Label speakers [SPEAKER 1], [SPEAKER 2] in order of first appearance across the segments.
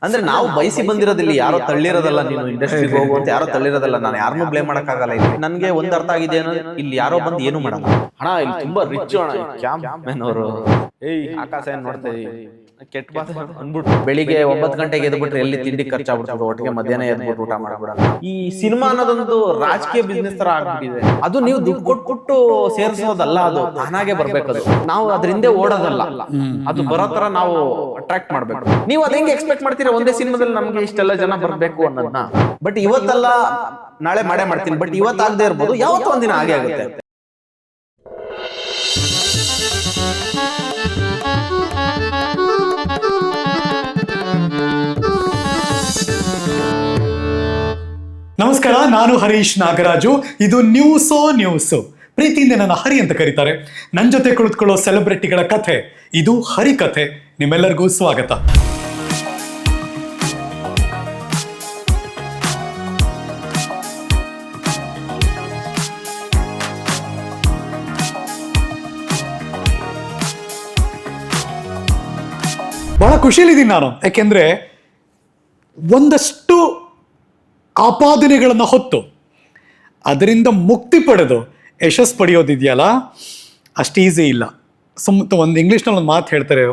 [SPEAKER 1] ಅಂದ್ರೆ ನಾವು ಬಯಸಿ ಬಂದಿರೋದಿಲ್ಲ, ಯಾರೋ ತಳ್ಳಿರೋದಲ್ಲ. ನೀನು ಇಂಡಸ್ಟ್ರಿಗೆ ಹೋಗು ಅಂತ ಯಾರೋ ತಳ್ಳಿರೋದಲ್ಲ. ನಾನು ಯಾರನ್ನೂ ಬ್ಲೇಮ್ ಮಾಡಕ್ಕಾಗಲ್ಲ. ಇಲ್ಲಿ ನನ್ಗೆ ಒಂದ್ ಅರ್ಥ ಆಗಿದೆ ಏನೋ, ಇಲ್ಲಿ ಯಾರೋ ಬಂದು ಏನು ಮಾಡಲ್ಲ. ಅಣ್ಣ ಇಲ್ಲಿ ತುಂಬಾ ರಿಚ್ ಅಣ್ಣ ಕ್ಯಾಮ್ಯಾನ್ ಅವರು, ಆಕಾಶ ಏನ್ ನೋಡ್ತಾ ಕೆಟ್ಟ ಬಾತ್ ಅನ್ಬಿಟ್ಟು ಬೆಳಿಗ್ಗೆ 9 ಗಂಟೆಗೆ ಎದ್ಬಿಟ್ರೆ ಎಲ್ಲಿ ತಿಂಡಿ ಖರ್ಚಾಗ್ಬಿಡ್ತದೆ, ಒಟ್ಟಿಗೆ ಮಧ್ಯಾಹ್ನ ಎದ್ಬಿಟ್ಟು ಊಟ ಮಾಡ್ಬಿಡಲ್ಲ. ಈ ಸಿನಿಮಾ ಅನ್ನೋದೊಂದು ರಾಜಕೀಯ ಬಿಸ್ನೆಸ್ ತರ ಆಗ್ಬಿಟ್ಟಿದೆ. ಅದು ನೀವು ದುಡ್ಡು ಕೊಟ್ಬಿಟ್ಟು ಸೇರಿಸೋದಲ್ಲ, ಅದು ತಾನಾಗೆ ಬರ್ಬೇಕದು. ನಾವು ಅದ್ರ ಹಿಂದೆ ಓಡೋದಲ್ಲ, ಅದು ಬರೋ ತರ ನಾವು ಅಟ್ರಾಕ್ಟ್ ಮಾಡ್ಬೇಕು. ನೀವು ಅದ್ ಹೆಂಗೆ ಎಕ್ಸ್ಪೆಕ್ಟ್ ಮಾಡ್ತೀರಾ ಒಂದೇ ಸಿನಿಮಾದಲ್ಲಿ ನಮ್ಗೆ ಇಷ್ಟೆಲ್ಲ ಜನ ಬರ್ಬೇಕು ಅನ್ನೋದನ್ನ? ಬಟ್ ಇವತ್ತಲ್ಲ ನಾಳೆ ಮಾಡೇ ಮಾಡ್ತೀನಿ, ಬಟ್ ಇವತ್ತಾಗದೆ ಇರ್ಬೋದು, ಯಾವತ್ತೋ ಒಂದಿನ ಹಾಗೆ ಆಗುತ್ತೆ.
[SPEAKER 2] ನಮಸ್ಕಾರ, ನಾನು ಹರೀಶ್ ನಾಗರಾಜು. ಇದು ನ್ಯೂಸು. ಪ್ರೀತಿಯಿಂದ ನನ್ನ ಹರಿ ಅಂತ ಕರೀತಾರೆ. ನನ್ನ ಜೊತೆ ಕುಳಿತುಕೊಳ್ಳೋ ಸೆಲೆಬ್ರಿಟಿಗಳ ಕಥೆ ಇದು ಹರಿ ಕಥೆ. ನಿಮ್ಮೆಲ್ಲರಿಗೂ ಸ್ವಾಗತ. ಬಹಳ ಖುಷಿಯಲ್ಲಿದ್ದೀನಿ ನಾನು, ಯಾಕೆಂದ್ರೆ ಒಂದಷ್ಟು ಆಪಾದನೆಗಳನ್ನು ಹೊತ್ತು ಅದರಿಂದ ಮುಕ್ತಿ ಪಡೆದು ಯಶಸ್ಸು ಪಡೆಯೋದಿದೆಯಲ್ಲ, ಅಷ್ಟು ಈಸಿ ಇಲ್ಲ. ಒಂದು ಇಂಗ್ಲೀಷ್ನಲ್ಲಿ ಒಂದು ಮಾತು ಹೇಳ್ತಾರೆ,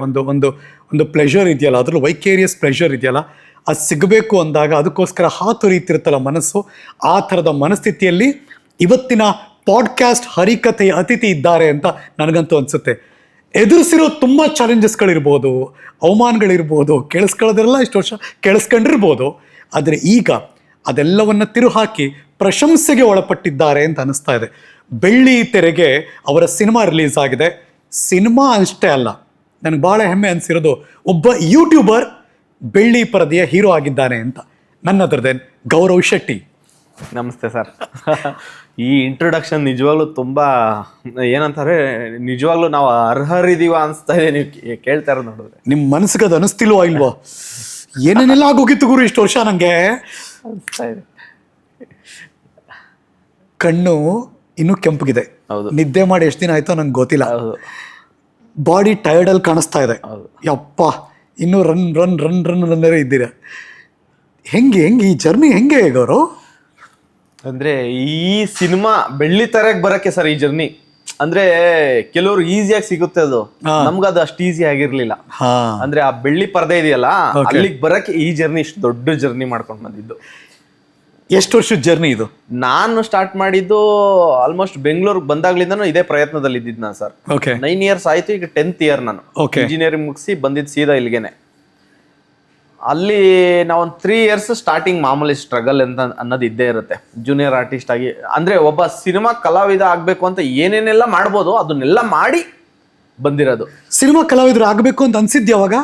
[SPEAKER 2] ಒಂದು ಪ್ಲೆಷರ್ ಇದೆಯಲ್ಲ, ಅದರಲ್ಲೂ ವೈಕೇರಿಯಸ್ ಪ್ಲೆಷರ್ ಇದೆಯಲ್ಲ, ಅದು ಸಿಗಬೇಕು ಅಂದಾಗ ಅದಕ್ಕೋಸ್ಕರ ಹಾತೊರೀತಿರುತ್ತಲ್ಲ ಮನಸ್ಸು, ಆ ಥರದ ಮನಸ್ಥಿತಿಯಲ್ಲಿ ಇವತ್ತಿನ ಪಾಡ್ಕಾಸ್ಟ್ ಹರಿಕಥೆಯ ಅತಿಥಿ ಇದ್ದಾರೆ ಅಂತ ನನಗಂತೂ ಅನಿಸುತ್ತೆ. ಎದುರಿಸಿರೋ ತುಂಬ ಚಾಲೆಂಜಸ್ಗಳಿರ್ಬೋದು, ಅವಮಾನಗಳಿರ್ಬೋದು, ಕೇಳಿಸ್ಕೊಳ್ಳೋದೆಲ್ಲ ಇಷ್ಟು ವರ್ಷ ಕೇಳಿಸ್ಕೊಂಡಿರ್ಬೋದು. ಆದರೆ ಈಗ ಅದೆಲ್ಲವನ್ನು ತಿರುಹಾಕಿ ಪ್ರಶಂಸೆಗೆ ಒಳಪಟ್ಟಿದ್ದಾರೆ ಅಂತ ಅನಿಸ್ತಾ ಇದೆ. ಬೆಳ್ಳಿ ತೆರೆಗೆ ಅವರ ಸಿನಿಮಾ ರಿಲೀಸ್ ಆಗಿದೆ. ಸಿನಿಮಾ ಅಷ್ಟೇ ಅಲ್ಲ, ನನಗೆ ಭಾಳ ಹೆಮ್ಮೆ ಅನಿಸಿರೋದು ಒಬ್ಬ ಯೂಟ್ಯೂಬರ್ ಬೆಳ್ಳಿ ಪರದೆಯ ಹೀರೋ ಆಗಿದ್ದಾನೆ ಅಂತ. ನನ್ನದ್ರದ್ದೇನು ಗೌರವ್ ಶೆಟ್ಟಿ.
[SPEAKER 1] ನಮಸ್ತೆ ಸರ್. ಈ ಇಂಟ್ರೊಡಕ್ಷನ್ ನಿಜವಾಗ್ಲೂ ತುಂಬಾ ಏನಂತಾರೆ, ನಿಜವಾಗ್ಲೂ ನಾವು ಅರ್ಹರಿದೀವ ಅನಿಸ್ತಾ ಇದೆ ನೀವು ಕೇಳ್ತಾ ಇರೋದು ನೋಡಿದ್ರೆ.
[SPEAKER 2] ನಿಮ್ಮ ಮನಸ್ಸಿಗೆ ಅದು ಅನಿಸ್ತಿಲ್ವಾ ಇಲ್ವಾ? ಏನೇನೆಲ್ಲ ಆಗೋಗಿತ್ತು ಗುರು ಇಷ್ಟು ವರ್ಷ. ನನಗೆ ಕಣ್ಣು ಇನ್ನೂ ಕೆಂಪಗಿದೆ, ನಿದ್ದೆ ಮಾಡಿ ಎಷ್ಟು ದಿನ ಆಯ್ತೋ ನಂಗೆ ಗೊತ್ತಿಲ್ಲ. ಬಾಡಿ ಟೈರ್ಡಲ್ಲಿ ಕಾಣಿಸ್ತಾ ಇದೆ. ಯಪ್ಪ, ಇನ್ನೂ ರನ್ ಇದ್ದೀರ. ಹೆಂಗೆ ಈ ಜರ್ನಿ ಹೆಂಗೆ ಹೇಗೋರು?
[SPEAKER 1] ಅಂದ್ರೆ ಈ ಸಿನಿಮಾ ಬೆಳ್ಳಿ ತೆರೆಗೆ ಬರಕ್ಕೆ ಸರ್ ಈ ಜರ್ನಿ ಅಂದ್ರೆ ಕೆಲವ್ರು ಈಸಿಯಾಗಿ ಸಿಗುತ್ತೆ, ಅದು ನಮ್ಗದು ಅಷ್ಟು ಈಸಿ ಆಗಿರ್ಲಿಲ್ಲ. ಅಂದ್ರೆ ಆ ಬೆಳ್ಳಿ ಪರದೆ ಇದೆಯಲ್ಲ, ಅಲ್ಲಿಗೆ ಬರಕ್ಕೆ ಈ ಜರ್ನಿ ಇಷ್ಟು ದೊಡ್ಡ ಜರ್ನಿ ಮಾಡ್ಕೊಂಡು ಬಂದಿದ್ದು.
[SPEAKER 2] ಎಷ್ಟು ವರ್ಷದ ಜರ್ನಿ ಇದು?
[SPEAKER 1] ನಾನು ಸ್ಟಾರ್ಟ್ ಮಾಡಿದ್ದು ಆಲ್ಮೋಸ್ಟ್ ಬೆಂಗಳೂರಿಗೆ ಬಂದಾಗ್ಲಿಂದ ಇದೇ ಪ್ರಯತ್ನದಲ್ಲಿ ಇದ್ದಿದ್ದು ನಾನು ಸರ್. 9 years ಆಯ್ತು, ಈಗ 10th year ನಾನು ಇಂಜಿನಿಯರಿಂಗ್ ಮುಗಿಸಿ ಬಂದಿದ್ದು ಸೀದಾ ಇಲ್ಲಿಗೆನೆ. ಅಲ್ಲಿ ನಾವೊಂದು 3 years ಸ್ಟಾರ್ಟಿಂಗ್ ಮಾಮೂಲಿ ಸ್ಟ್ರಗಲ್ ಅಂತ ಅನ್ನೋದು ಇದ್ದೇ ಇರುತ್ತೆ. ಜೂನಿಯರ್ ಆರ್ಟಿಸ್ಟ್ ಆಗಿ ಅಂದ್ರೆ ಒಬ್ಬ ಸಿನಿಮಾ ಕಲಾವಿದ ಆಗ್ಬೇಕು ಅಂತ ಏನೇನೆಲ್ಲ ಮಾಡ್ಬೋದು ಅದನ್ನೆಲ್ಲ ಮಾಡಿ ಬಂದಿರೋದು.
[SPEAKER 2] ಸಿನಿಮಾ ಕಲಾವಿದರು ಆಗ್ಬೇಕು ಅಂತ ಅನ್ಸಿದ್ದೆ ಅವಾಗ?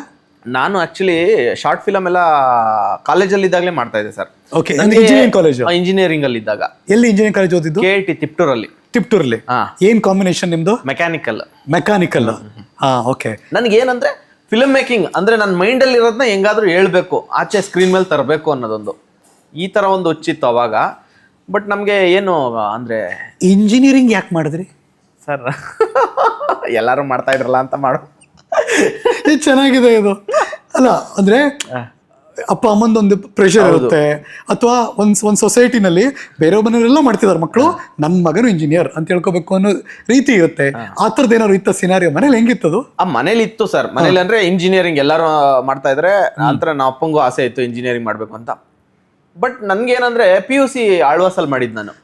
[SPEAKER 1] ನಾನು ಆಕ್ಚುಲಿ ಶಾರ್ಟ್ ಫಿಲಮ್ ಎಲ್ಲ ಕಾಲೇಜಲ್ಲಿ ಇದ್ದಾಗಲೇ ಮಾಡ್ತಾ ಇದ್ದೆ ಸರ್. ಇಂಜಿನಿಯರಿಂಗ್ ಅಲ್ಲಿ ಇದ್ದಾಗ.
[SPEAKER 2] ಎಲ್ಲಿ ಇಂಜಿನಿಯರಿಂಗ್ ಕಾಲೇಜ್ ಓದಿದ್ದು?
[SPEAKER 1] KIT ತಿಪ್ಟೂರಲ್ಲಿ.
[SPEAKER 2] ತಿಪ್ಟೂರಲ್ಲಿ. ಏನ್ ಕಾಂಬಿನೇಷನ್ ನಿಮ್ದು? ಮೆಕ್ಯಾನಿಕಲ್. ಓಕೆ.
[SPEAKER 1] ನನಗೆ ಏನಂದ್ರೆ ಫಿಲ್ಮ್ ಮೇಕಿಂಗ್ ಅಂದ್ರೆ ನನ್ನ ಮೈಂಡಲ್ಲಿ ಇರೋದನ್ನ ಹೆಂಗಾದ್ರೂ ಹೇಳ್ಬೇಕು, ಆಚೆ ಸ್ಕ್ರೀನ್ ಮೇಲೆ ತರಬೇಕು ಅನ್ನೋದೊಂದು ಈ ತರ ಒಂದು ಹುಚ್ಚಿತ್ತು ಅವಾಗ. ಬಟ್ ನಮ್ಗೆ ಏನು ಅಂದ್ರೆ
[SPEAKER 2] ಇಂಜಿನಿಯರಿಂಗ್ ಯಾಕೆ ಮಾಡಿದ್ರಿ
[SPEAKER 1] ಸರ್? ಎಲ್ಲಾರು ಮಾಡ್ತಾ ಇದ್ರಲ್ಲ ಅಂತ ಮಾಡು.
[SPEAKER 2] ಚೆನ್ನಾಗಿದೆ ಇದು. ಅಲ್ಲ ಅಂದ್ರೆ ಅಪ್ಪ ಅಮ್ಮಂದೊಂದು ಪ್ರೆಷರ್ ಇರುತ್ತೆ, ಅಥವಾ ಒಂದ್ ಸೊಸೈಟಿನಲ್ಲಿ ಬೇರೆ ಮನೆಯವರೆಲ್ಲ ಮಾಡ್ತಿದಾರೆ ಮಕ್ಕಳು, ನನ್ನ ಮಗನು ಇಂಜಿನಿಯರ್ ಅಂತ ಹೇಳ್ಕೋಬೇಕು ಅನ್ನೋ ರೀತಿ ಇರುತ್ತೆ. ಆ ಥರದ್ದು ಏನಾದ್ರು ಇತ್ತ ಸಿನಾರಿಯೋ ಮನೇಲಿ ಹೆಂಗಿತ್ತದು?
[SPEAKER 1] ಆ ಮನೇಲಿ ಇತ್ತು ಸರ್. ಮನೇಲಿ ಅಂದ್ರೆ ಇಂಜಿನಿಯರಿಂಗ್ ಎಲ್ಲರೂ ಮಾಡ್ತಾ ಇದ್ರೆ ನಂತರ ನಮ್ಮ ಅಪ್ಪಂಗೂ ಆಸೆ ಇತ್ತು ಇಂಜಿನಿಯರಿಂಗ್ ಮಾಡ್ಬೇಕು ಅಂತ. ಬಟ್ ನನ್ಗೇನಂದ್ರೆ PUC ಆಳ್ವಾಸಲ್ಲಿ ಮಾಡಿದ್ ನಾನು.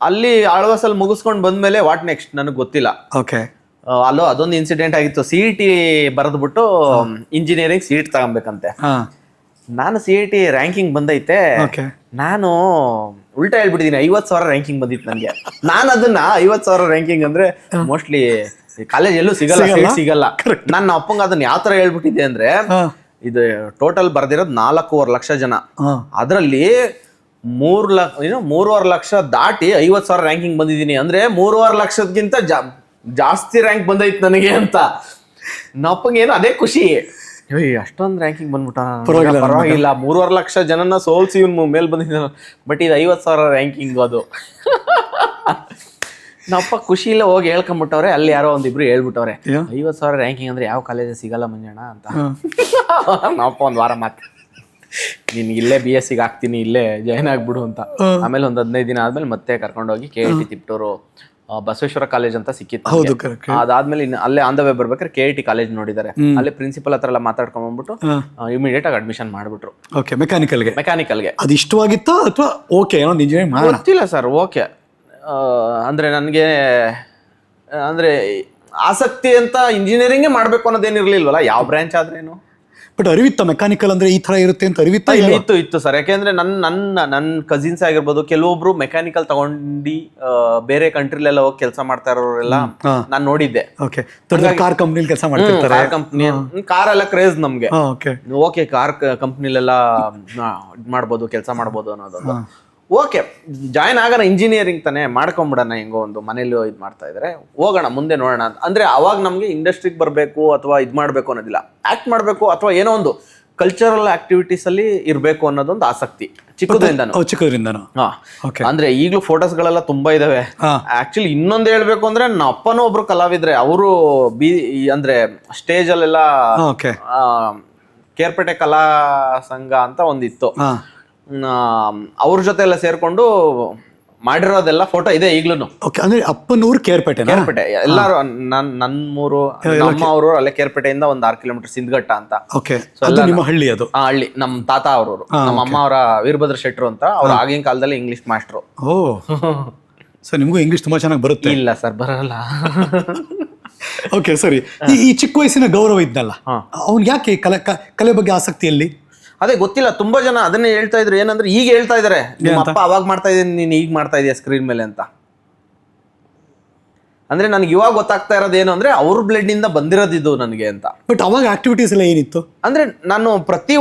[SPEAKER 1] ಅಲ್ಲಿ ಆಳ್ವಾಸಲ್ಲಿ ಮುಗಿಸ್ಕೊಂಡು ಬಂದ್ಮೇಲೆ ವಾಟ್ ನೆಕ್ಸ್ಟ್ ನನಗೆ ಗೊತ್ತಿಲ್ಲ.
[SPEAKER 2] ಓಕೆ.
[SPEAKER 1] ಅಲ್ಲೋ ಅದೊಂದು ಇನ್ಸಿಡೆಂಟ್ ಆಗಿತ್ತು. CET ಬರೆದ್ಬಿಟ್ಟು ಇಂಜಿನಿಯರಿಂಗ್ ಸೀಟ್ ತಗೊಬೇಕಂತೆ. ನಾನು CET ರ್ಯಾಂಕಿಂಗ್ ಬಂದೈತೆ, ನಾನು ಉಲ್ಟಾ ಹೇಳ್ಬಿಟ್ಟಿದೀನಿ. 50,000 ರ್ಯಾಂಕಿಂಗ್ ಬಂದಿತ್ತು ನನಗೆ. ನಾನು ಅದನ್ನ 50,000 ರ್ಯಾಂಕಿಂಗ್ ಅಂದ್ರೆ ಮೋಸ್ಟ್ಲಿ ಕಾಲೇಜ್ ಎಲ್ಲೂ ಸಿಗಲ್ಲ. ನನ್ನ ಅಪ್ಪಂಗ ಅದನ್ನ ಯಾವ ತರ ಹೇಳ್ಬಿಟ್ಟಿದ್ದೆ ಅಂದ್ರೆ, ಇದು ಟೋಟಲ್ ಬರ್ದಿರೋದು 4.25 ಲಕ್ಷ ಜನ, ಅದರಲ್ಲಿ 3.25 ಲಕ್ಷ ದಾಟಿ 50,000 ರ್ಯಾಂಕಿಂಗ್ ಬಂದಿದ್ದೀನಿ. ಅಂದ್ರೆ 3.25 ಲಕ್ಷಕ್ಕಿಂತ ಜಾಸ್ತಿ ರ್ಯಾಂಕ್ ಬಂದೈತ್ ನನಗೆ ಅಂತ. ನಪ್ಪಂಗೆ ಏನು ಅದೇ ಖುಷಿ, ಅಷ್ಟೊಂದು ರ್ಯಾಂಕಿಂಗ್ ಬಂದ್ಬಿಟ್ಟ, ಪರವಾಗಿಲ್ಲ 3.25 ಲಕ್ಷ ಜನನ ಸೋಲ್ಸಿ ಇವ್ನ ಮೇಲ್ ಬಂದಿದ್ದ. ಬಟ್ ಇದು 50,000 ರ್ಯಾಂಕಿಂಗ್ ಅದು. ನಮ್ಮಪ್ಪ ಖುಷಿಯಿಲ್ಲ ಹೋಗಿ ಹೇಳ್ಕೊಂಬಿಟ್ಟವ್ರೆ, ಅಲ್ಲಿ ಯಾರೋ ಒಂದಿಬ್ರು ಹೇಳ್ಬಿಟ್ಟವ್ರೆ,
[SPEAKER 2] Yeah.
[SPEAKER 1] 50,000 ರ್ಯಾಂಕಿಂಗ್ ಅಂದ್ರೆ ಯಾವ ಕಾಲೇಜ್ ಸಿಗಲ್ಲ ಮಂಜಣ್ಣ ಅಂತ. ನಮ್ಮಪ್ಪ ಒಂದ್ ವಾರ ಮಾತು, ನಿನ್ಗೆ ಇಲ್ಲೇ BSc ಹಾಕ್ತೀನಿ, ಇಲ್ಲೇ ಜಾಯ್ನ್ ಆಗ್ಬಿಡು ಅಂತ. ಆಮೇಲೆ ಒಂದ್ 15 ದಿನ ಆದ್ಮೇಲೆ ಮತ್ತೆ ಕರ್ಕೊಂಡೋಗಿ KIT ತಿಪ್ಟೂರು ಬಸವೇಶ್ವರ ಕಾಲೇಜ್ ಅಂತ ಸಿಕ್ಕಿತ್ತು.
[SPEAKER 2] ಹೌದು, correct.
[SPEAKER 1] ಅದಾದ್ಮೇಲೆ ಅಲ್ಲೇ ಆನ್ ದ ವೇ ಬರ್ಬೇಕಾದ್ರೆ KIT ಕಾಲೇಜ್ ನೋಡಿದ್ದಾರೆ, ಅಲ್ಲಿ ಪ್ರಿನ್ಸಿಪಲ್ ಹತ್ರ ಎಲ್ಲ ಮಾತಾಡ್ಕೊಂಡ್ಬಿಟ್ಟು ಇಮಿಡಿಯೇಟ್ ಆಗಿ ಅಡ್ಮಿಷನ್ ಮಾಡ್ಬಿಟ್ರು
[SPEAKER 2] ಓಕೆ, ಮೆಕ್ಯಾನಿಕಲ್ಗೆ.
[SPEAKER 1] ಅದು
[SPEAKER 2] ಇಷ್ಟವಾಗಿತ್ತಾ ಅಥವಾ ಓಕೆ ಏನೋ ಇಂಜಿನಿಯರಿಂಗ್ ಮಾಡೋಣ?
[SPEAKER 1] ಗೊತ್ತಿಲ್ಲ ಸರ್, ಓಕೆ ಅಂದ್ರೆ ನನಗೆ ಅಂದ್ರೆ ಆಸಕ್ತಿ ಅಂತ ಇಂಜಿನಿಯರಿಂಗೇ ಮಾಡ್ಬೇಕು ಅನ್ನೋದೇನಿರ್ಲಿಲ್ವಲ್ಲ, ಯಾವ ಬ್ರಾಂಚ್ ಆದ್ರೇನು.
[SPEAKER 2] ಬಟ್ ಅರಿವಿತ್ತ ಮೆಕ್ಯಾನಿಕಲ್ ಅಂದ್ರೆ ಈ ತರ ಇರುತ್ತೆ ಅಂತ ಅರಿವಿತ್ತ?
[SPEAKER 1] ಇತ್ತು ಸರ್, ಯಾಕೆಂದ್ರೆ ನನ್ನ ಕಸಿನ್ಸ್ ಆಗಿರ್ಬೋದು, ಕೆಲವೊಬ್ರು ಮೆಕ್ಯಾನಿಕಲ್ ತಗೊಂಡು ಬೇರೆ ಕಂಟ್ರಿಲೆಲ್ಲ ಹೋಗಿ ಕೆಲಸ ಮಾಡ್ತಾ ಇರೋರೆಲ್ಲ ನಾನು ನೋಡಿದ್ದೆ.
[SPEAKER 2] ಓಕೆ, ಕಾರ್ ಕಂಪ್ನಿಲಿ ಕೆಲಸ ಮಾಡ್ತಿರ್ತಾರೆ.
[SPEAKER 1] ಕಾರ್ ಕಂಪ್ನಿ, ಕಾರ್ ಎಲ್ಲ ಕ್ರೇಜ್ ನಮ್ಗೆ.
[SPEAKER 2] ಓಕೆ,
[SPEAKER 1] ಕಾರ್ ಕಂಪ್ನಿಲೆಲ್ಲ ಇದ್ ಮಾಡ್ಬೋದು, ಕೆಲಸ ಮಾಡ್ಬೋದು ಅನ್ನೋದು. ಓಕೆ, ಜಾಯ್ನ್ ಆಗೋಣ, ಇಂಜಿನಿಯರಿಂಗ್ ತಾನೆ ಮಾಡ್ಕೊಂಬಿಡೋಣ, ಹೆಂಗೋ ಒಂದು ಮನೇಲಿ ಇದು ಮಾಡ್ತಾ ಇದ್ದಾರೆ, ಹೋಗೋಣ ಮುಂದೆ ನೋಡೋಣ ಅಂತ. ಅಂದ್ರೆ ಅವಾಗ ನಮ್ಗೆ ಇಂಡಸ್ಟ್ರಿಗೆ ಬರಬೇಕು ಅಥವಾ ಇದು ಮಾಡಬೇಕು ಅನ್ನೋದಿಲ್ಲ, ಆಕ್ಟ್ ಮಾಡಬೇಕು ಅಥವಾ ಏನೋ ಒಂದು ಕಲ್ಚರಲ್ ಆಕ್ಟಿವಿಟೀಸ್ ಅಲ್ಲಿ ಇರಬೇಕು ಅನ್ನೋದೊಂದು ಆಸಕ್ತಿ ಚಿಕ್ಕದ್ರಿಂದನೂ. ಅಂದ್ರೆ ಈಗಲೂ ಫೋಟೋಸ್ಗಳೆಲ್ಲ ತುಂಬಾ ಇದಾವೆ. ಆಕ್ಚುಲಿ ಇನ್ನೊಂದು ಹೇಳ್ಬೇಕು ಅಂದ್ರೆ ನಮ್ಮ ಅಪ್ಪನೂ ಒಬ್ರು ಕಲಾವಿದ್ರೆ, ಅವರು ಅಂದ್ರೆ ಸ್ಟೇಜ್ ಅಲ್ಲೆಲ್ಲ ಕೇರ್ಪೇಟೆ ಕಲಾ ಸಂಘ ಅಂತ ಒಂದಿತ್ತು, ಅವ್ರ ಜೊತೆ ಎಲ್ಲ ಸೇರ್ಕೊಂಡು ಮಾಡಿರೋದೆಲ್ಲ ಫೋಟೋ ಇದೆ ಈಗ್ಲೂ.
[SPEAKER 2] ಅಂದ್ರೆ ಅಪ್ಪನೂರು ಕೇರ್ಪೇಟೆ
[SPEAKER 1] ಎಲ್ಲಾರು ನನ್ನೂರು ನಮ್ಮ ಅವರು ಅಲ್ಲೇ ಕೇರ್ಪೇಟೆಯಿಂದ ಒಂದು 6 ಕಿಲೋಮೀಟರ್ ಸಿಂಧಘಟ್ಟ ಅಂತ.
[SPEAKER 2] ಹಳ್ಳಿ, ಅದು
[SPEAKER 1] ಹಳ್ಳಿ. ನಮ್ಮ ತಾತ ಅವರು, ನಮ್ಮ ಅಮ್ಮ ಅವರ ವೀರಭದ್ರ ಶೆಟ್ರು ಅಂತ, ಅವ್ರು ಆಗಿನ ಕಾಲದಲ್ಲಿ ಇಂಗ್ಲಿಷ್ ಮಾಸ್ಟ್ರು.
[SPEAKER 2] ಸರ್, ನಿಮಗೂ ಇಂಗ್ಲಿಷ್ ತುಂಬಾ ಚೆನ್ನಾಗಿ ಬರುತ್ತೆ?
[SPEAKER 1] ಇಲ್ಲ ಸರ್, ಬರಲ್ಲ.
[SPEAKER 2] ಓಕೆ, ಸರಿ. ಈ ಚಿಕ್ಕ ವಯಸ್ಸಿನ ಗೌರವ ಇದ್ನಲ್ಲ, ಅವ್ನ್ ಯಾಕೆ ಕಲೆ ಬಗ್ಗೆ ಆಸಕ್ತಿಯಲ್ಲಿ?
[SPEAKER 1] ಅದೇ ಗೊತ್ತಿಲ್ಲ, ತುಂಬಾ ಜನ ಅದನ್ನೇ ಹೇಳ್ತಾ ಇದ್ರು. ಏನಂದ್ರೆ ಈಗ ಹೇಳ್ತಾ ಇದಾರೆ, ನಿಮ್ಮ ಅಪ್ಪ ಅವಾಗ ಮಾಡ್ತಾ ಇದ್ದೀನಿ, ನೀನ್ ಈಗ ಮಾಡ್ತಾ ಇದೀಯ ಸ್ಕ್ರೀನ್ ಮೇಲೆ ಅಂತ. ಅಂದ್ರೆ ನನ್ಗೆ ಇವಾಗ ಗೊತ್ತಾಗ್ತಾ ಇರೋದೇನು ಅಂದ್ರೆ ಅವ್ರ ಬ್ಲಡ್ ಇಂದ ಬಂದಿರೋದಿದ್ದು ನನಗೆ ಅಂತ.
[SPEAKER 2] ಬಟ್ ಅವಾಗ ಆಕ್ಟಿವಿಟೀಸ್ ಎಲ್ಲ ಏನಿತ್ತು
[SPEAKER 1] ಅಂದ್ರೆ ನಾನು ಪ್ರತಿ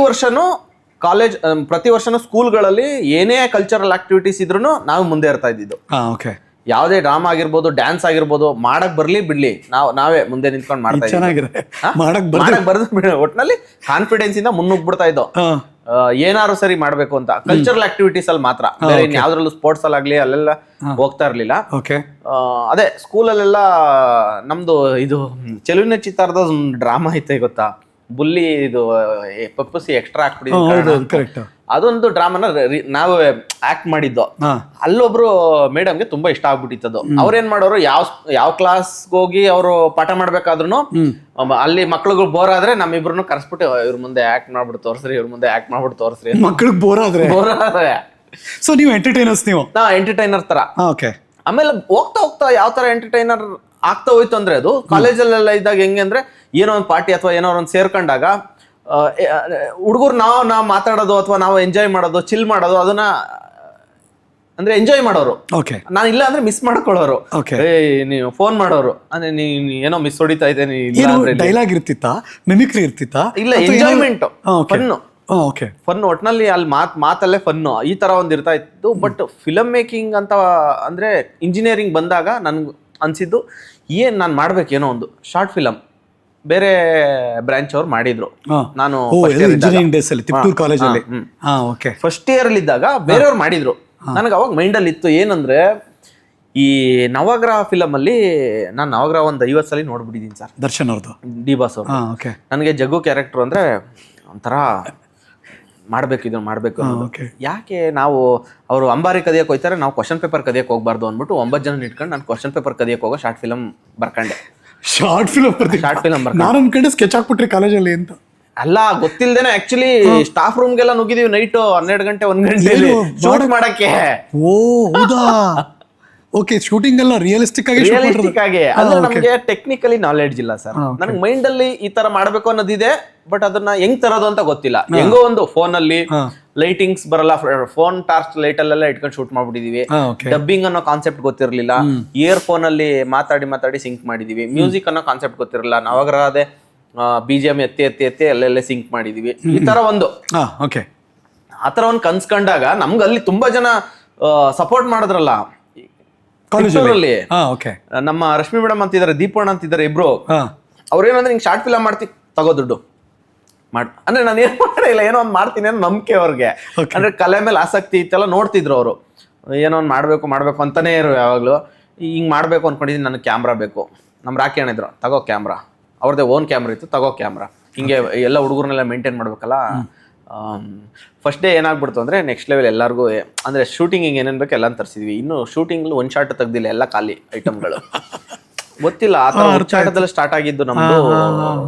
[SPEAKER 1] ವರ್ಷನೂ ಸ್ಕೂಲ್ಗಳಲ್ಲಿ ಏನೇ ಕಲ್ಚರಲ್ ಆಕ್ಟಿವಿಟೀಸ್ ಇದ್ರು ನಾವು ಮುಂದೆ ಇರ್ತಾ ಇದ್ದಿದ್ದು. ಯಾವುದೇ ಡ್ರಾಮಾ ಆಗಿರ್ಬೋದು, ಡ್ಯಾನ್ಸ್ ಆಗಿರ್ಬೋದು, ಮಾಡಕ್ ಬರ್ಲಿ ಬಿಡ್ಲಿ ನಾವೇ ಮುಂದೆ ನಿಂತ್ಕೊಂಡು ಮಾಡ್ತಾ ಇದ್ದೀವಿ. ಒಟ್ನಲ್ಲಿ ಕಾನ್ಫಿಡೆನ್ಸ್ ಇಂದ ಮುನ್ನುಗ್ಬಿಡ್ತಾ ಇದ್ದೋ, ಏನಾದ್ರು ಸರಿ ಮಾಡ್ಬೇಕು ಅಂತ. ಕಲ್ಚರಲ್ ಆಕ್ಟಿವಿಟೀಸ್ ಅಲ್ಲಿ ಮಾತ್ರ, ಬೇರೆ ಯಾವ್ದ್ರಲ್ಲೂ ಸ್ಪೋರ್ಟ್ಸ್ ಅಲ್ಲಾಗ್ಲಿ ಅಲ್ಲೆಲ್ಲ ಹೋಗ್ತಾ ಇರ್ಲಿಲ್ಲ. ಅದೇ ಸ್ಕೂಲಲ್ಲೆಲ್ಲ ನಮ್ದು ಇದು ಚೆಲುವಿನ ಚಿತ್ತಾರದ ಒಂದು ಡ್ರಾಮಾ ಐತೆ ಗೊತ್ತಾ, ಬುಲ್ಲಿ ಇದು ಪಪ್ಪಸಿ ಎಕ್ಸ್ಟ್ರಾ ಹಾಕ್ಬಿಟ್ಟಿದ್ವಿ, ಅದೊಂದು ಡ್ರಾಮಾನ ನಾವು ಆಕ್ಟ್ ಮಾಡಿದ್ದು. ಅಲ್ಲೊಬ್ರು ಮೇಡಮ್ಗೆ ತುಂಬಾ ಇಷ್ಟ ಆಗ್ಬಿಟ್ಟಿತ್ತದು. ಅವ್ರೇನ್ ಮಾಡೋರು, ಯಾವ ಕ್ಲಾಸ್ಗೆ ಹೋಗಿ ಅವರು ಪಾಠ ಮಾಡ್ಬೇಕಾದ್ರು ಅಲ್ಲಿ ಮಕ್ಳುಗಳು ಬೋರ್ ಆದ್ರೆ ನಮ್ಮಿಬ್ರು ಕರ್ಸ್ಬಿಟ್ಟು ಇವ್ರ ಮುಂದೆ ಆಕ್ಟ್ ಮಾಡ್ಬಿಟ್ಟು ತೋರ್ಸ್ರಿ, ಇವ್ರ ಮುಂದೆ ಆಕ್ಟ್ ಮಾಡ್ಬಿಟ್ಟು ತೋರ್ಸ್ರಿ.
[SPEAKER 2] ಮಕ್ಳಿಗೆ ಬೋರ್ ಆದ್ರೆ ಸೊ ನೀವು ಎಂಟರ್ಟೈನರ್ಸ್, ನೀವು ಎಂಟರ್ಟೈನರ್
[SPEAKER 1] ತರ. ಆಮೇಲೆ ಹೋಗ್ತಾ ಹೋಗ್ತಾ ಯಾವ ತರ ಎಂಟರ್ಟೈನರ್ ಆಗ್ತಾ ಹೋಯ್ತು ಅಂದ್ರೆ, ಅದು ಕಾಲೇಜಲ್ಲೆಲ್ಲ ಇದ್ದಾಗ ಹೆಂಗೆ ಅಂದ್ರೆ, ಏನೋ ಒಂದು ಪಾರ್ಟಿ ಅಥವಾ ಏನೋ ಒಂದು ಸೇರ್ಕೊಂಡಾಗ ಹುಡುಗರು ನಾವು ಮಾತಾಡೋದು ಅಥವಾ ನಾವು ಎಂಜಾಯ್ ಮಾಡೋದು, ಚಿಲ್ ಮಾಡೋದು, ಅದನ್ನ ಅಂದ್ರೆ ಎಂಜಾಯ್ ಮಾಡೋರು. ನಾನು ಇಲ್ಲ ಅಂದ್ರೆ ಮಿಸ್ ಮಾಡ್ಕೊಳ್ಳೋರು, ನೀವು ಫೋನ್ ಮಾಡೋರು, ಅಂದ್ರೆ ನೀನ್ ಏನೋ ಮಿಸ್ ಹೊಡಿತಾ ಇದೆ,
[SPEAKER 2] ಡೈಲಾಗ್ ಇರ್ತಿತ್ತಾ, ಮಿಮಿಕ್ರಿ ಇರ್ತಿತ್ತಾ?
[SPEAKER 1] ಇಲ್ಲ, ಎಂಜಾಯ್ಮೆಂಟ್, ಫನ್. ಒಟ್ನಲ್ಲಿ ಅಲ್ಲಿ ಮಾತಲ್ಲೇ ಫನ್ನು, ಈ ತರ ಒಂದ್ ಇರ್ತಾ ಇತ್ತು. ಬಟ್ ಫಿಲಮ್ ಮೇಕಿಂಗ್ ಅಂತ ಅಂದ್ರೆ ಇಂಜಿನಿಯರಿಂಗ್ ಬಂದಾಗ ನನ್ಗೆ ಅನ್ಸಿದ್ದು, ನಾನು ಮಾಡ್ಬೇಕೇನೋ ಒಂದು ಶಾರ್ಟ್ ಫಿಲಮ್. ಬೇರೆ ಬ್ರಾಂಚ್ ಅವ್ರು ಮಾಡಿದ್ರು, ನಾನು ಫಸ್ಟ್ ಇಯರ್ ಅಲ್ಲಿ ಇದ್ದಾಗ ಬೇರೆಯವ್ರು ಮಾಡಿದ್ರು. ನನಗೆ ಅವಾಗ ಮೈಂಡ್ ಅಲ್ಲಿ ಇತ್ತು ಏನಂದ್ರೆ, ಈ ನವಗ್ರಹ ಫಿಲಮ್ ಅಲ್ಲಿ ನಾನು ನವಗ್ರಹ ಒಂದು 50 ಸಲ ನೋಡ್ಬಿಟ್ಟಿದ್ದೀನಿ ಸರ್.
[SPEAKER 2] ದರ್ಶನ್ ಅವ್ರದ್ದು,
[SPEAKER 1] ಡಿ ಬಾಸ್ ಅವ್ರು. ನನಗೆ ಜಗ್ಗು ಕ್ಯಾರೆಕ್ಟರ್ ಅಂದ್ರೆ ಒಂಥರ ಮಾಡ್ಬೇಕು. ಯಾಕೆ ನಾವು ಅವರು ಅಂಬಾರಿ ಕದಿಯಕ್ಕೆ ಹೋಗ್ತಾರೆ, ನಾವು ಕ್ವಶನ್ ಪೇಪರ್ ಕದಿಯಕ್ಕೆ ಹೋಗ್ಬಾರ್ದು ಅಂದ್ಬಿಟ್ಟು 9 ಜನ ಇಟ್ಕೊಂಡು ನಾನು ಕ್ವಶನ್ ಪೇಪರ್ ಕದಿಯಕ್ಕೆ ಹೋಗೋ ಶಾರ್ಟ್ ಫಿಲಮ್ ಬರ್ಕೊಂಡೆ.
[SPEAKER 2] ಶಾರ್ಟ್ ಫಿಲಮ್ ನಾನು ಅನ್ಕೊಂಡೆ ಸ್ಕೆಚ್ ಹಾಕ್ಬಿಟ್ರಿ ಕಾಲೇಜಲ್ಲಿ ಅಂತ.
[SPEAKER 1] ಅಲ್ಲ, ಗೊತ್ತಿಲ್ದೇನೆ ಆಕ್ಚುಲಿ ಸ್ಟಾಫ್ ರೂಮ್ಗೆಲ್ಲ ನುಗ್ಗಿದೀವಿ ನೈಟ್ 12 ಗಂಟೆ 1 ಗಂಟೆ ಶೂಟ್ ಮಾಡಕ್ಕೆ.
[SPEAKER 2] ಓ ಹೌದಾ? ಓಕೆ, ಶೂಟಿಂಗ್ ಎಲ್ಲ ರಿಯಲಿಸ್ಟಿಕ್ ಆಗಿ
[SPEAKER 1] ಅಂದ್ರೆ ನಮ್ಗೆ ಟೆಕ್ನಿಕಲಿ ನಾಲೆಡ್ಜ್ ಇಲ್ಲ ಸರ್. ನನಗೆ ಮೈಂಡ್ ಅಲ್ಲಿ ಈ ತರ ಮಾಡ್ಬೇಕು ಅನ್ನೋದಿದೆ, ಬಟ್ ಅದನ್ನ ಹೆಂಗ್ ತರೋದು ಅಂತ ಗೊತ್ತಿಲ್ಲ. ಹೆಂಗೋ ಒಂದು ಫೋನ್ ಅಲ್ಲಿ ಲೈಟಿಂಗ್ಸ್ ಬರಲ್ಲ, ಫೋನ್ ಟಾರ್ಚ್ ಲೈಟ್ ಅಲ್ಲೆಲ್ಲ ಇಟ್ಕೊಂಡು ಶೂಟ್ ಮಾಡ್ಬಿಟ್ಟಿದೀವಿ. ಡಬ್ಬಿಂಗ್ ಅನ್ನೋ ಕಾನ್ಸೆಪ್ಟ್ ಗೊತ್ತಿರ್ಲಿಲ್ಲ, ಇಯರ್ ಫೋನ್ ಅಲ್ಲಿ ಮಾತಾಡಿ ಸಿಂಕ್ ಮಾಡಿದೀವಿ. ಮ್ಯೂಸಿಕ್ ಅನ್ನೋ ಕಾನ್ಸೆಪ್ಟ್ ಗೊತ್ತಿರಲಿಲ್ಲ, ನವಗ್ರಹ ಅದೇ BGM ಎತ್ತಿ ಅಲ್ಲೆಲ್ಲ ಸಿಂಕ್ ಮಾಡಿದೀವಿ. ಈ ತರ ಒಂದು ಆತರ ಒಂದು ಕನ್ಸ್ಕೊಂಡಾಗ ನಮ್ಗೆ ಅಲ್ಲಿ ತುಂಬಾ ಜನ ಸಪೋರ್ಟ್ ಮಾಡಿದ್ರಲ್ಲ. ಕಾಲೇಜಲ್ಲಿ ನಮ್ಮ ರಶ್ಮಿ ಮೇಡಮ್ ಅಂತಿದ್ದಾರೆ, ದೀಪಣ್ಣ ಅಂತಿದ್ದಾರೆ, ಇಬ್ರು. ಅವ್ರೇನಂದ್ರೆ ಹಿಂಗ್ ಶಾರ್ಟ್ ಫಿಲಮ್ ಮಾಡ್ತಿ, ತಗೋ ದುಡ್ಡು ಅಂದ್ರೆ ನಾನು ಏನ್ ಮಾಡಿಲ್ಲ, ಏನೋ ಒಂದ್ ಮಾಡ್ತೀನಿ ಅನ್ನೋ ನಂಬಿಕೆ ಅವ್ರಿಗೆ. ಅಂದ್ರೆ ಕಲೆ ಮೇಲೆ ಆಸಕ್ತಿ ಇತ್ತೆಲ್ಲ ನೋಡ್ತಿದ್ರು ಅವರು, ಏನೋ ಒಂದ್ ಮಾಡ್ಬೇಕು ಅಂತಾನೆ ಇರು ಯಾವಾಗ್ಲೂ. ಹಿಂಗೆ ಮಾಡಬೇಕು ಅಂದ್ಕೊಂಡಿದ್ದೀನಿ, ನನಗೆ ಕ್ಯಾಮ್ರಾ ಬೇಕು. ನಮ್ಮ ರಾಕಿ ಅಣ್ಣ ಇದ್ರು, ತಗೋ ಕ್ಯಾಮ್ರಾ. ಅವ್ರದ್ದೇ ಓನ್ ಕ್ಯಾಮ್ರಾ ಇತ್ತು, ತಗೋ ಕ್ಯಾಮ್ರಾ. ಹಿಂಗೆ ಎಲ್ಲ ಹುಡುಗರನ್ನೆಲ್ಲ ಮೇಂಟೈನ್ ಮಾಡ್ಬೇಕಲ್ಲ. ಫಸ್ಟ್ ಡೇ ಏನಾಗ್ಬಿಡ್ತು ಅಂದರೆ ನೆಕ್ಸ್ಟ್ ಲೆವೆಲ್ ಎಲ್ಲರಿಗೂ, ಅಂದರೆ ಶೂಟಿಂಗ್ ಹಿಂಗೆ ಏನೇನು ಬೇಕು ಎಲ್ಲ ತರಿಸಿದ್ವಿ. ಇನ್ನು ಶೂಟಿಂಗ್ ಒಂದು ಶಾರ್ಟ್ ತೆಗ್ದಿಲ್ಲ, ಎಲ್ಲ ಖಾಲಿ ಐಟಮ್ಗಳು. ಗೊತ್ತಿಲ್ಲ ಆ ಥರ ಹುಚ್ಚಾಟದಲ್ಲಿ ಸ್ಟಾರ್ಟ್ ಆಗಿದ್ದು ನಮ್ಮದು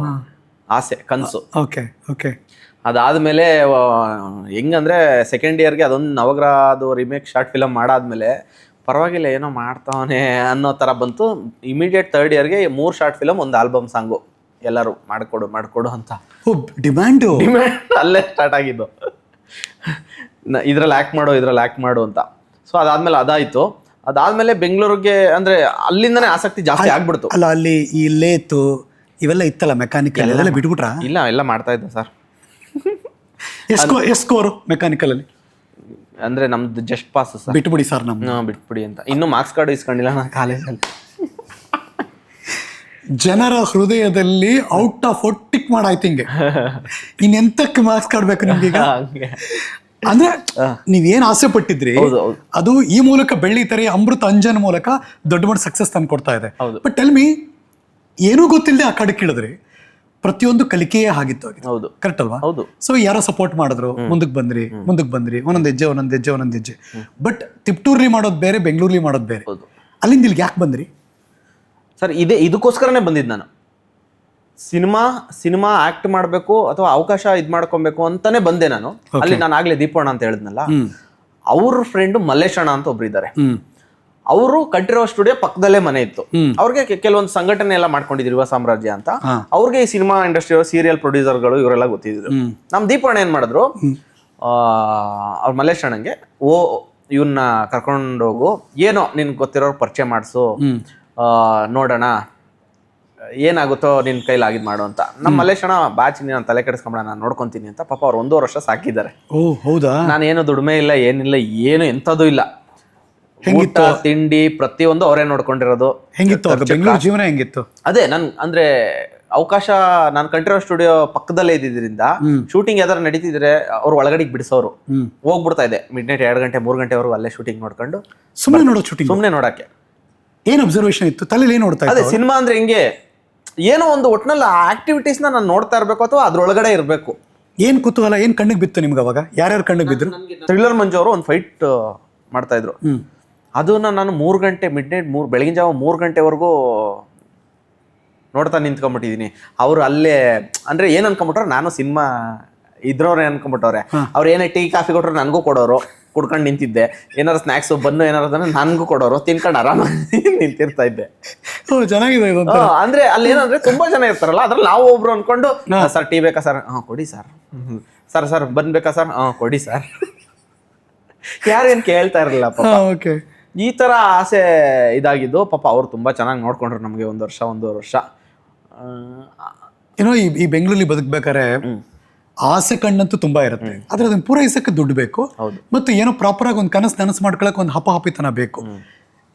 [SPEAKER 1] ಆಸೆ, ಕನಸು.
[SPEAKER 2] Okay okay.
[SPEAKER 1] ಅದಾದಮೇಲೆ ಹೆಂಗಂದರೆ ಸೆಕೆಂಡ್ ಇಯರ್ಗೆ ಅದೊಂದು ನವಗ್ರಹದು ರಿಮೇಕ್ ಶಾರ್ಟ್ ಫಿಲಮ್ ಮಾಡಾದ್ಮೇಲೆ ಪರವಾಗಿಲ್ಲ ಏನೋ ಮಾಡ್ತಾವನೆ ಅನ್ನೋ ಥರ ಬಂತು. ಇಮಿಡಿಯೇಟ್ ಥರ್ಡ್ ಇಯರ್ಗೆ 3 ಶಾರ್ಟ್ ಫಿಲಮ್, ಒಂದು ಆಲ್ಬಮ್ ಸಾಂಗು, ಎಲ್ಲರೂ ಮಾಡಿಕೊಡು ಅಂತ
[SPEAKER 2] ಡಿಮ್ಯಾಂಡ್
[SPEAKER 1] ಅಲ್ಲೇ ಸ್ಟಾರ್ಟ್ ಆಗಿದ್ದು. ಇದ್ರಲ್ಲಿ ಆ್ಯಕ್ಟ್ ಮಾಡು ಅಂತ. ಸೊ ಅದಾದ್ಮೇಲೆ ಅದಾಯಿತು. ಅದಾದ್ಮೇಲೆ ಬೆಂಗಳೂರಿಗೆ ಅಂದರೆ ಅಲ್ಲಿಂದನೇ ಆಸಕ್ತಿ ಜಾಸ್ತಿ ಆಗ್ಬಿಡ್ತು.
[SPEAKER 2] ಅಲ್ಲ, ಅಲ್ಲಿ ಈ ಲೇತು ಇವೆಲ್ಲ ಇತ್ತಲ್ಲ, ಮೆಕ್ಯಾನಿಕಲ್ ಎಲ್ಲ ಬಿಟ್ಬಿಟ್ರಾ?
[SPEAKER 1] ಇಲ್ಲ, ಎಲ್ಲ ಮಾಡ್ತಾ ಇದ್ದೆ ಸರ್.
[SPEAKER 2] ಎಷ್ಟು ಸ್ಕೋರು ಮೆಕ್ಯಾನಿಕಲಲ್ಲಿ?
[SPEAKER 1] ಅಂದರೆ ನಮ್ದು ಜಸ್ಟ್ ಪಾಸ್ ಸರ್.
[SPEAKER 2] ಬಿಟ್ಬಿಡಿ ಸರ್,
[SPEAKER 1] ಬಿಟ್ಬಿಡಿ ಅಂತ. ಇನ್ನೂ ಮಾರ್ಕ್ಸ್ ಕಾರ್ಡ್ ಇಸ್ಕೊಂಡಿಲ್ಲ ನಾನು ಕಾಲೇಜಲ್ಲಿ.
[SPEAKER 2] ಜನರ ಹೃದಯದಲ್ಲಿ ಔಟ್ ಆಫ್ ಟಿಕ್ ಮಾಡಾಯ್ತು ಹಿಂಗೆ. ಇನ್ನೆಂತಕ್ಕೆ ಮಾರ್ಕ್ಸ್ ಕಾರ್ಡ್ ಬೇಕು ನಿಮ್ಗೆ ಈಗ? ಅಂದ್ರೆ ನೀವೇನ್ ಆಸೆ ಪಟ್ಟಿದ್ರಿ ಅದು ಈ ಮೂಲಕ ಬೆಳ್ಳಿತರೆ ಅಮೃತ ಅಂಜನ್ ಮೂಲಕ ದೊಡ್ಡ ಮಟ್ಟ ಸಕ್ಸಸ್ ತಂದು ಕೊಡ್ತಾ ಇದೆ. ಬಟ್ ಟೆಲ್ ಮೀ, ಏನೂ ಗೊತ್ತಿಲ್ಲದೆ ಆ ಕಡೆ ಕೇಳಿದ್ರಿ, ಪ್ರತಿಯೊಂದು ಕಲಿಕೆಯೇ ಆಗಿತ್ತು.
[SPEAKER 1] ಹೌದು,
[SPEAKER 2] ಕರೆಕ್ಟ್ ಅಲ್ವಾ?
[SPEAKER 1] ಹೌದು.
[SPEAKER 2] ಸೊ ಯಾರೋ ಸಪೋರ್ಟ್ ಮಾಡಿದ್ರು, ಮುಂದಕ್ಕೆ ಬಂದ್ರಿ ಒಂದೊಂದು ಹೆಜ್ಜೆ. ಬಟ್ ತಿಪ್ಟೂರ್ಲಿ ಮಾಡೋದು ಬೇರೆ, ಬೆಂಗಳೂರ್ಲಿ ಮಾಡೋದು ಬೇರೆ. ಅಲ್ಲಿಂದ ಇಲ್ಲಿಗೆ ಯಾಕೆ ಬಂದ್ರಿ
[SPEAKER 1] ಸರ್? ಇದಕ್ಕೋಸ್ಕರನೇ ಬಂದಿದ್ದು ನಾನು. ಸಿನಿಮಾ ಆಕ್ಟ್ ಮಾಡಬೇಕು ಅಥವಾ ಅವಕಾಶ ಮಾಡ್ಕೊಬೇಕು ಅಂತಾನೆ ಬಂದೆ ನಾನು. ಅಲ್ಲಿ ನಾನು ಆಗ್ಲೇ ದೀಪಣ್ಣ ಅಂತ ಹೇಳಿದ್ನಲ್ಲ, ಅವ್ರ ಫ್ರೆಂಡ್ ಮಲ್ಲೇಶ್ ಅಣ್ಣ ಅಂತ ಒಬ್ರು ಇದ್ದಾರೆ. ಅವರು ಕಂಠೀರವ ಸ್ಟುಡಿಯೋ ಪಕ್ಕದಲ್ಲೇ ಮನೆ ಇತ್ತು. ಅವ್ರಿಗೆ ಕೆಲವೊಂದು ಸಂಘಟನೆ ಎಲ್ಲ ಮಾಡ್ಕೊಂಡಿದ್ರು, ಯುವ ಸಾಮ್ರಾಜ್ಯ ಅಂತ. ಅವ್ರಿಗೆ ಈ ಸಿನಿಮಾ ಇಂಡಸ್ಟ್ರಿ ಸೀರಿಯಲ್ ಪ್ರೊಡ್ಯೂಸರ್ಗಳು ಇವರೆಲ್ಲ ಗೊತ್ತಿದ್ರು. ನಮ್ ದೀಪಣ್ಣ ಏನ್ ಮಾಡಿದ್ರು, ಅವ್ರ ಮಲ್ಲೇಶ್ ಅಣ್ಣಂಗೆ ಇವನ್ನ ಕರ್ಕೊಂಡು ಹೋಗು, ಏನೋ ನಿನ್ಗೆ ಗೊತ್ತಿರೋರು ಪರಿಚಯ ಮಾಡಿಸು, ನೋಡೋಣ ಏನಾಗುತ್ತೋ ನಿನ್ ಕೈಲಿ ಆಗಿದ್ ಮಾಡು ಅಂತ. ನಮ್ಮ ಮಲ್ಲೇಶ್ ಅಣ್ಣ ಬಾಚಿ ನಾನು ತಲೆ ಕೆಡಿಸ್ಕೊಂಬೇಡ, ನಾನು ನೋಡ್ಕೊಂತೀನಿ ಅಂತ. ಪಾಪ ಅವ್ರು 1.5 ವರ್ಷ ಸಾಕಿದ್ದಾರೆ.
[SPEAKER 2] ಹೌದಾ?
[SPEAKER 1] ನಾನೇನು ದುಡಿಮೆ ಇಲ್ಲ, ಏನಿಲ್ಲ, ಏನು ಎಂಥದ್ದು ಇಲ್ಲ. ಊಟ ತಿಂಡಿ ಪ್ರತಿಯೊಂದು ಅವರೇ ನೋಡ್ಕೊಂಡಿರೋದು.
[SPEAKER 2] ಹೆಂಗಿತ್ತು ಬೆಂಗಳೂರು ಜೀವನ? ಹೆಂಗಿತ್ತು?
[SPEAKER 1] ಅದೇ ನನ್ ಅಂದ್ರೆ ಅವಕಾಶ, ನಾನು ಕಂಠೀರವ ಸ್ಟುಡಿಯೋ ಪಕ್ಕದಲ್ಲೇ ಇದ್ದಿದ್ರಿಂದ ಶೂಟಿಂಗ್ ಯಾವ್ದಾರು ನಡೀತಿದ್ರೆ ಅವ್ರು ಒಳಗಡೆ ಬಿಡಿಸೋರು. ಹೋಗ್ಬಿಡ್ತಾ ಇದೆ ಮಿಡ್ನೈಟ್ 2 ಗಂಟೆ 3 ಗಂಟೆವರೆಗೂ ಅಲ್ಲೇ ಶೂಟಿಂಗ್ ನೋಡ್ಕೊಂಡು
[SPEAKER 2] ಸುಮ್ಮನೆ ನೋಡೋ ಶೂಟಿಂಗ್.
[SPEAKER 1] ಸುಮ್ಮನೆ ನೋಡಕ್ಕೆ
[SPEAKER 2] ಏನ್ ಅಬ್ಸರ್ವೇಷನ್ ಇತ್ತು ತಲೆಯಲ್ಲಿ? ಏನ್ ನೋಡ್ತಾ?
[SPEAKER 1] ಅದೇ ಸಿನಿಮಾ ಅಂದ್ರೆ ಹಿಂಗೆ ಏನೋ ಒಂದು ಒಟ್ನಲ್ಲಿ ಆಕ್ಟಿವಿಟೀಸ್ ನಾನು ನೋಡ್ತಾ ಇರ್ಬೇಕು ಅಥವಾ ಅದ್ರೊಳಗಡೆ ಇರ್ಬೇಕು.
[SPEAKER 2] ಏನ್ ಕುತೂಹಲ, ಏನ್ ಕಣ್ಣಿಗೆ ಬಿತ್ತು ನಿಮ್ಗೆ ಅವಾಗ? ಯಾರ್ಯಾರು ಕಣ್ಣಿಗೆ ಬಿದ್ರು?
[SPEAKER 1] ಥ್ರಿಲ್ಲರ್ ಮಂಜು ಅವರು ಒಂದು ಫೈಟ್ ಮಾಡ್ತಾ ಇದ್ರು. ಅದನ್ನ ನಾನು 3 ಗಂಟೆ ಮಿಡ್ನೈಟ್ ಬೆಳಗಿನ ಜಾವ 3 ಗಂಟೆವರೆಗೂ ನೋಡ್ತಾ ನಿಂತ್ಕೊಂಡ್ಬಿಟ್ಟಿದೀನಿ. ಅವ್ರು ಅಲ್ಲೇ ಅಂದ್ರೆ ಏನ್ ಅನ್ಕೊಂಬಿಟ್ರೆ, ನಾನು ಸಿನಿಮಾ ಇದ್ರವ್ರೆ ಅನ್ಕೊಂಬಿಟ್ಟವ್ರೆ. ಅವ್ರು ಏನೇ ಟೀ ಕಾಫಿ ಕೊಟ್ರು ನನಗೂ ಕೊಡೋರು, ಕುಡ್ಕೊಂಡು ನಿಂತಿದ್ದೆ. ಏನಾರು ಸ್ನಾಕ್ಸ್ ಬನ್ನು ಏನಾರು ನನಗೂ ಕೊಡೋರು, ತಿನ್ಕೊಂಡು ಆರಾಮಾಗಿ ನಿಂತಿರ್ತಾ ಇದ್ದೆ.
[SPEAKER 2] ಚೆನ್ನಾಗಿದೆ.
[SPEAKER 1] ಅಂದ್ರೆ ಅಲ್ಲಿ ಏನಂದ್ರೆ ತುಂಬಾ ಜನ ಇರ್ತಾರಲ್ಲ, ಅದ್ರಲ್ಲಿ ನಾವು ಒಬ್ರು ಅನ್ಕೊಂಡು, ಸರ್ ಟೀ ಬೇಕಾ ಸರ್? ಕೊಡಿ ಸರ್. ಸರ್ ಬೇಕಾ ಸರ್? ಕೊಡಿ ಸರ್. ಯಾರೇನ್ ಕೇಳ್ತಾ ಇರಲಿಲ್ಲ ಪಾಪ. ಈ ತರ ಆಸೆ ಇದಾಗಿದ್ದು. ಪಾಪ ಅವ್ರು ತುಂಬಾ ಚೆನ್ನಾಗಿ ನೋಡ್ಕೊಂಡ್ರು ನಮ್ಗೆ 1 ವರ್ಷ.
[SPEAKER 2] ಏನೋ ಈ ಬೆಂಗಳೂರಲ್ಲಿ ಬದುಕ್ಬೇಕಾರೆ ಆಸೆ ಕಣ್ಣಂತೂ ತುಂಬಾ ಇರುತ್ತೆ, ಆದ್ರೆ ಅದನ್ನ ಪೂರೈಸಕ್ಕೆ ದುಡ್ಡು ಬೇಕು. ಮತ್ತು ಏನೋ ಪ್ರಾಪರ್ ಆಗಿ ಒಂದು ಕನಸು ಮಾಡ್ಕೊಳಕ್ ಒಂದು ಹಪಾಹಪಿತನ ಬೇಕು.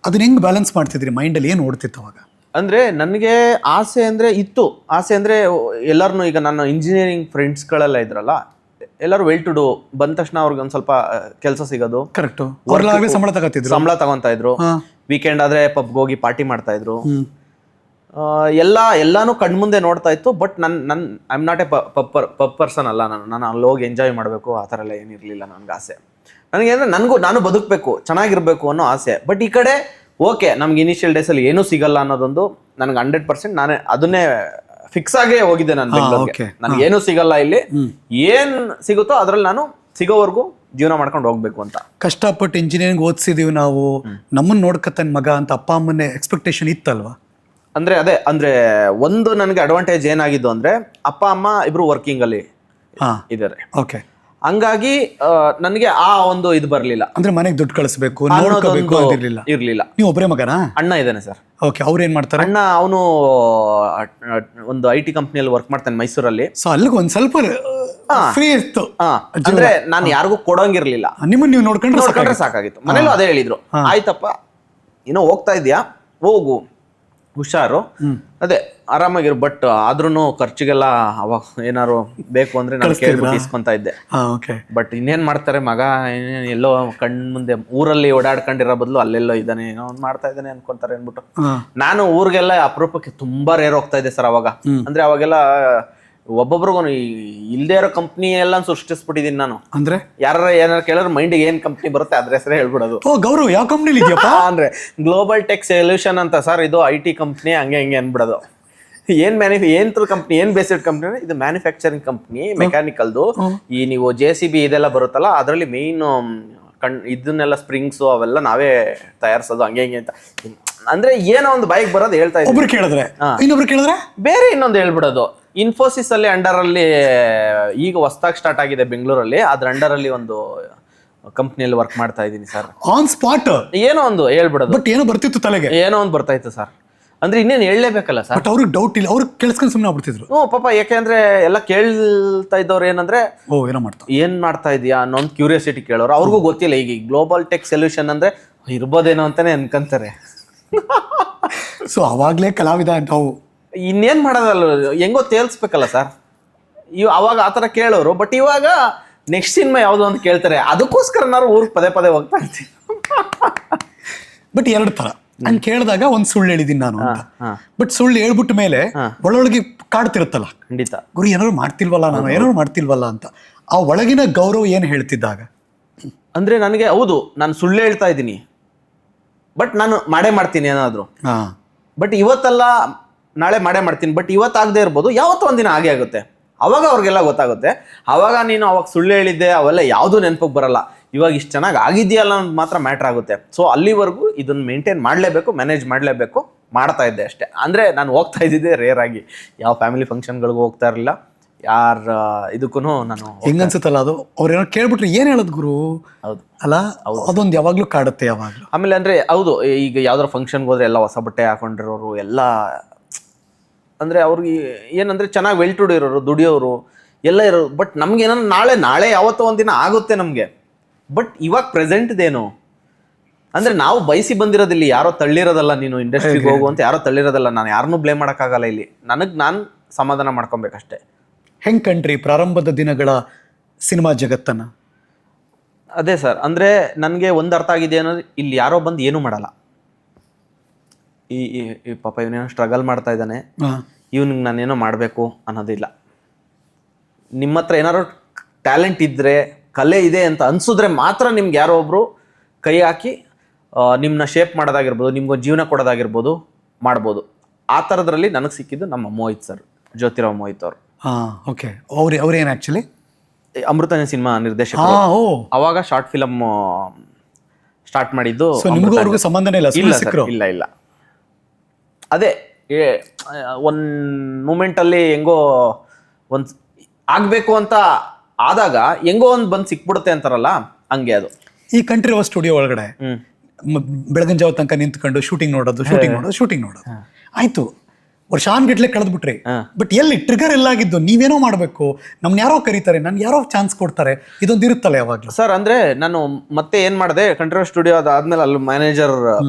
[SPEAKER 2] ಅದನ್ನ ಹೆಂಗ್ ಬ್ಯಾಲೆನ್ಸ್ ಮಾಡ್ತಿದ್ರಿ? ಮೈಂಡಲ್ಲಿ ಏನು ಓಡ್ತಿತ್ತು ಅವಾಗ?
[SPEAKER 1] ಅಂದ್ರೆ ನನಗೆ ಆಸೆ ಅಂದ್ರೆ ಇತ್ತು. ಆಸೆ ಅಂದ್ರೆ ಎಲ್ಲಾರನು, ಈಗ ನನ್ನ ಇಂಜಿನಿಯರಿಂಗ್ ಫ್ರೆಂಡ್ಸ್ಗಳೆಲ್ಲ ಇದ್ರಲ್ಲ, ಎಲ್ಲರೂ ವೆಲ್ ಟು ಡೂ ಬಂದ ತಕ್ಷಣ ಅವ್ರಿಗೆ ಒಂದ್ ಸ್ವಲ್ಪ ಕೆಲಸ ಸಿಗೋದು.
[SPEAKER 2] ಕರೆಕ್ಟ್. ಸಂಬಳ
[SPEAKER 1] ತಗೊಂತಾ ಇದ್ರು. ವೀಕೆಂಡ್ ಆದ್ರೆ ಪಬ್ಗೆ ಹೋಗಿ ಪಾರ್ಟಿ ಮಾಡ್ತಾ ಇದ್ರು. ಎಲ್ಲಾನು ಕಣ್ಮುಂದೆ ನೋಡ್ತಾ ಇತ್ತು. But I am not A pub person ಅಲ್ಲ ನಾನು ಅಲ್ಲಿ ಹೋಗಿ ಎಂಜಾಯ್ ಮಾಡಬೇಕು ಆ ಥರ ಎಲ್ಲ ಏನಿರಲಿಲ್ಲ ನನಗೆ ಆಸೆ. ನನಗೆ ಅಂದರೆ ನಾನು ಬದುಕಬೇಕು, ಚೆನ್ನಾಗಿರ್ಬೇಕು ಅನ್ನೋ ಆಸೆ. ಬಟ್ ಈ ಕಡೆ ಓಕೆ, ನಮ್ಗೆ ಇನಿಷಿಯಲ್ ಡೇಸಲ್ಲಿ ಏನೂ ಸಿಗಲ್ಲ ಅನ್ನೋದೊಂದು ನನಗೆ 100% ನಾನೇ ಅದನ್ನೇ ಫಿಕ್ಸ್ ಆಗೇ ಹೋಗಿದ್ದೆ. ನಾನು ಬೆಂಗಳೂರಿಗೆ ನನಗೆ ಏನೂ ಸಿಗಲ್ಲ, ಇಲ್ಲಿ ಏನ್ ಸಿಗುತ್ತೋ ಅದ್ರಲ್ಲಿ ನಾನು ಸಿಗೋವರೆಗೂ ಜೀವನ ಮಾಡ್ಕೊಂಡು ಹೋಗ್ಬೇಕು ಅಂತ.
[SPEAKER 2] ಕಷ್ಟಪಟ್ಟು ಇಂಜಿನಿಯರಿಂಗ್ ಓದಿಸಿದೀವಿ ನಾವು, ನಮ್ಮನ್ನ ನೋಡ್ಕತ್ತನ್ ಮಗ ಅಂತ ಅಪ್ಪ ಅಮ್ಮನ ಎಕ್ಸ್ಪೆಕ್ಟೇಷನ್ ಇತ್ತಲ್ವಾ?
[SPEAKER 1] ಅಂದ್ರೆ ಒಂದು ನನಗೆ ಅಡ್ವಾಂಟೇಜ್ ಏನಾಗಿದ್ದು ಅಂದ್ರೆ, ಅಪ್ಪ ಅಮ್ಮ ಇಬ್ರು ವರ್ಕಿಂಗ್ ಅಲ್ಲಿ ಇದ್ದಾರೆ.
[SPEAKER 2] ಓಕೆ.
[SPEAKER 1] ಹಂಗಾಗಿ ನನಗೆ ಆ ಒಂದು ಇದು ಬರ್ಲಿಲ್ಲ.
[SPEAKER 2] ಅಂದ್ರೆ ಮನೆಗೆ ದುಡ್ಡು ಕಳಿಸ್ಬೇಕು,
[SPEAKER 1] ಇರ್ಲಿಲ್ಲ.
[SPEAKER 2] ನೀವು ಒಬ್ಬರೇ ಮಗನಾ?
[SPEAKER 1] ಅಣ್ಣ ಇದ್ದಾನೆ ಸರ್.
[SPEAKER 2] ಓಕೆ. ಅವ್ರು ಏನ್ ಮಾಡ್ತಾರೆ?
[SPEAKER 1] ಅಣ್ಣ ಅವನು ಒಂದು IT ಕಂಪ್ನಿಯಲ್ಲಿ ವರ್ಕ್ ಮಾಡ್ತಾನೆ ಮೈಸೂರಲ್ಲಿ.
[SPEAKER 2] ಸೊ ಅಲ್ಲಿಗೆ ಒಂದ್ ಸ್ವಲ್ಪ ಫ್ರೀ ಇತ್ತು.
[SPEAKER 1] ಅಂದ್ರೆ ನಾನು ಯಾರಿಗೂ ಕೊಡೋಂಗಿರ್ಲಿಲ್ಲ,
[SPEAKER 2] ನಿಮ್ಮನ್ನ ನೀವು ನೋಡ್ಕೊಂಡ್ರೆ
[SPEAKER 1] ಸಾಕಾಗಿತ್ತು. ಮನೇಲೂ ಅದೇ ಹೇಳಿದ್ರು, ಆಯ್ತಪ್ಪ ಏನೋ ಹೋಗ್ತಾ ಇದ್ಯಾ ಹೋಗು, ಹುಷಾರು. ಅದೇ ಆರಾಮಾಗಿರು. ಬಟ್ ಆದ್ರೂ ಖರ್ಚಿಗೆಲ್ಲ ಅವಾಗ ಏನಾರು ಬೇಕು ಅಂದ್ರೆ ನಾನು ಕೇಳ್ಬಿಟ್ಟು ಇಸ್ಕೊಂತ ಇದ್ದೆ. ಬಟ್ ಇನ್ನೇನ್ ಮಾಡ್ತಾರೆ ಮಗ, ಎಲ್ಲೋ ಕಣ್ ಮುಂದೆ ಊರಲ್ಲಿ ಓಡಾಡ್ಕೊಂಡಿರೋ ಬದಲು ಅಲ್ಲೆಲ್ಲೋ ಇದ್ದಾನೆ, ಏನೋ ಒಂದ್ ಮಾಡ್ತಾ ಇದ್ದಾನೆ ಅನ್ಕೊಂತಾರೆ ಅನ್ಬಿಟ್ಟು ನಾನು ಊರಿಗೆಲ್ಲ ಅಪರೂಪಕ್ಕೆ ತುಂಬಾ ರೇರ್ ಹೋಗ್ತಾ ಇದ್ದೆ ಸರ್ ಅವಾಗ. ಅಂದ್ರೆ ಅವಾಗೆಲ್ಲ ಒಬ್ಬೊಬ್ರಿಗೂ ಇಲ್ದೇ ಇರೋ ಕಂಪ್ನಿ ಎಲ್ಲ ಸೃಷ್ಟಿಸ್ಬಿಟ್ಟಿದೀನಿ ನಾನು.
[SPEAKER 2] ಅಂದ್ರೆ
[SPEAKER 1] ಏನಾರು ಕೇಳಿದ್ರೆ ಮೈಂಡಿಗೆ ಏನ್ ಕಂಪ್ನಿ ಬರುತ್ತೆ ಅದ್ರ ಹೆಸರೇ ಹೇಳ್ಬಿಡೋದು.
[SPEAKER 2] ಗೌರವ್ ಯಾವ ಕಂಪ್ನಿ ಇದೆಯಪ್ಪ
[SPEAKER 1] ಅಂದ್ರೆ ಗ್ಲೋಬಲ್ ಟೆಕ್ ಸೊಲ್ಯೂಷನ್ ಅಂತ ಸರ್, ಇದು IT ಕಂಪ್ನಿ ಹಂಗೆ ಹಿಂಗೆ ಅನ್ಬಿಡೋದು. ಏನ್ ಕಂಪ್ನಿ, ಏನ್ ಬೇಸ್ಡ್ ಕಂಪ್ನಿ, ಇದು ಮ್ಯಾನುಫ್ಯಾಕ್ಚರಿಂಗ್ ಕಂಪ್ನಿ ಮೆಕ್ಯಾನಿಕಲ್ದು. ಈ ನೀವು JCB ಇದೆಲ್ಲ ಬರುತ್ತಲ್ಲ ಅದರಲ್ಲಿ ಮೇನ್ ಇದನ್ನೆಲ್ಲ ಸ್ಪ್ರಿಂಗ್ಸ್ ಅವೆಲ್ಲ ನಾವೇ ತಯಾರಿಸೋದು ಹಂಗೆ ಹಿಂಗೆ ಅಂತ. ಅಂದ್ರೆ ಏನೋ ಒಂದು ಬೈಕ್ ಬರೋದು ಹೇಳ್ತಾ ಇದ್ವಿ.
[SPEAKER 2] ಒಬ್ರು ಕೇಳಿದ್ರೆ ಇನ್ನೊಬ್ರು ಕೇಳಿದ್ರೆ ಬೇರೆ
[SPEAKER 1] ಇನ್ನೊಂದು ಹೇಳ್ಬಿಡೋದು. ಇನ್ಫೋಸಿಸ್ ಅಲ್ಲಿ ಅಂಡರ್ ಅಲ್ಲಿ ಈಗ ಹೊಸದಾಗಿ ಸ್ಟಾರ್ಟ್ ಆಗಿದೆ ಬೆಂಗಳೂರಲ್ಲಿ, ಅದ್ರ ಅಂಡರ್ ಅಲ್ಲಿ ಒಂದು ಕಂಪ್ನಿಯಲ್ಲಿ ವರ್ಕ್ ಮಾಡ್ತಾ ಇದ್ದೀನಿ ಸರ್.
[SPEAKER 2] ಆನ್ ಸ್ಪಾಟ್
[SPEAKER 1] ಏನೋ ಒಂದು ಹೇಳ್ಬಿಡೋದು.
[SPEAKER 2] ಬಟ್ ಏನೋ ಬರ್ತಿತ್ತು ತಲೆಗೆ,
[SPEAKER 1] ಏನೋ ಒಂದು ಬರ್ತಾ ಇತ್ತು ಸರ್. ಅಂದ್ರೆ ಇನ್ನೇನು ಹೇಳಲೇಬೇಕಲ್ಲ ಸರ್.
[SPEAKER 2] ಬಟ್ ಅವ್ರಿಗೆ ಡೌಟ್ ಇಲ್ಲ, ಅವ್ರಿಗೆ ಕೇಳಿಸ್ಕೊಂಡು ಸುಮ್ಮನೆ ಆಗ್ಬಿಡ್ತಿದ್ರು.
[SPEAKER 1] ಪಾಪ, ಯಾಕೆಂದ್ರೆ ಎಲ್ಲ ಕೇಳ್ತಾ ಇದ್ದವ್ರು ಏನಂದ್ರೆ ಏನ್ ಮಾಡ್ತಾ ಇದೀಯಾ ಅನ್ನೋ ಒಂದು ಕ್ಯೂರಿಯಾಸಿಟಿ ಕೇಳೋರು. ಅವ್ರಿಗೂ ಗೊತ್ತಿಲ್ಲ ಈಗ ಗ್ಲೋಬಲ್ ಟೆಕ್ ಸೊಲ್ಯೂಷನ್ ಅಂದ್ರೆ ಇರ್ಬೋದೇನೋ ಅಂತಾನೆ ಅನ್ಕೊಂತಾರೆ.
[SPEAKER 2] ಸೊ ಅವಾಗ್ಲೇ ಕಲಾವಿದ ನಾವು
[SPEAKER 1] ಇನ್ನೇನ್ ಮಾಡೋದಲ್ಲ, ಹೆಂಗೋ ತೇಲ್ಸ್ಬೇಕಲ್ಲ ಸರ್. ಅವಾಗ ಆತರ ಕೇಳೋರು. ಬಟ್ ಇವಾಗ ನೆಕ್ಸ್ಟ್ ಸಿನಿಮಾ ಯಾವ್ದು ಅಂತ ಕೇಳ್ತಾರೆ, ಅದಕ್ಕೋಸ್ಕರ ನಾವು ಊರಿಗೆ ಪದೇ ಪದೇ ಹೋಗ್ತಾ ಇರ್ತೀವಿ.
[SPEAKER 2] ಬಟ್ ಎರಡು ತರ ನಾನು ಕೇಳಿದಾಗ ಒಂದ್ ಸುಳ್ಳು ಹೇಳಿದೀನಿ ನಾನು ಅಂತ. ಬಟ್ ಸುಳ್ಳು ಹೇಳ್ಬಿಟ್ಟ ಮೇಲೆ ಒಳೊಳಗೆ ಕಾಡ್ತಿರುತ್ತಲ್ಲ,
[SPEAKER 1] ಖಂಡಿತ
[SPEAKER 2] ಗುರು ಏನಾದ್ರು ಮಾಡ್ತಿಲ್ವಲ್ಲ, ನಾನು ಏನಾದ್ರು ಮಾಡ್ತಿಲ್ವಲ್ಲ ಅಂತ. ಆ ಒಳಗಿನ ಗೌರವ್ ಏನ್ ಹೇಳ್ತಿದ್ದಾಗ
[SPEAKER 1] ಅಂದ್ರೆ ನನಗೆ ಹೌದು ನಾನು ಸುಳ್ಳು ಹೇಳ್ತಾ ಇದ್ದೀನಿ, ಬಟ್ ನಾನು ಮಾಡೇ ಮಾಡ್ತೀನಿ ಏನಾದ್ರು. ಬಟ್ ಇವತ್ತಲ್ಲ ನಾಳೆ ಮಾಡೇ ಮಾಡ್ತೀನಿ. ಬಟ್ ಇವತ್ತಾಗದೇ ಇರ್ಬೋದು, ಯಾವತ್ತೋ ಒಂದಿನ ಹಾಗೆ ಆಗುತ್ತೆ. ಅವಾಗ ಅವ್ರಿಗೆಲ್ಲ ಗೊತ್ತಾಗುತ್ತೆ. ಅವಾಗ ನೀನು ಅವಾಗ ಸುಳ್ಳು ಹೇಳಿದ್ದೆ ಅವೆಲ್ಲ ಯಾವುದು ನೆನಪಿಗೆ ಬರಲ್ಲ. ಇವಾಗ ಇಷ್ಟು ಚೆನ್ನಾಗಿ ಆಗಿದೆಯಲ್ಲ ಅನ್ನೋದು ಮಾತ್ರ ಮ್ಯಾಟ್ರ್ ಆಗುತ್ತೆ. ಸೊ ಅಲ್ಲಿವರೆಗೂ ಇದನ್ನು ಮೇಂಟೈನ್ ಮಾಡಲೇಬೇಕು, ಮ್ಯಾನೇಜ್ ಮಾಡಲೇಬೇಕು. ಮಾಡ್ತಾ ಇದ್ದೆ ಅಷ್ಟೇ. ಅಂದರೆ ನಾನು ಹೋಗ್ತಾ ಇದ್ದಿದ್ದೆ ರೇರ್ ಆಗಿ, ಯಾವ ಫ್ಯಾಮಿಲಿ ಫಂಕ್ಷನ್ಗಳಿಗೂ ಹೋಗ್ತಾ ಇರಲಿಲ್ಲ, ಯಾರ ಇದಕ್ಕೂ ನಾನು.
[SPEAKER 2] ಹೆಂಗನ್ಸುತ್ತಲ್ಲ ಅದು, ಅವ್ರೇನೋ ಕೇಳ್ಬಿಟ್ರೆ ಏನು ಹೇಳೋದು ಗುರು? ಹೌದು ಅಲ್ಲ, ಅದೊಂದು ಯಾವಾಗಲೂ ಕಾಡುತ್ತೆ ಯಾವಾಗಲೂ.
[SPEAKER 1] ಆಮೇಲೆ ಅಂದರೆ ಹೌದು, ಈಗ ಯಾವ್ದಾರು ಫಂಕ್ಷನ್ಗೆ ಹೋದ್ರೆ ಎಲ್ಲ ಹೊಸ ಬಟ್ಟೆ ಹಾಕೊಂಡಿರೋರು ಎಲ್ಲ, ಅಂದರೆ ಅವ್ರಿಗೆ ಏನಂದರೆ ಚೆನ್ನಾಗಿ ವೆಲ್ ಟು ಡು ಇರೋರು, ದುಡಿಯೋರು ಎಲ್ಲ ಇರೋರು. ಬಟ್ ನಮ್ಗೆ ಏನೋ ನಾಳೆ ಯಾವತ್ತೋ ಒಂದಿನ ಆಗುತ್ತೆ ನಮಗೆ. ಬಟ್ ಇವಾಗ ಪ್ರೆಸೆಂಟ್ದೇನು ಅಂದರೆ ನಾವು ಬಯಸಿ ಬಂದಿರೋದಿಲ್ಲ, ಯಾರೋ ತಳ್ಳಿರೋದಲ್ಲ. ನೀನು ಇಂಡಸ್ಟ್ರಿಗೆ ಹೋಗುವಂತ ಯಾರೋ ತಳ್ಳಿರೋದಲ್ಲ. ನಾನು ಯಾರನ್ನೂ ಬ್ಲೇಮ್ ಮಾಡೋಕ್ಕಾಗಲ್ಲ ಇಲ್ಲಿ. ನಾನು ಸಮಾಧಾನ ಮಾಡ್ಕೊಬೇಕಷ್ಟೇ.
[SPEAKER 2] ಹೆಂಗ್ ಕಂಡ್ರಿ ಪ್ರಾರಂಭದ ದಿನಗಳ ಸಿನಿಮಾ ಜಗತ್ತನ್ನ?
[SPEAKER 1] ಅದೇ ಸರ್, ಅಂದರೆ ನನಗೆ ಒಂದು ಅರ್ಥ ಆಗಿದೆ ಅನ್ನೋದು, ಇಲ್ಲಿ ಯಾರೋ ಬಂದು ಏನೂ ಮಾಡಲ್ಲ. ಈ ಪಾಪ ಇವನೇನೋ ಸ್ಟ್ರಗಲ್ ಮಾಡ್ತಾ ಇದ್ದಾನೆ, ಇವನಿಗೆ ನಾನೇನೋ ಮಾಡಬೇಕು ಅನ್ನೋದಿಲ್ಲ. ನಿಮ್ಮ ಹತ್ರ ಏನಾದ್ರು ಟ್ಯಾಲೆಂಟ್ ಇದ್ದರೆ, ಕಲೆ ಇದೆ ಅಂತ ಅನ್ಸಿದ್ರೆ ಮಾತ್ರ ನಿಮ್ಗೆ ಯಾರೋ ಒಬ್ರು ಕೈ ಹಾಕಿ ನಿಮ್ಮನ್ನ ಶೇಪ್ ಮಾಡೋದಾಗಿರ್ಬೋದು, ನಿಮ್ಗೊಂದು ಜೀವನ ಕೊಡೋದಾಗಿರ್ಬೋದು, ಮಾಡ್ಬೋದು. ಆ ಥರದ್ರಲ್ಲಿ ನನಗೆ ಸಿಕ್ಕಿದ್ದು ನಮ್ಮ ಮೋಹಿತ್ ಸರ್, ಜ್ಯೋತಿರಾವ್ ಮೋಹಿತ್ ಅವರು.
[SPEAKER 2] ಓಕೆ, ಅವ್ರೇನು ಆ್ಯಕ್ಚುಲಿ
[SPEAKER 1] ಅಮೃತನೇ ಸಿನಿಮಾ ನಿರ್ದೇಶಕರು. ಅವಾಗ ಶಾರ್ಟ್ ಫಿಲಮ್ ಸ್ಟಾರ್ಟ್ ಮಾಡಿದ್ದು.
[SPEAKER 2] ಅವ್ರಿಗೂ ಸಂಬಂಧನೇ ಇಲ್ಲ?
[SPEAKER 1] ಇಲ್ಲ ಇಲ್ಲ. ಅದೇ ಒಂದು ಮೂಮೆಂಟಲ್ಲಿ ಹೆಂಗೋ ಒಂದು ಆಗಬೇಕು ಅಂತ ಆದಾಗ ಹೆಂಗೋ ಒಂದು ಬಂದು ಸಿಕ್ಬಿಡುತ್ತೆ ಅಂತಾರಲ್ಲ, ಹಂಗೆ ಅದು. ಈ
[SPEAKER 2] ಕಂಠೀರವ ಸ್ಟುಡಿಯೋ ಒಳಗಡೆ ಬೆಳಗಿನ ಜಾವ ತನಕ ನಿಂತ್ಕೊಂಡು ಶೂಟಿಂಗ್ ನೋಡೋದು ಆಯ್ತು. ವರ್ಷಾನ್ಗಟ್ಲೆ ಕಳೆದ್ಬಿಟ್ರಿ. ಬಟ್ ಎಲ್ಲಿ ಟ್ರಿಗರ್ ಎಲ್ಲಾಗಿದ್ದು? ನೀವೇನೋ ಮಾಡಬೇಕು, ನಮ್ನ ಯಾರೋ ಕರೀತಾರೆ, ನನ್ಗೆ ಯಾರೋ ಚಾನ್ಸ್ ಕೊಡ್ತಾರೆ, ಇದೊಂದು ಇರುತ್ತಲ್ಲ ಯಾವಾಗಲೂ
[SPEAKER 1] ಸರ್. ಅಂದ್ರೆ ನಾನು ಮತ್ತೆ ಏನ್ ಮಾಡಿದೆ, ಕಂಠೀರವ ಸ್ಟುಡಿಯೋ ಅದಾದ್ಮೇಲೆ ಅಲ್ಲಿ ಮ್ಯಾನೇಜರ್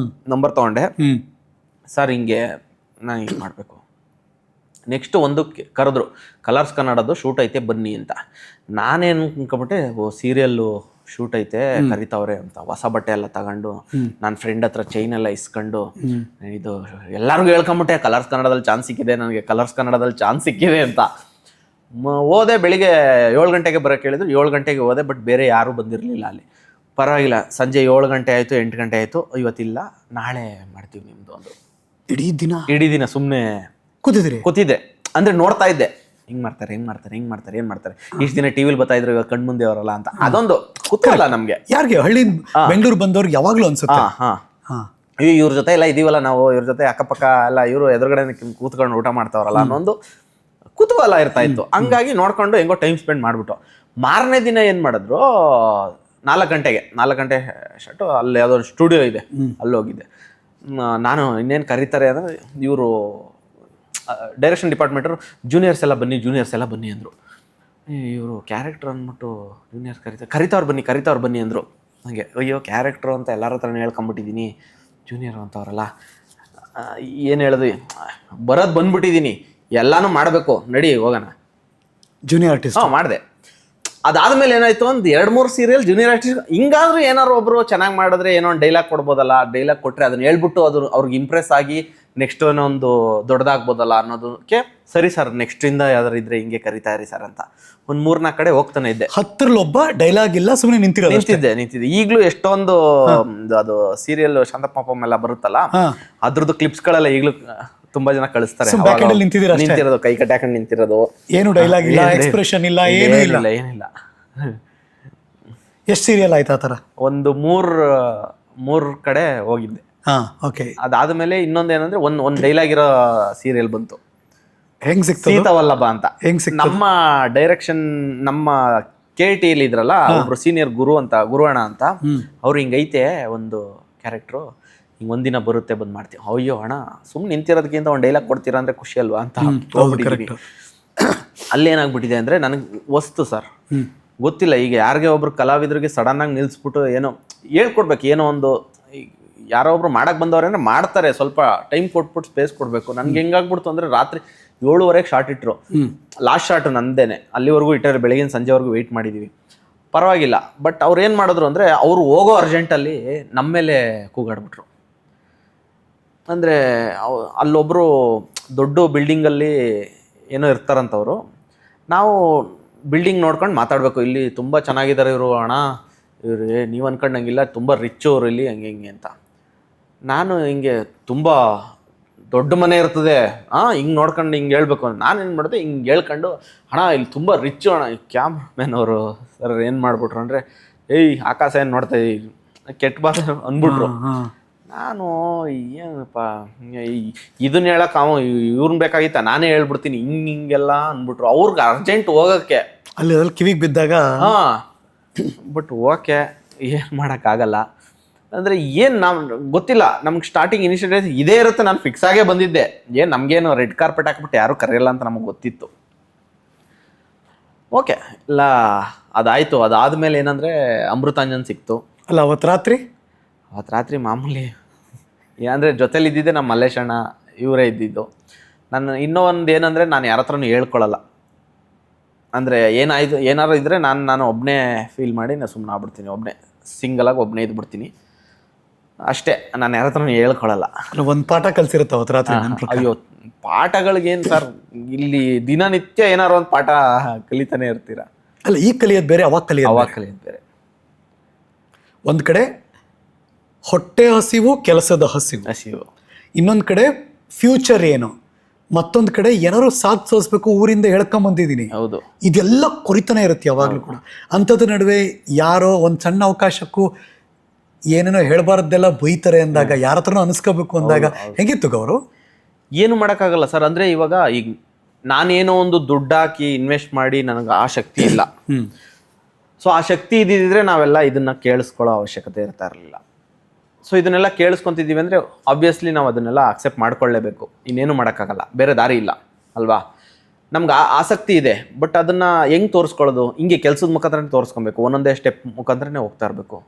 [SPEAKER 1] ನಂಬರ್ ತಗೊಂಡೆ. ಸರ್ ಹಿಂಗೆ ನಾನು ಹಿಂಗೆ ಮಾಡಬೇಕು. ನೆಕ್ಸ್ಟ್ ಒಂದು ಕರೆದ್ರು, ಕಲರ್ಸ್ ಕನ್ನಡದ್ದು ಶೂಟ್ ಐತೆ ಬನ್ನಿ ಅಂತ. ನಾನೇನು ಅನ್ಕೊಂಬಿಟ್ಟೆ, ಸೀರಿಯಲ್ಲು ಶೂಟ್ ಐತೆ ಕರಿತಾವ್ರೆ ಅಂತ. ಹೊಸ ಬಟ್ಟೆ ಎಲ್ಲ ತಗೊಂಡು ನನ್ನ ಫ್ರೆಂಡ್ ಹತ್ರ ಚೈನ್ ಎಲ್ಲ ಇಸ್ಕೊಂಡು ಇದು ಎಲ್ಲರಿಗೂ ಹೇಳ್ಕೊಂಬಿಟ್ಟೆ, ಕಲರ್ಸ್ ಕನ್ನಡದಲ್ಲಿ ಚಾನ್ಸ್ ಸಿಕ್ಕಿದೆ ನನಗೆ, ಕಲರ್ಸ್ ಕನ್ನಡದಲ್ಲಿ ಚಾನ್ಸ್ ಸಿಕ್ಕಿದೆ ಅಂತ. ಹೋದೆ. ಬೆಳಿಗ್ಗೆ 7 ಗಂಟೆಗೆ ಬರೋಕ್ಕೆ ಹೇಳಿದ್ರು, 7 ಗಂಟೆಗೆ ಹೋದೆ. ಬಟ್ ಬೇರೆ ಯಾರೂ ಬಂದಿರಲಿಲ್ಲ ಅಲ್ಲಿ. ಪರವಾಗಿಲ್ಲ, ಸಂಜೆ 7 ಗಂಟೆ ಆಯಿತು, 8 ಗಂಟೆ ಆಯಿತು. ಇವತ್ತಿಲ್ಲ, ನಾಳೆ ಮಾಡ್ತೀವಿ ನಿಮ್ಮದು ಒಂದು. ಇಡೀ ದಿನ ಸುಮ್ಮನೆ ಕೂತಿದ್ದೆ. ಅಂದರೆ ನೋಡ್ತಾ ಇದ್ದೆ, ಹಿಂಗೆ ಮಾಡ್ತಾರೆ ಇಷ್ಟು ದಿನ ಟಿವಿಲಿ ಬರ್ತಾ ಇದ್ರು, ಇವಾಗ ಕಣ್ ಮುಂದೆ ಅವರಲ್ಲ ಅಂತ. ಅದೊಂದು ಕುತೂಹಲ ನಮ್ಗೆ.
[SPEAKER 2] ಯಾರಿಗೆ ಹಳ್ಳಿ ಬೆಂಗಳೂರು ಬಂದವ್ರಿಗೆ ಯಾವಾಗಲೂ ಅನ್ಸುತ್ತೆ,
[SPEAKER 1] ಇವ್ರ ಜೊತೆ ಎಲ್ಲ ಇದೀವಲ್ಲ ನಾವು, ಇವ್ರ ಜೊತೆ ಅಕ್ಕಪಕ್ಕ ಎಲ್ಲ ಇವರು ಎದುರುಗಡೆ ಕೂತ್ಕೊಂಡು ಊಟ ಮಾಡ್ತಾವ್ರಲ್ಲ ಅನ್ನೊಂದು ಕುತೂಹಲ ಇರ್ತಾ ಇತ್ತು. ಹಂಗಾಗಿ ನೋಡ್ಕೊಂಡು ಹೆಂಗೋ ಟೈಮ್ ಸ್ಪೆಂಡ್ ಮಾಡ್ಬಿಟ್ಟು ಮಾರನೇ ದಿನ ಏನು ಮಾಡಿದ್ರು, 4 ಗಂಟೆ ಶರ್ಟು ಅಲ್ಲಿ ಯಾವುದೋ ಒಂದು ಸ್ಟುಡಿಯೋ ಇದೆ, ಅಲ್ಲಿ ಹೋಗಿದ್ದೆ ನಾನು. ಇನ್ನೇನು ಕರೀತಾರೆ ಅಂದರೆ ಇವರು ಡೈರೆಕ್ಷನ್ ಡಿಪಾರ್ಟ್ಮೆಂಟರು, ಜೂನಿಯರ್ಸ್ ಎಲ್ಲ ಬನ್ನಿ ಅಂದರು. ಇವರು ಕ್ಯಾರೆಕ್ಟರ್ ಅಂದ್ಬಿಟ್ಟು ಜೂನಿಯರ್ಸ್ ಕರಿತಾವ್ರು ಬನ್ನಿ ಅಂದರು. ಹಾಗೆ ಅಯ್ಯೋ ಕ್ಯಾರೆಕ್ಟ್ರು ಅಂತ ಎಲ್ಲರ ಹತ್ರನೇ ಹೇಳ್ಕೊಂಬಿಟ್ಟಿದ್ದೀನಿ, ಜೂನಿಯರ್ ಅಂತವ್ರಲ್ಲ ಏನು ಹೇಳೋದು, ಬಂದ್ಬಿಟ್ಟಿದ್ದೀನಿ, ಎಲ್ಲಾನು ಮಾಡಬೇಕು, ನಡಿ ಹೋಗೋಣ.
[SPEAKER 2] Junior artist.
[SPEAKER 1] ಮಾಡಿದೆ. ಅದಾದ್ಮೇಲೆ ಏನಾಯ್ತು, ಒಂದು 2-3 ಸೀರಿಯಲ್ ಜೂನಿಯರ್ ಆರ್ಟಿಸ್ಟ್. ಹಿಂಗಾದ್ರೂ ಏನಾರು ಒಬ್ರು ಚೆನ್ನಾಗಿ ಮಾಡಿದ್ರೆ ಏನೋ ಒಂದು ಡೈಲಾಗ್ ಕೊಡ್ಬೋದಲ್ಲ, ಡೈಲಾಗ್ ಕೊಟ್ರೆ ಅದನ್ನ ಹೇಳ್ಬಿಟ್ಟು ಅವ್ರಿಗೆ ಇಂಪ್ರೆಸ್ ಆಗಿ ನೆಕ್ಸ್ಟ್ ಏನೋ ಒಂದು ದೊಡ್ಡದಾಗ್ಬೋದಲ್ಲ ಅನ್ನೋದಕ್ಕೆ, ಸರಿ ಸರ್ ನೆಕ್ಸ್ಟ್ ಇಂದ ಯಾವ್ದಾರು ಇದ್ರೆ ಹಿಂಗೆ ಕರಿತಾ ಇರಿ ಸರ್ ಅಂತ ಒಂದು 3-4 ಕಡೆ ಹೋಗ್ತಾನೆ ಇದ್ದೆ.
[SPEAKER 2] 10ರಲ್ಲೊಬ್ಬ ಡೈಲಾಗ್ ಇಲ್ಲ, ಸುಮ್ಮನೆ
[SPEAKER 1] ನಿಂತಿದ್ದೆ. ಈಗಲೂ ಎಷ್ಟೊಂದು ಅದು ಸೀರಿಯಲ್ ಶಾಂತಪ್ಪ ಎಲ್ಲ ಬರುತ್ತಲ್ಲ, ಅದ್ರದ್ದು ಕ್ಲಿಪ್ಸ್ಗಳೆಲ್ಲ ಈಗಲೂ ತುಂಬಾ ಜನ ಕಳಿಸ್ತಾರೆ. ನಿಂತಿರೋದು, ಕೈ ಕಟ್ಟಿ ಹಾಕೊಂಡು ನಿಂತಿರೋದು, ಏನು ಡೈಲಾಗ್ ಇಲ್ಲ, ಎಕ್ಸ್ಪ್ರೆಷನ್ ಇಲ್ಲ, ಏನಿಲ್ಲ.
[SPEAKER 2] ಎಷ್ಟು ಸೀರಿಯಲ್ ಆಯ್ತು ಆ ಥರ?
[SPEAKER 1] ಒಂದು 3 ಕಡೆ ಹೋಗಿದ್ದೆ. ಅದಾದ್ಮೇಲೆ ಇನ್ನೊಂದು ಏನಂದ್ರೆ ಒಂದ್ ಡೈಲಾಗ್ ಇರೋ ಸೀರಿಯಲ್ ಬಂತು.
[SPEAKER 2] ಹೆಂಗ್ ಸಿಕ್ತು?
[SPEAKER 1] ಸೀತಾವಲ್ಲಭ ಅಂತ. ನಮ್ಮ ಡೈರೆಕ್ಷನ್, ನಮ್ಮ KT ಇದ್ರಲ್ಲ ಒಬ್ರು ಸೀನಿಯರ್ ಗುರುವಣ್ಣ ಅಂತ, ಅವ್ರು ಹಿಂಗೈತೆ ಒಂದು ಕ್ಯಾರೆಕ್ಟ್ರು, ಹಿಂಗೆ ಒಂದಿನ ಬರುತ್ತೆ ಬಂದ್ ಮಾಡ್ತೀವಿ. ಅಯ್ಯೋ ಅಣ್ಣ, ಸುಮ್ಮನೆ ನಿಂತಿರೋದಕ್ಕಿಂತ ಒಂದು ಡೈಲಾಗ್ ಕೊಡ್ತೀರಾ ಅಂದ್ರೆ ಖುಷಿ ಅಲ್ವಾ ಅಂತ ಹೋಗ್ಬಿಟ್ಟಿದ್ವಿ. ಅಲ್ಲೇನಾಗ್ಬಿಟ್ಟಿದೆ ಅಂದ್ರೆ, ನನಗೆ ವಸ್ತು ಸರ್ ಗೊತ್ತಿಲ್ಲ. ಈಗ ಯಾರಿಗೆ ಒಬ್ರು ಕಲಾವಿದರಿಗೆ ಸಡನ್ ಆಗಿ ನಿಲ್ಸ್ಬಿಟ್ಟು ಏನೋ ಹೇಳ್ಕೊಡ್ಬೇಕು, ಏನೋ ಒಂದು ಯಾರೋ ಒಬ್ರು ಮಾಡಕ್ ಬಂದವ್ರೇನೆ ಮಾಡ್ತಾರೆ, ಸ್ವಲ್ಪ ಟೈಮ್ ಕೊಟ್ಬಿಟ್ಟು ಸ್ಪೇಸ್ ಕೊಡ್ಬೇಕು. ನನ್ಗೆ ಹೆಂಗಾಗ್ಬಿಡ್ತು ಅಂದ್ರೆ, ರಾತ್ರಿ 7:30 ಶಾರ್ಟ್ ಇಟ್ರು, ಲಾಸ್ಟ್ ಶಾರ್ಟ್ ನಂದೇನೆ, ಅಲ್ಲಿವರೆಗೂ ಇಟ್ಟರೆ ಬೆಳಗಿನ ಸಂಜೆವರೆಗೂ ವೆಯ್ಟ್ ಮಾಡಿದೀವಿ, ಪರವಾಗಿಲ್ಲ. ಬಟ್ ಅವ್ರು ಏನು ಮಾಡಿದ್ರು ಅಂದರೆ, ಅವರು ಹೋಗೋ ಅರ್ಜೆಂಟಲ್ಲಿ ನಮ್ಮ ಮೇಲೆ ಕೂಗಾಡ್ಬಿಟ್ರು. ಅಂದರೆ ಅಲ್ಲೊಬ್ಬರು ದೊಡ್ಡ ಬಿಲ್ಡಿಂಗಲ್ಲಿ ಏನೋ ಇರ್ತಾರಂತವರು, ನಾವು ಬಿಲ್ಡಿಂಗ್ ನೋಡ್ಕೊಂಡು ಮಾತಾಡಬೇಕು, ಇಲ್ಲಿ ತುಂಬ ಚೆನ್ನಾಗಿದ್ದಾರೆ ಇವರು ಅಣ್ಣ, ಇವ್ರು ನೀವು ಅನ್ಕೊಂಡಂಗಿಲ್ಲ, ತುಂಬ ರಿಚ್ ಅವರು ಇಲ್ಲಿ, ಹಂಗೆ ಹಿಂಗೆ ಅಂತ. ನಾನು ಹಿಂಗೆ ತುಂಬ ದೊಡ್ಡ ಮನೆ ಇರ್ತದೆ, ಹಿಂಗೆ ನೋಡ್ಕೊಂಡು ಹಿಂಗೆ ಹೇಳ್ಬೇಕು. ನಾನು ಏನು ಮಾಡಿದೆ, ಹಿಂಗೆ ಹೇಳ್ಕೊಂಡು, ಅಣ್ಣ ಇಲ್ಲಿ ತುಂಬ ರಿಚ್ಚು ಅಣ್ಣ. ಕ್ಯಾಮ್ರಾಮನ್ ಅವರು ಸರ್ ಏನು ಮಾಡ್ಬಿಟ್ರು ಅಂದರೆ, ಏಯ್ ಆಕಾಶ ಏನು ನೋಡ್ತಾ ಕೆಟ್ಟ ಭಾಷೆ ಅಂದ್ಬಿಟ್ರು. ನಾನು ಏನಪ್ಪ ಇದನ್ನ ಹೇಳಕ್ಕೆ ಇವ್ರನ್ನ ಬೇಕಾಗಿತ್ತ, ನಾನೇ ಹೇಳ್ಬಿಡ್ತೀನಿ ಹಿಂಗೆಲ್ಲ ಅಂದ್ಬಿಟ್ರು. ಅವ್ರಿಗೆ ಅರ್ಜೆಂಟ್ ಹೋಗೋಕ್ಕೆ
[SPEAKER 2] ಅಲ್ಲಿ ಕಿವಿಗೆ ಬಿದ್ದಾಗ,
[SPEAKER 1] ಬಟ್ ಓಕೆ, ಏನು ಮಾಡೋಕ್ಕಾಗಲ್ಲ. ಅಂದರೆ ಏನು ಗೊತ್ತಿಲ್ಲ, ನಮ್ಗೆ ಸ್ಟಾರ್ಟಿಂಗ್ ಇನಿಷಿಯೇಟಿವ್ ಇದೇ ಇರುತ್ತೆ, ನಾನು ಫಿಕ್ಸ್ ಆಗೇ ಬಂದಿದ್ದೆ. ನಮಗೇನು ರೆಡ್ ಕಾರ್ಪೆಟ್ ಹಾಕ್ಬಿಟ್ಟು ಯಾರೂ ಕರೆಯಲ್ಲ ಅಂತ ನಮಗೆ ಗೊತ್ತಿತ್ತು. ಓಕೆ ಇಲ್ಲ, ಅದಾಯಿತು. ಅದಾದಮೇಲೆ ಏನಂದರೆ ಅಮೃತಾಂಜನ್ ಸಿಕ್ತು.
[SPEAKER 2] ಅಲ್ಲ ಅವತ್ತು
[SPEAKER 1] ರಾತ್ರಿ ಮಾಮೂಲಿ ಅಂದರೆ ಜೊತೇಲಿ ಇದ್ದಿದ್ದೆ ನಮ್ಮ ಮಲ್ಲೇಶಣ್ಣ, ಇವರೇ ಇದ್ದಿದ್ದು. ನಾನು ಇನ್ನೂ ಒಂದು ಏನಂದರೆ, ನಾನು ಯಾರ ಹತ್ರನೂ ಹೇಳ್ಕೊಳ್ಳಲ್ಲ. ಅಂದರೆ ಏನಾರು ಇದ್ದರೆ ನಾನು ಒಬ್ಬನೇ ಫೀಲ್ ಮಾಡಿ ನಾನು ಸುಮ್ಮನೆ ಆಗ್ಬಿಡ್ತೀನಿ, ಒಬ್ಬನೇ ಸಿಂಗಲಾಗಿ ಒಬ್ಬನೇ ಇದ್ಬಿಡ್ತೀನಿ ಅಷ್ಟೇ. ನಾನು ಯಾರ ಹತ್ರನೂ ಹೇಳ್ಕೊಳ್ಳಲ್ಲ.
[SPEAKER 2] ಒಂದು ಪಾಠ ಕಲಿಸಿರುತ್ತೆ ಅವತ್ತು ರಾತ್ರಿ.
[SPEAKER 1] ಅಯ್ಯೋ ಪಾಠಗಳಿಗೇನು ಸರ್, ಇಲ್ಲಿ ದಿನನಿತ್ಯ ಏನಾರು ಒಂದು ಪಾಠ ಕಲಿತಾನೆ ಇರ್ತೀರ.
[SPEAKER 2] ಅಲ್ಲ, ಈಗ ಕಲಿಯೋದು ಬೇರೆ, ಅವಾಗ ಕಲಿಯೋದು
[SPEAKER 1] ಬೇರೆ.
[SPEAKER 2] ಒಂದು ಕಡೆ ಹೊಟ್ಟೆ ಹಸಿವು, ಕೆಲಸದ ಹಸಿವು. ಇನ್ನೊಂದು ಕಡೆ ಫ್ಯೂಚರ್ ಏನು, ಮತ್ತೊಂದು ಕಡೆ ಏನಾದ್ರು ಸಾಧಿಸೋಸ್ಬೇಕು, ಊರಿಂದ ಹೇಳ್ಕೊಂಬಂದಿದ್ದೀನಿ.
[SPEAKER 1] ಹೌದು,
[SPEAKER 2] ಇದೆಲ್ಲ ಕೊರಿತಾನೆ ಇರುತ್ತೆ ಯಾವಾಗಲೂ ಕೂಡ. ಅಂಥದ್ರ ನಡುವೆ ಯಾರೋ ಒಂದು ಸಣ್ಣ ಅವಕಾಶಕ್ಕೂ ಏನೇನೋ ಹೇಳ್ಬಾರ್ದೆಲ್ಲ ಬೈತಾರೆ ಅಂದಾಗ, ಯಾರ ಹತ್ರನೂ ಅನಿಸ್ಕೋಬೇಕು ಅಂದಾಗ ಹೆಂಗಿತ್ತು ಗೌರು?
[SPEAKER 1] ಏನು ಮಾಡೋಕ್ಕಾಗಲ್ಲ ಸರ್. ಅಂದರೆ ಇವಾಗ ನಾನೇನೋ ಒಂದು ದುಡ್ಡು ಹಾಕಿ ಇನ್ವೆಸ್ಟ್ ಮಾಡಿ ನನಗೆ ಆ ಶಕ್ತಿ ಇಲ್ಲ. ಸೊ ಆ ಶಕ್ತಿ ಇದ್ದಿದ್ರೆ ನಾವೆಲ್ಲ ಇದನ್ನ ಕೇಳಿಸ್ಕೊಳ್ಳೋ ಅವಶ್ಯಕತೆ ಇರ್ತಾ ಇರಲಿಲ್ಲ. ಸೊ ಇದನ್ನೆಲ್ಲ ಕೇಳಿಸ್ಕೊತಿದ್ದೀವಿ ಅಂದರೆ ಆಬ್ವಿಯಸ್ಲಿ ನಾವು ಅದನ್ನೆಲ್ಲ ಅಕ್ಸೆಪ್ಟ್ ಮಾಡ್ಕೊಳ್ಳೇಬೇಕು. ಇನ್ನೇನು ಮಾಡೋಕ್ಕಾಗಲ್ಲ, ಬೇರೆ ದಾರಿ ಇಲ್ಲ ಅಲ್ವಾ. ನಮ್ಗೆ ಆಸಕ್ತಿ ಇದೆ, ಬಟ್ ಅದನ್ನು ಹೆಂಗೆ ತೋರಿಸ್ಕೊಳ್ಳೋದು? ಹಿಂಗೆ ಕೆಲಸದ ಮುಖಾಂತರನೇ ತೋರಿಸ್ಕೊಬೇಕು, ಒಂದೊಂದೇ ಸ್ಟೆಪ್ ಮುಖಾಂತರನೇ ಹೋಗ್ತಾ ಇರಬೇಕು.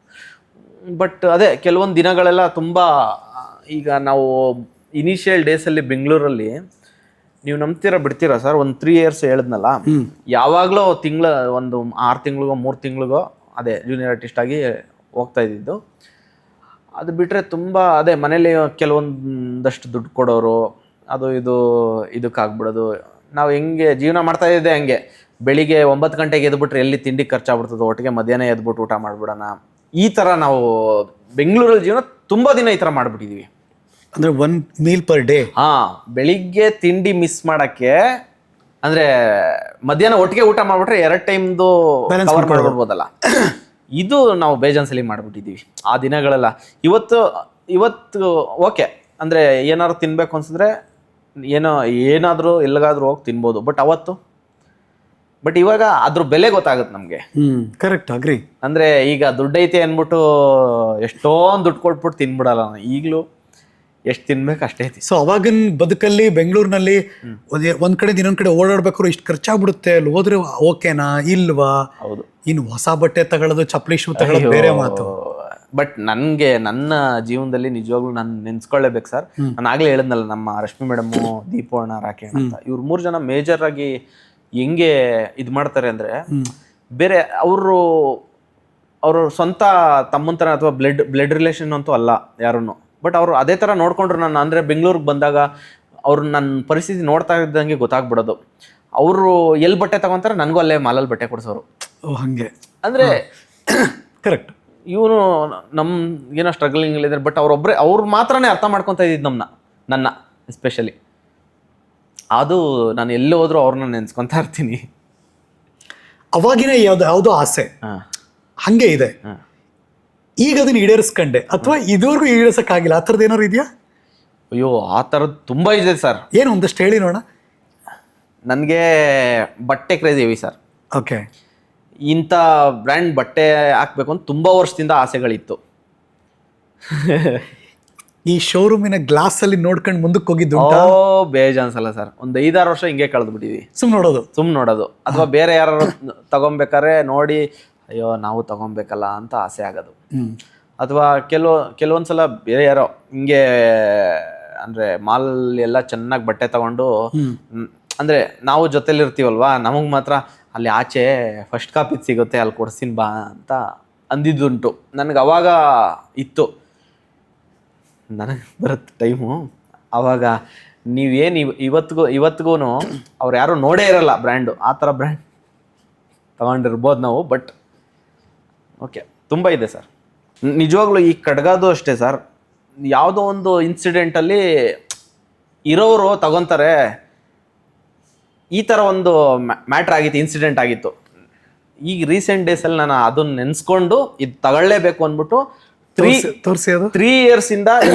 [SPEAKER 1] ಬಟ್ ಅದೇ ಕೆಲವೊಂದು ದಿನಗಳೆಲ್ಲ ತುಂಬ, ಈಗ ನಾವು ಇನಿಷಿಯಲ್ ಡೇಸಲ್ಲಿ ಬೆಂಗಳೂರಲ್ಲಿ, ನೀವು ನಂಬ್ತೀರಾ ಬಿಡ್ತೀರಾ ಸರ್, ಒಂದು 3 years ಹೇಳಿದ್ನಲ್ಲ, ಯಾವಾಗಲೂ ಒಂದು 6 ತಿಂಗಳಿಗೋ 3 ತಿಂಗಳಿಗೋ ಅದೇ ಜೂನಿಯರ್ ಆರ್ಟಿಸ್ಟ್ ಆಗಿ ಹೋಗ್ತಾ ಇದ್ದಿದ್ದು. ಅದು ಬಿಟ್ಟರೆ ತುಂಬ ಅದೇ ಮನೇಲಿ ಕೆಲವೊಂದಷ್ಟು ದುಡ್ಡು ಕೊಡೋರು, ಅದು ಇದಕ್ಕಾಗ್ಬಿಡೋದು. ನಾವು ಹೆಂಗೆ ಜೀವನ ಮಾಡ್ತಾ ಇದ್ದೆ, ಹಂಗೆ ಬೆಳಿಗ್ಗೆ 9 ಗಂಟೆಗೆ ಎದ್ಬಿಟ್ರೆ ಎಲ್ಲಿ ತಿಂಡಿ ಖರ್ಚಾಗ್ಬಿಡ್ತದೆ, ಒಟ್ಟಿಗೆ ಮಧ್ಯಾಹ್ನ ಎದ್ಬಿಟ್ಟು ಊಟ ಮಾಡ್ಬಿಡೋಣ, ಈ ಥರ ನಾವು ಬೆಂಗಳೂರಲ್ಲಿ ಜೀವನ ತುಂಬ ದಿನ ಈ ಥರ ಮಾಡಿಬಿಟ್ಟಿದ್ದೀವಿ.
[SPEAKER 2] ಅಂದರೆ 1 meal per day.
[SPEAKER 1] ಬೆಳಿಗ್ಗೆ ತಿಂಡಿ ಮಿಸ್ ಮಾಡೋಕ್ಕೆ, ಅಂದರೆ ಮಧ್ಯಾಹ್ನ ಒಟ್ಟಿಗೆ ಊಟ ಮಾಡಿಬಿಟ್ರೆ 2 ಟೈಮ್ದು ಕವರ್ ಮಾಡ್ಬಿಡ್ಬೋದಲ್ಲ. ಇದು ನಾವು ಬೇಜಾನ್ಸಲಿ ಮಾಡಿಬಿಟ್ಟಿದ್ದೀವಿ ಆ ದಿನಗಳೆಲ್ಲ. ಇವತ್ತು ಓಕೆ, ಅಂದರೆ ಏನಾದ್ರು ತಿನ್ಬೇಕು ಅನ್ಸಿದ್ರೆ ಏನಾದರೂ ಎಲ್ಲಿಗಾದ್ರೂ ಹೋಗಿ ತಿನ್ಬೋದು. ಬಟ್ ಇವಾಗ ಅದ್ರ ಬೆಲೆ ಗೊತ್ತಾಗುತ್ತೆ ನಮಗೆ.
[SPEAKER 2] Correct, agri.
[SPEAKER 1] ಅಂದರೆ ಈಗ ದುಡ್ಡೈತೆ ಅಂದ್ಬಿಟ್ಟು ಎಷ್ಟೊಂದು ದುಡ್ಡು ಕೊಟ್ಬಿಟ್ಟು ತಿನ್ಬಿಡಲ್ಲ. ಈಗಲೂ ಎಷ್ಟು ತಿನ್ಬೇಕು ಅಷ್ಟೇ ಐತಿ.
[SPEAKER 2] ಸೊ ಅವಾಗಿನ ಬದುಕಲ್ಲಿ ಬೆಂಗಳೂರಿನಲ್ಲಿ ಒಂದ್ ಕಡೆ ಇನ್ನೊಂದ್ ಕಡೆ ಓಡಾಡ್ಬೇಕಾದ್ರು ಇಷ್ಟು ಖರ್ಚಾಗ್ಬಿಡುತ್ತೆ, ಅಲ್ಲಿ ಹೋದ್ರೆ ಓಕೆನಾ ಇಲ್ವಾ?
[SPEAKER 1] ಹೌದು.
[SPEAKER 2] ಇನ್ನು ಹೊಸ ಬಟ್ಟೆ ತಗೊಳ್ಳೋದು, ಚಪ್ಪಲಿ ಶೂ ತಗೊಳ್ಳೋದು ಬೇರೆ ಮಾತು.
[SPEAKER 1] ಬಟ್ ನನ್ಗೆ ನನ್ನ ಜೀವನದಲ್ಲಿ ನಿಜವಾಗ್ಲೂ ನಾನು ನೆನ್ಸ್ಕೊಳ್ಳೇಬೇಕು ಸರ್. ನಾನು ಆಗ್ಲೇ ಹೇಳಿದ್ನಲ್ಲ, ನಮ್ಮ ರಶ್ಮಿ ಮೇಡಮು, ದೀಪೋಣ, ರಾಕೇಶ್ ಅಂತ, ಇವ್ರು 3 ಜನ ಮೇಜರ್ ಆಗಿ ಹೆಂಗೆ ಇದ್ ಮಾಡ್ತಾರೆ ಅಂದ್ರೆ, ಬೇರೆ ಅವರು ಸ್ವಂತ ತಮ್ಮಂತರ ಅಥವಾ ಬ್ಲಡ್ ರಿಲೇಷನ್ ಅಂತೂ ಅಲ್ಲ ಯಾರನ್ನು, ಬಟ್ ಅವರು ಅದೇ ತರ ನೋಡ್ಕೊಂಡ್ರು ನನ್ನ. ಅಂದ್ರೆ ಬೆಂಗಳೂರಿಗೆ ಬಂದಾಗ ಅವ್ರು ನನ್ನ ಪರಿಸ್ಥಿತಿ ನೋಡ್ತಾ ಇದ್ದಂಗೆ ಗೊತ್ತಾಗ್ಬಿಡೋದು. ಅವರು ಎಲ್ಲಿ ಬಟ್ಟೆ ತಗೊಂತಾರೆ, ನನಗೂ ಅಲ್ಲೇ ಮಾಲಲ್ಲಿ ಬಟ್ಟೆ ಕೊಡ್ಸೋರು.
[SPEAKER 2] ಹಂಗೆ
[SPEAKER 1] ಅಂದ್ರೆ
[SPEAKER 2] ಕರೆಕ್ಟ್.
[SPEAKER 1] ಇವನು ಏನೋ ಸ್ಟ್ರಗಲಿಂಗ್ ಇದ್ದಾರೆ, ಬಟ್ ಅವ್ರು ಮಾತ್ರನೇ ಅರ್ಥ ಮಾಡ್ಕೊತಾ ಇದ್ದಿದ್ದು ನನ್ನ ಎಸ್ಪೆಷಲಿ. ಅದು ನಾನು ಎಲ್ಲೇ ಹೋದ್ರೂ ಅವ್ರನ್ನ ನೆನ್ಸ್ಕೊತಾ ಇರ್ತೀನಿ.
[SPEAKER 2] ಅವಾಗಿನ ಯಾವುದೋ ಆಸೆ ಹಂಗೆ ಇದೆ, ಈಗ ಅದನ್ನ ಈಡೇರಿಸ್ಕೊಂಡೆ ಅಥವಾ ಇದುವರೆಗೂ ಈಡೇರಿಸಕ್ಕಾಗಿಲ್ಲ, ಆ ಥರದ್ದು ಏನಾದ್ರು ಇದೆಯಾ?
[SPEAKER 1] ಅಯ್ಯೋ, ಆ ಥರದ್ದು ತುಂಬಾ ಇದೆ ಸರ್.
[SPEAKER 2] ಏನು ಒಂದಷ್ಟು ಹೇಳಿ ನೋಡ.
[SPEAKER 1] ನನಗೆ ಬಟ್ಟೆ ಕ್ರೇಜ್ ಇವಿ ಸರ್.
[SPEAKER 2] ಓಕೆ.
[SPEAKER 1] ಇಂಥ ಬ್ರ್ಯಾಂಡ್ ಬಟ್ಟೆ ಹಾಕ್ಬೇಕು ಅಂತ ತುಂಬಾ ವರ್ಷದಿಂದ ಆಸೆಗಳಿತ್ತು.
[SPEAKER 2] ಈ ಶೋರೂಮಿನ ಗ್ಲಾಸ್ ಅಲ್ಲಿ ನೋಡ್ಕೊಂಡು ಮುಂದಕ್ಕೆ ಹೋಗಿದ್ದು
[SPEAKER 1] ಬೇಜಾನ್ಸಲ್ಲ ಸರ್. ಒಂದು 5-6 ವರ್ಷ ಹಿಂಗೆ ಕಳೆದು ಬಿಟ್ಟಿದ್ವಿ. ಸುಮ್ ನೋಡೋದು ಅಥವಾ ಬೇರೆ ಯಾರು ತಗೊಬೇಕಾರೆ ನೋಡಿ ಅಯ್ಯೋ ನಾವು ತಗೊಬೇಕಲ್ಲ ಅಂತ ಆಸೆ ಆಗೋದು. ಅಥವಾ ಕೆಲವೊಂದ್ಸಲ ಬೇರೆ ಯಾರೋ ಹಿಂಗೆ ಅಂದ್ರೆ ಮಾಲ್ ಎಲ್ಲ ಚೆನ್ನಾಗಿ ಬಟ್ಟೆ ತಗೊಂಡು, ಅಂದ್ರೆ ನಾವು ಜೊತೆಲಿ ಇರ್ತೀವಲ್ವಾ, ನಮಗ್ ಮಾತ್ರ ಅಲ್ಲಿ ಆಚೆ ಫಸ್ಟ್ ಕಾಪಿ ಸಿಗುತ್ತೆ, ಅಲ್ಲಿ ಕೊಡ್ಸಿನ್ ಬಾ ಅಂತ ಅಂದಿದ್ದುಂಟು. ನನಗೆ ಅವಾಗ ಇತ್ತು, ನನಗೆ ಬರುತ್ತೆ ಟೈಮು ಅವಾಗ. ನೀವೇನು ಇವತ್ತಿಗೂ ಅವ್ರು ಯಾರು ನೋಡೇ ಇರಲ್ಲ ಬ್ರ್ಯಾಂಡು, ಆ ಥರ ಬ್ರ್ಯಾಂಡ್ ತಗೊಂಡಿರ್ಬೋದು ನಾವು. ಬಟ್ ಓಕೆ, ತುಂಬ ಇದೆ ಸರ್. ನಿಜವಾಗ್ಲೂ ಈ ಖಡ್ಗದು ಅಷ್ಟೇ ಸರ್. ಯಾವುದೋ ಒಂದು ಇನ್ಸಿಡೆಂಟಲ್ಲಿ ಇರೋರು ತಗೊತಾರೆ. ಈ ಥರ ಒಂದು ಮ್ಯಾಟ್ರ್ ಆಗಿತ್ತು, ಇನ್ಸಿಡೆಂಟ್ ಆಗಿತ್ತು. ಈಗ ರೀಸೆಂಟ್ ಡೇಸಲ್ಲಿ ನಾನು ಅದನ್ನ ನೆನೆಸ್ಕೊಂಡು ಇದು ತಗೊಳ್ಳೇಬೇಕು ಅಂದ್ಬಿಟ್ಟು 3 years ಇಂದ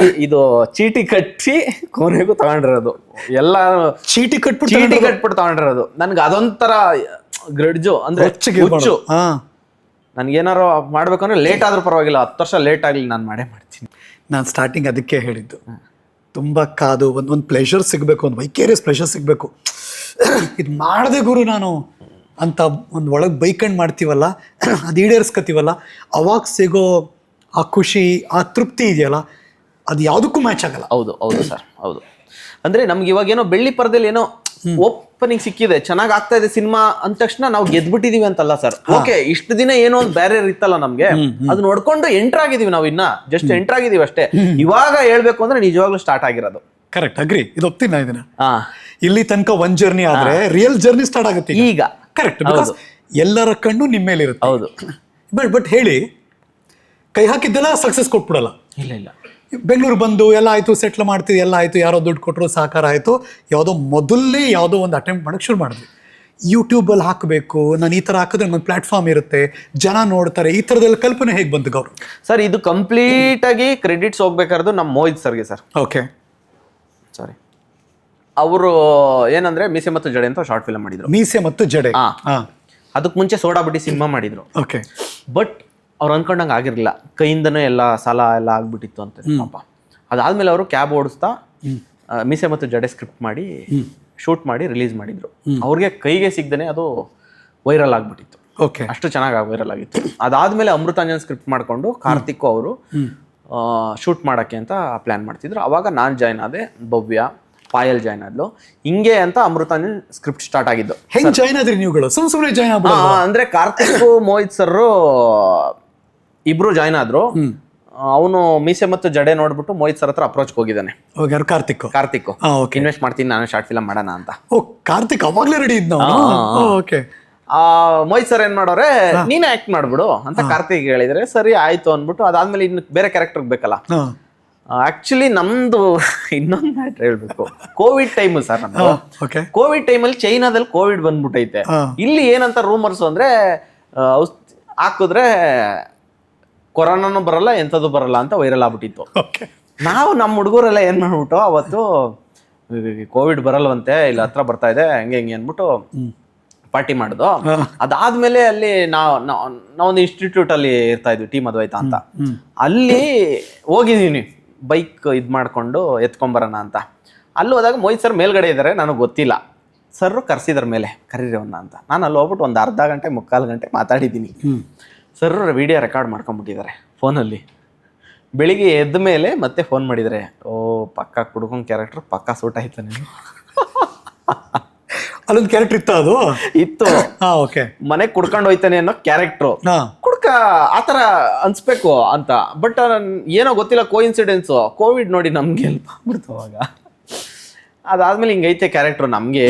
[SPEAKER 1] ಇದು ಚೀಟಿ ಕಟ್ಟಿ ಕೊನೆಗೂ ತಗೊಂಡಿರೋದು. ಎಲ್ಲ ಚೀಟಿ ಕಟ್ಬಿಟ್ಟು ತಗೊಂಡಿರೋದು. ನನ್ಗೆ ಅದೊಂಥರ ಗ್ರಡ್ಜು, ಅಂದ್ರೆ ಹುಚ್ಚು. ನನ್ಗೇನಾರು ಮಾಡ್ಬೇಕು ಅಂದ್ರೆ ಲೇಟ್ ಆದ್ರೂ ಪರವಾಗಿಲ್ಲ, 10 ವರ್ಷ ಲೇಟ್ ಆಗಲಿ, ನಾನು ಮಾಡ್ತೀನಿ.
[SPEAKER 2] ನಾನು ಸ್ಟಾರ್ಟಿಂಗ್ ಅದಕ್ಕೆ ಹೇಳಿದ್ದು, ತುಂಬ ಕಾದು ಒಂದು ಪ್ಲೆಷರ್ ಸಿಗಬೇಕು, ಒಂದು ವೈಕೇರಿಯಸ್ ಪ್ಲೆಷರ್ ಸಿಗಬೇಕು. ಇದು ಮಾಡದೆ ಗುರು ನಾನು ಅಂತ ಒಂದು ಒಳಗೆ ಬೈಕಂಡು ಮಾಡ್ತೀವಲ್ಲ, ಅದು ಈಡೇರಿಸ್ಕೊತೀವಲ್ಲ, ಅವಾಗ ಸಿಗೋ ಆ ಖುಷಿ, ಆ ತೃಪ್ತಿ ಇದೆಯಲ್ಲ, ಅದು ಯಾವುದಕ್ಕೂ ಮ್ಯಾಚ್ ಆಗಲ್ಲ.
[SPEAKER 1] ಹೌದು ಸರ್, ಹೌದು. ಅಂದ್ರೆ ನಮ್ಗೆ ಇವಾಗ ಏನೋ ಬೆಳ್ಳಿ ಪರದೆಯಲ್ಲಿ ಏನೋ ಓಪನಿಂಗ್ ಸಿಕ್ಕಿದೆ, ಚೆನ್ನಾಗಿ ಆಗ್ತಾ ಇದೆ ಸಿನಿಮಾ ಅಂದ ತಕ್ಷಣ ನಾವು ಗೆದ್ಬಿಟ್ಟಿದೀವಿ ಅಂತಲ್ಲ ಸರ್. ಓಕೆ, ಇಷ್ಟು ದಿನ ಏನೋ ಒಂದು ಬ್ಯಾರಿಯರ್ ಇತ್ತಲ್ಲ ನಮ್ಗೆ, ಅದು ನೋಡ್ಕೊಂಡು ಎಂಟರ್ ಆಗಿದೀವಿ ನಾವು. ಇನ್ನ ಜಸ್ಟ್ ಎಂಟರ್ ಆಗಿದೀವಿ ಅಷ್ಟೇ. ಇವಾಗ ಹೇಳ್ಬೇಕು ಅಂದ್ರೆ ನಿಜವಾಗ್ಲೂ ಸ್ಟಾರ್ಟ್ ಆಗಿರೋದು.
[SPEAKER 2] Correct, agri. ಇದು ಒಪ್ತೀನಿ ನಾ ಇದನ್ನ. ಇಲ್ಲಿ ತನಕ ಒಂದ್ ಜರ್ನಿ ಆದ್ರೆ ರಿಯಲ್ ಜರ್ನಿ ಸ್ಟಾರ್ಟ್ ಆಗುತ್ತೆ
[SPEAKER 1] ಈಗ.
[SPEAKER 2] ಕರೆಕ್ಟ್, ಬಿಕಾಸ್ ಎಲ್ಲರ ಕಣ್ಣು ನಿಮ್ಮ ಮೇಲೆ ಇರುತ್ತೆ.
[SPEAKER 1] ಹೌದು.
[SPEAKER 2] ಬಟ್ ಹೇಳಿ, ಕೈ ಹಾಕಿದ್ದೆಲ್ಲ ಸಕ್ಸಸ್ ಕೊಟ್ಬಿಡಲ್ಲ.
[SPEAKER 1] ಇಲ್ಲ,
[SPEAKER 2] ಬೆಂಗಳೂರು ಬಂದು ಎಲ್ಲ ಆಯ್ತು, ಸೆಟ್ಲ್ ಮಾಡ್ತೀವಿ, ಎಲ್ಲ ಆಯ್ತು, ಯಾರೋ ದುಡ್ಡು ಕೊಟ್ಟರು, ಸಾಕಾರ ಆಯ್ತು, ಯಾವುದೋ ಮೊದಲೇ ಯಾವುದೋ ಒಂದು ಅಟೆಂಪ್ಟ್ ಮಾಡಕ್ಕೆ ಶುರು ಮಾಡಿದ್ವಿ. ಯೂಟ್ಯೂಬಲ್ಲಿ ಹಾಕಬೇಕು, ನಾನು ಈ ಥರ ಹಾಕಿದ್ರೆ ಒಂದು ಪ್ಲಾಟ್ಫಾರ್ಮ್ ಇರುತ್ತೆ, ಜನ ನೋಡ್ತಾರೆ, ಈ ಥರದೆಲ್ಲ ಕಲ್ಪನೆ ಹೇಗೆ ಬಂತು ಗೌರವ್
[SPEAKER 1] ಸರ್? ಇದು ಕಂಪ್ಲೀಟ್ ಆಗಿ ಕ್ರೆಡಿಟ್ಸ್ ಹೋಗ್ಬೇಕಾದ್ರು ನಮ್ಮ ಮೋಹಿತ್ ಸರ್ಗೆ ಸರ್.
[SPEAKER 2] ಓಕೆ,
[SPEAKER 1] ಸಾರಿ. ಅವರು ಏನಂದ್ರೆ ಮೀಸೆ ಮತ್ತು ಜಡೆ ಅಂತ ಶಾರ್ಟ್ ಫಿಲ್ಮ್ ಮಾಡಿದ್ರು.
[SPEAKER 2] ಮೀಸೆ ಮತ್ತು ಜಡೆ.
[SPEAKER 1] ಅದಕ್ಕೆ ಮುಂಚೆ ಸೋಡಾ ಬುಡ್ಡಿ ಸಿನಿಮಾ ಮಾಡಿದ್ರು.
[SPEAKER 2] ಓಕೆ.
[SPEAKER 1] ಬಟ್ ಅವ್ರು ಅನ್ಕೊಂಡಂಗೆ ಆಗಿರಲಿಲ್ಲ, ಕೈಯಿಂದನೇ ಎಲ್ಲ ಸಾಲ ಎಲ್ಲ ಆಗ್ಬಿಟ್ಟಿತ್ತು ಅಂತ ಪಾಪ. ಅದಾದ್ಮೇಲೆ ಅವರು ಕ್ಯಾಬ್ ಓಡಿಸ್ತಾ ಮೀಸೆ ಮತ್ತು ಜಡೆ ಸ್ಕ್ರಿಪ್ಟ್ ಮಾಡಿ ಶೂಟ್ ಮಾಡಿ ರಿಲೀಸ್ ಮಾಡಿದ್ರು. ಅವ್ರಿಗೆ ಕೈಗೆ ಸಿಗ್ದೇನೆ ಅದು ವೈರಲ್ ಆಗ್ಬಿಟ್ಟಿತ್ತು.
[SPEAKER 2] ಓಕೆ,
[SPEAKER 1] ಅಷ್ಟು ಚೆನ್ನಾಗಿ ವೈರಲ್ ಆಗಿತ್ತು. ಅದಾದ್ಮೇಲೆ ಅಮೃತಾಂಜನ್ ಸ್ಕ್ರಿಪ್ಟ್ ಮಾಡ್ಕೊಂಡು ಕಾರ್ತಿಕ್ ಅವರು ಶೂಟ್ ಮಾಡಕ್ಕೆ ಅಂತ ಪ್ಲಾನ್ ಮಾಡ್ತಿದ್ರು. ಅವಾಗ ನಾನು ಜಾಯ್ನ್ ಆದೆ, ಭವ್ಯ, ಪಾಯಲ್ ಜಾಯ್ನ್ ಆದ್ಲು. ಹಿಂಗೆ ಅಂತ ಅಮೃತಾಂಜನ್ ಸ್ಕ್ರಿಪ್ಟ್ ಸ್ಟಾರ್ಟ್ ಆಗಿದ್ದು.
[SPEAKER 2] ಹೆಂಗ್ ಜಾಯ್ನ್ ಆದ್ರಿ ನೀವುಗಳು? ಸುಮ್ಮನೆ ಜಾಯ್ನ್ ಆಗ
[SPEAKER 1] ಅಂದ್ರೆ ಕಾರ್ತಿಕ್ ಮೋಹಿತ್ ಸರ್ ಇಬ್ರು ಜಾಯ್ನ್ ಆದ್ರು. ಅವನು ಮೀಸೆ ಮತ್ತು ಜಡೆ ನೋಡ್ಬಿಟ್ಟು ಮೋಹಿತ್ ಸರ್ ಹತ್ರ ಅಪ್ರೋಚ್ ಹೋಗಿದ್ದಾನೆ. ಕಾರ್ತಿಕ್ ಇನ್ವೆಸ್ಟ್ ಮಾಡ್ತೀನಿ ನಾನು, ಶಾರ್ಟ್ ಫಿಲಮ್ ಮಾಡೋಣ ಅಂತ.
[SPEAKER 2] ಕಾರ್ತಿಕ್ ಅವಾಗ್ಲೇ ರೆಡಿ ಇದ್ನ. ಓಕೆ.
[SPEAKER 1] ಮೋಹಿತ್ ಸರ್ ಏನ್ ಮಾಡೋರೆ, ನೀನೇ ಆಕ್ಟ್ ಮಾಡ್ಬಿಡು ಅಂತ ಕಾರ್ತಿಕ್ ಹೇಳಿದ್ರೆ ಸರಿ ಆಯ್ತು ಅಂದ್ಬಿಟ್ಟು, ಅದಾದ್ಮೇಲೆ ಇನ್ನು ಬೇರೆ ಕ್ಯಾರೆಕ್ಟರ್ ಬೇಕಲ್ಲ. ಆಕ್ಚುಲಿ ನಮ್ದು ಇನ್ನೊಂದು ಮ್ಯಾಟ್ರ್ ಹೇಳ್ಬೇಕು. ಕೋವಿಡ್ ಟೈಮ್ ಸರ್ ನಮ್ದು. ಕೋವಿಡ್ ಟೈಮಲ್ಲಿ ಚೈನಾದಲ್ಲಿ ಕೋವಿಡ್ ಬಂದ್ಬಿಟ್ಟೈತೆ. ಇಲ್ಲಿ ಏನಂತ ರೂಮರ್ಸ್ ಅಂದ್ರೆ ಹಾಕಿದ್ರೆ ಕೊರೋನಾನು ಬರಲ್ಲ, ಎಂಥದ್ದು ಬರಲ್ಲ ಅಂತ ವೈರಲ್ ಆಗ್ಬಿಟ್ಟಿತ್ತು. ನಾವು ನಮ್ಮ ಹುಡುಗರೆಲ್ಲ ಏನ್ ಮಾಡ್ಬಿಟ್ಟು ಅವತ್ತು ಕೋವಿಡ್ ಬರಲ್ವಂತೆ, ಇಲ್ಲಿ ಹತ್ರ ಬರ್ತಾ ಇದೆ, ಹಂಗೆ ಅಂದ್ಬಿಟ್ಟು ಪಾರ್ಟಿ ಮಾಡುದು. ಅದಾದ್ಮೇಲೆ ಅಲ್ಲಿ ನಾವೊಂದು ಇನ್ಸ್ಟಿಟ್ಯೂಟ್ ಅಲ್ಲಿ ಇರ್ತಾ ಇದ್ವಿ, ಟೀಮ್ ಅದ್ವೈತ ಅಂತ. ಅಲ್ಲಿ ಹೋಗಿದೀನಿ ಬೈಕ್ ಇದ್ ಮಾಡ್ಕೊಂಡು ಎತ್ಕೊಂಬರೋಣ ಅಂತ. ಅಲ್ಲಿ ಹೋದಾಗ ಮೋಹಿತ್ ಸರ್ ಮೇಲ್ಗಡೆ ಇದ್ದಾರೆ, ನನಗೆ ಗೊತ್ತಿಲ್ಲ. ಸರ್ ಕರ್ಸಿದ್ರ ಮೇಲೆ ಕರೀರವನ್ನ ಅಂತ. ನಾನು ಅಲ್ಲಿ ಹೋಗ್ಬಿಟ್ಟು ಒಂದು ಅರ್ಧ ಗಂಟೆ 3/4 ಗಂಟೆ ಮಾತಾಡಿದ್ದೀನಿ. ಸರ್ ವಿಡಿಯೋ ರೆಕಾರ್ಡ್ ಮಾಡ್ಕೊಂಡ್ಬಿಟ್ಟಿದ್ದಾರೆ ಫೋನಲ್ಲಿ. ಬೆಳಿಗ್ಗೆ ಎದ್ದ ಮೇಲೆ ಮತ್ತೆ ಫೋನ್ ಮಾಡಿದರೆ, ಓ ಪಕ್ಕ ಕುಡ್ಕೊಂಡ್ ಕ್ಯಾರೆಕ್ಟರ್ ಪಕ್ಕ ಸೂಟ್ ಆಯ್ತು ನೀನು.
[SPEAKER 2] ಅಲ್ಲೊಂದು ಕ್ಯಾರೆಕ್ಟರ್ ಇತ್ತ ಅದು
[SPEAKER 1] ಇತ್ತು.
[SPEAKER 2] ಹಾ ಓಕೆ.
[SPEAKER 1] ಮನೆಗ್ ಕುಡ್ಕೊಂಡು ಹೋಯ್ತಾನೆ ಅನ್ನೋ ಕ್ಯಾರೆಕ್ಟ್ರು.
[SPEAKER 2] ಹಾ
[SPEAKER 1] ಕುಡ್ಕ ಆತರ ಅನ್ಸ್ಬೇಕು ಅಂತ. ಬಟ್ ಏನೋ ಗೊತ್ತಿಲ್ಲ, ಕೋಇನ್ಸಿಡೆನ್ಸ್ ಕೋವಿಡ್ ನೋಡಿ ನಮ್ಗೆ ಹೆಲ್ಪ್ ಆಗ್ಬಿಡ್ತು ಅವಾಗ. ಅದಾದ್ಮೇಲೆ ಹಿಂಗೈತೆ ಕ್ಯಾರೆಕ್ಟ್ರು. ನಮ್ಗೆ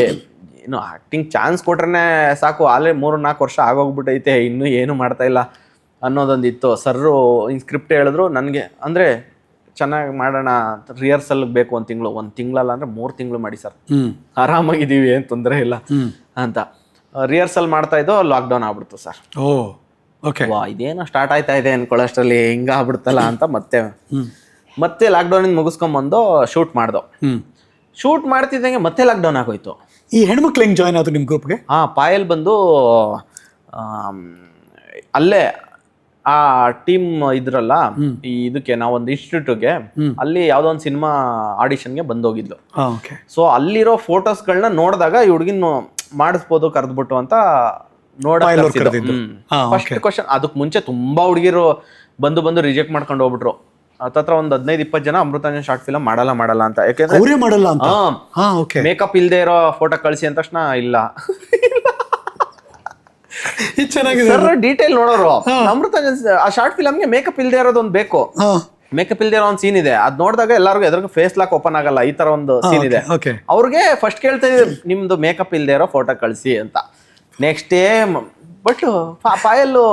[SPEAKER 1] ಏನು ಆಕ್ಟಿಂಗ್ ಚಾನ್ಸ್ ಕೊಟ್ರೆ ಸಾಕು, ಅಲ್ಲೇ 3-4 ವರ್ಷ ಆಗೋಗ್ಬಿಟ್ಟೈತೆ, ಇನ್ನೂ ಏನು ಮಾಡ್ತಾ ಇಲ್ಲ ಅನ್ನೋದೊಂದಿತ್ತು. ಸರ್ರು ಹಿಂಗೆ ಸ್ಕ್ರಿಪ್ಟ್ ಹೇಳಿದ್ರು ನನಗೆ, ಅಂದರೆ ಚೆನ್ನಾಗಿ ಮಾಡೋಣ, ರಿಹರ್ಸಲ್ ಬೇಕು 1 ತಿಂಗಳು, 1 ತಿಂಗಳಲ್ಲ ಅಂದರೆ 3 ತಿಂಗಳು ಮಾಡಿ ಸರ್, ಆರಾಮಾಗಿದ್ದೀವಿ, ಏನು ತೊಂದರೆ ಇಲ್ಲ ಅಂತ. ರಿಹರ್ಸಲ್ ಮಾಡ್ತಾ ಇದ್ದೋ ಲಾಕ್ಡೌನ್ ಆಗ್ಬಿಡ್ತು ಸರ್.
[SPEAKER 2] ಓ ಓಕೆ.
[SPEAKER 1] ವಾ ಇದೇನೋ ಸ್ಟಾರ್ಟ್ ಆಯ್ತಾ ಇದೆ ಅನ್ಕೊಳ್ಳೋಷ್ಟರಲ್ಲಿ ಹಿಂಗ ಆಗ್ಬಿಡ್ತಲ್ಲ ಅಂತ ಮತ್ತೆ ಲಾಕ್ಡೌನಿಂದ ಮುಗಿಸ್ಕೊಂಬಂದು ಶೂಟ್ ಮಾಡ್ದೋ. ಶೂಟ್ ಮಾಡ್ತಿದ್ದಂಗೆ ಮತ್ತೆ ಲಾಕ್ಡೌನ್ ಆಗೋಯ್ತು.
[SPEAKER 2] ಈ ಹೆಣ್ಮಕ್ಳು ಹೆಂಗ್ ಜಾಯ್ನ್ ಆದ್ರು ನಿಮ್ಮ ಗ್ರೂಪ್ಗೆ?
[SPEAKER 1] ಪಾಯಲ್ ಬಂದು ಅಲ್ಲೇ ಆ ಟೀಮ್ ಇದ್ರಲ್ಲ, ಈ ಇದಕ್ಕೆ ನಾವೊಂದು ಇನ್ಸ್ಟಿಟ್ಯೂಟ್ಗೆ ಅಲ್ಲಿ ಯಾವ್ದೋ ಒಂದು ಸಿನಿಮಾ ಆಡಿಷನ್ಗೆ ಬಂದೋಗಿದ್ಲು. ಸೊ ಅಲ್ಲಿರೋ ಫೋಟೋಸ್ಗಳನ್ನ ನೋಡಿದಾಗ ಈ ಹುಡುಗಿನ ಮಾಡಿಸ್ಬೋದು ಕರೆದ್ಬಿಟ್ಟು ಅಂತ ಫಸ್ಟ್ ಕ್ವಶನ್. ಅದಕ್ಕೆ ಮುಂಚೆ ತುಂಬಾ ಹುಡುಗಿರು ಬಂದು ರಿಜೆಕ್ಟ್ ಮಾಡ್ಕೊಂಡು ಹೋಗ್ಬಿಟ್ರು. ಹತ್ರ ಒಂದು 15-20 ಜನ ಅಮೃತಾಂಜನ್ ಶಾರ್ಟ್ ಫಿಲಮ್ ಮಾಡಲ್ಲ ಅಂತ. ಯಾಕೆಂದ್ರೆ
[SPEAKER 2] ಮಾಡಲ್ಲ ಅಂತ,
[SPEAKER 1] ಮೇಕಪ್ ಇಲ್ದೇ ಇರೋ ಫೋಟೋ ಕಳಿಸಿ ಅಂದ ತಕ್ಷಣ ಇಲ್ಲ. ಸರ್ ಡೀಟೇಲ್ ನೋಡೋರು, ಅಮೃತಾಂಜನ್ ಆ ಶಾರ್ಟ್ ಫಿಲಮ್ಗೆ ಮೇಕಪ್ ಇಲ್ದೇ ಇರೋದೊಂದು ಬೇಕು. ಮೇಕಪ್ ಇಲ್ದೇ ಇರೋ ಒಂದು ಸೀನ್ ಇದೆ, ಅದ್ ನೋಡಿದಾಗ ಎಲ್ಲರಿಗೂ ಎದುರು ಫೇಸ್ ಲಾಕ್ ಓಪನ್ ಆಗಲ್ಲ, ಈ ತರ ಒಂದು ಸೀನ್ ಇದೆ. ಅವ್ರಿಗೆ ಫಸ್ಟ್ ಕೇಳ್ತಾ ಇದ್ದೀವಿ ನಿಮ್ದು ಮೇಕಪ್ ಇಲ್ದೇ ಇರೋ ಫೋಟೋ ಕಳಿಸಿ ಅಂತ. ನೆಕ್ಸ್ಟ್ ಡೇ ಬಟ್ ಪಾಯಲ್ಲು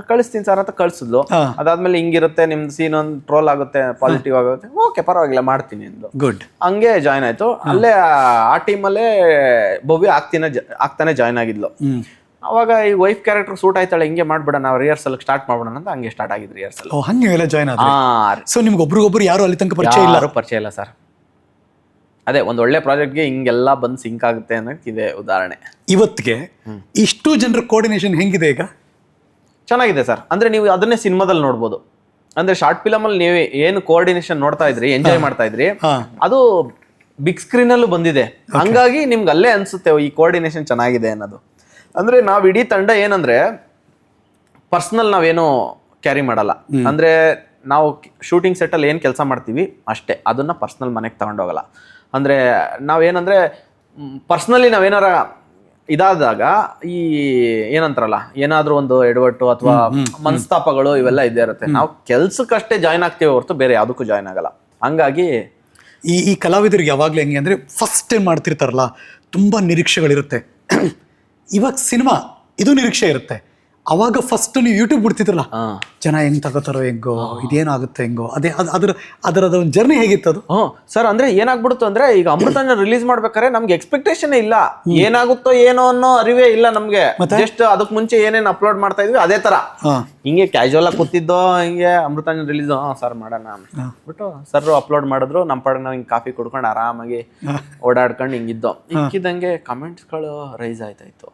[SPEAKER 1] ಕಳಿಸ್ತೀನಿ ಸರ್ ಅಂತ ಕಳ್ಸಿದ್ಲು. ಅದಾದ್ಮೇಲೆ ಹಿಂಗಿರುತ್ತೆ ನಿಮ್ದು ಸೀನ್, ಒಂದು ಟ್ರೋಲ್ ಆಗುತ್ತೆ, ಪಾಸಿಟಿವ್ ಆಗುತ್ತೆ, ಓಕೆ ಪರವಾಗಿಲ್ಲ ಮಾಡ್ತೀನಿ ಎಂದು ಗುಡ್ ಹಂಗೆ ಜಾಯ್ನ್ ಆಯ್ತು. ಅಲ್ಲೇ ಆ ಟೀಮಲ್ಲೇ ಭವ್ಯ ಆಗ್ತಾನೆ ಜಾಯ್ನ್ ಆಗಿದ್ಲು. ಅವಾಗ ಈ ವೈಫ್ ಕ್ಯಾರೆಕ್ಟರ್ ಸೂಟ್ ಆಯ್ತಾಳೆ, ಹಿಂಗೆ ಮಾಡ್ಬಿಡೋಣ, ನಾವು ರಿಹರ್ಸಲ್ ಸ್ಟಾರ್ಟ್ ಮಾಡ್ಬಿಡೋಣ ಅಂತ ಹಂಗೆ ಸ್ಟಾರ್ಟ್ ಆಗಿದ್ದು ರಿಹರ್ಸಲ್.
[SPEAKER 2] ಹಂಗೆ ಎಲ್ಲ ಜಾಯ್ನ್ ಆದ್ರೆ. ಸೊ ನಿಮ್ಗೆ ಒಬ್ರಿಗೊಬ್ರು ಯಾರು ಅಲ್ಲಿ ತನಕ
[SPEAKER 1] ಪರಿಚಯ ಇಲ್ಲ ಸರ್. ಅದೇ ಒಂದು ಒಳ್ಳೆ ಪ್ರಾಜೆಕ್ಟ್ಗೆ ಹಿಂಗೆಲ್ಲ ಬಂದು ಸಿಂಕ್ ಆಗುತ್ತೆ ಅನ್ನೋಕೆ ಇದೆ ಉದಾಹರಣೆ.
[SPEAKER 2] ಇವತ್ತಿಗೆ ಇಷ್ಟು ಜನರ ಕೋಆರ್ಡಿನೇಷನ್ ಹೆಂಗಿದೆ ಈಗ?
[SPEAKER 1] ಚೆನ್ನಾಗಿದೆ ಸರ್. ಅಂದ್ರೆ ನೀವು ಅದನ್ನೇ ಸಿನಿಮಾದಲ್ಲಿ ನೋಡ್ಬೋದು. ಅಂದ್ರೆ ಶಾರ್ಟ್ ಫಿಲಮ್ ಅಲ್ಲಿ ನೀವು ಏನು ಕೋಆರ್ಡಿನೇಷನ್ ನೋಡ್ತಾ ಇದ್ರಿ, ಎಂಜಾಯ್ ಮಾಡ್ತಾ ಇದ್ರಿ, ಅದು ಬಿಗ್ ಸ್ಕ್ರೀನ್ ಅಲ್ಲೂ ಬಂದಿದೆ. ಹಂಗಾಗಿ ನಿಮ್ಗೆ ಅಲ್ಲೇ ಅನ್ಸುತ್ತೆ ಈ ಕೋಆರ್ಡಿನೇಷನ್ ಚೆನ್ನಾಗಿದೆ ಅನ್ನೋದು. ಅಂದ್ರೆ ನಾವ್ ಇಡೀ ತಂಡ ಏನಂದ್ರೆ ಪರ್ಸನಲ್ ನಾವೇನು ಕ್ಯಾರಿ ಮಾಡಲ್ಲ. ಅಂದ್ರೆ ನಾವು ಶೂಟಿಂಗ್ ಸೆಟ್ ಅಲ್ಲಿ ಏನ್ ಕೆಲಸ ಮಾಡ್ತೀವಿ ಅಷ್ಟೇ, ಅದನ್ನ ಪರ್ಸನಲ್ ಮನೆಗೆ ತಗೊಂಡೋಗಲ್ಲ. ಅಂದ್ರೆ ನಾವೇನಂದ್ರೆ ಪರ್ಸನಲಿ ನಾವೇನಾರ ಇದಾದಾಗ ಈ ಏನಂತಾರಲ್ಲ, ಏನಾದ್ರೂ ಒಂದು ಎಡವಟ್ಟು ಅಥವಾ ಮನಸ್ತಾಪಗಳು ಇವೆಲ್ಲ ಇದ್ದೇ ಇರುತ್ತೆ. ನಾವು ಕೆಲ್ಸಕ್ಕಷ್ಟೇ ಜಾಯ್ನ್ ಆಗ್ತೀವಿ ಹೊರತು ಬೇರೆ ಯಾವುದಕ್ಕೂ ಜಾಯ್ನ್ ಆಗಲ್ಲ. ಹಂಗಾಗಿ
[SPEAKER 2] ಈ ಕಲಾವಿದರಿಗೆ ಯಾವಾಗ್ಲೂ ಹೆಂಗೆ ಅಂದ್ರೆ ಫಸ್ಟ್ ಟೈಮ್ ಮಾಡ್ತಿರ್ತಾರಲ್ಲ, ತುಂಬಾ ನಿರೀಕ್ಷೆಗಳಿರುತ್ತೆ. ಇವಾಗ ಸಿನಿಮಾ ಇದು ನಿರೀಕ್ಷೆ ಇರುತ್ತೆ. ಅವಾಗ ಫಸ್ಟ್ ನೀವು ಯೂಟ್ಯೂಬ್ ಬಿಡ್ತಿದ್ರಲ್ಲ, ಜನ ಹೆಂಗ್ ತಗೋತಾರೋ ಹೆಂಗೋ, ಇದೇನಾಗುತ್ತೆ ಹೆಂಗೋ, ಅದೇ ಅದರದ ಒಂದು ಜರ್ನಿ ಹೇಗಿತ್ತು ಅದು?
[SPEAKER 1] ಸರ್ ಅಂದ್ರೆ ಏನಾಗ್ಬಿಡುತ್ತೆ ಅಂದ್ರೆ, ಈಗ ಅಮೃತಾಂಜನ್ ರಿಲೀಸ್ ಮಾಡ್ಬೇಕಾದ್ರೆ ನಮ್ಗೆ ಎಕ್ಸ್ಪೆಕ್ಟೇಷನ್ ಇಲ್ಲ, ಏನಾಗುತ್ತೋ ಏನೋ ಅನ್ನೋ ಅರಿವೇ ಇಲ್ಲ ನಮ್ಗೆ. ಜಸ್ಟ್ ಅದಕ್ ಮುಂಚೆ ಏನೇನ್ ಅಪ್ಲೋಡ್ ಮಾಡ್ತಾ ಇದ್ವಿ ಅದೇ ತರ ಹಿಂಗೆ ಕ್ಯಾಶುವಲ್ ಆಗಿ ಕೂತಿದ್ದೋ, ಹಿಂಗೆ ಅಮೃತಾಂಜನ್ ರಿಲೀಸ್ ಸರ್ ಮಾಡೋಣ ಬಿಟ್ಟು ಸರ್ ಅಪ್ಲೋಡ್ ಮಾಡಿದ್ರು. ನಮ್ಮ ಪಾಡಿಗೆ ನಾವು ಹಿಂಗೆ ಕಾಫಿ ಕುಡ್ಕೊಂಡು ಆರಾಮಾಗಿ ಓಡಾಡ್ಕೊಂಡು ಹಿಂಗಿದ್ದೋ. ಇಕ್ಕಿದಂಗೆ ಕಮೆಂಟ್ಸ್ಗಳು ರೈಸ್ ಆಯ್ತಾಯ್ತು.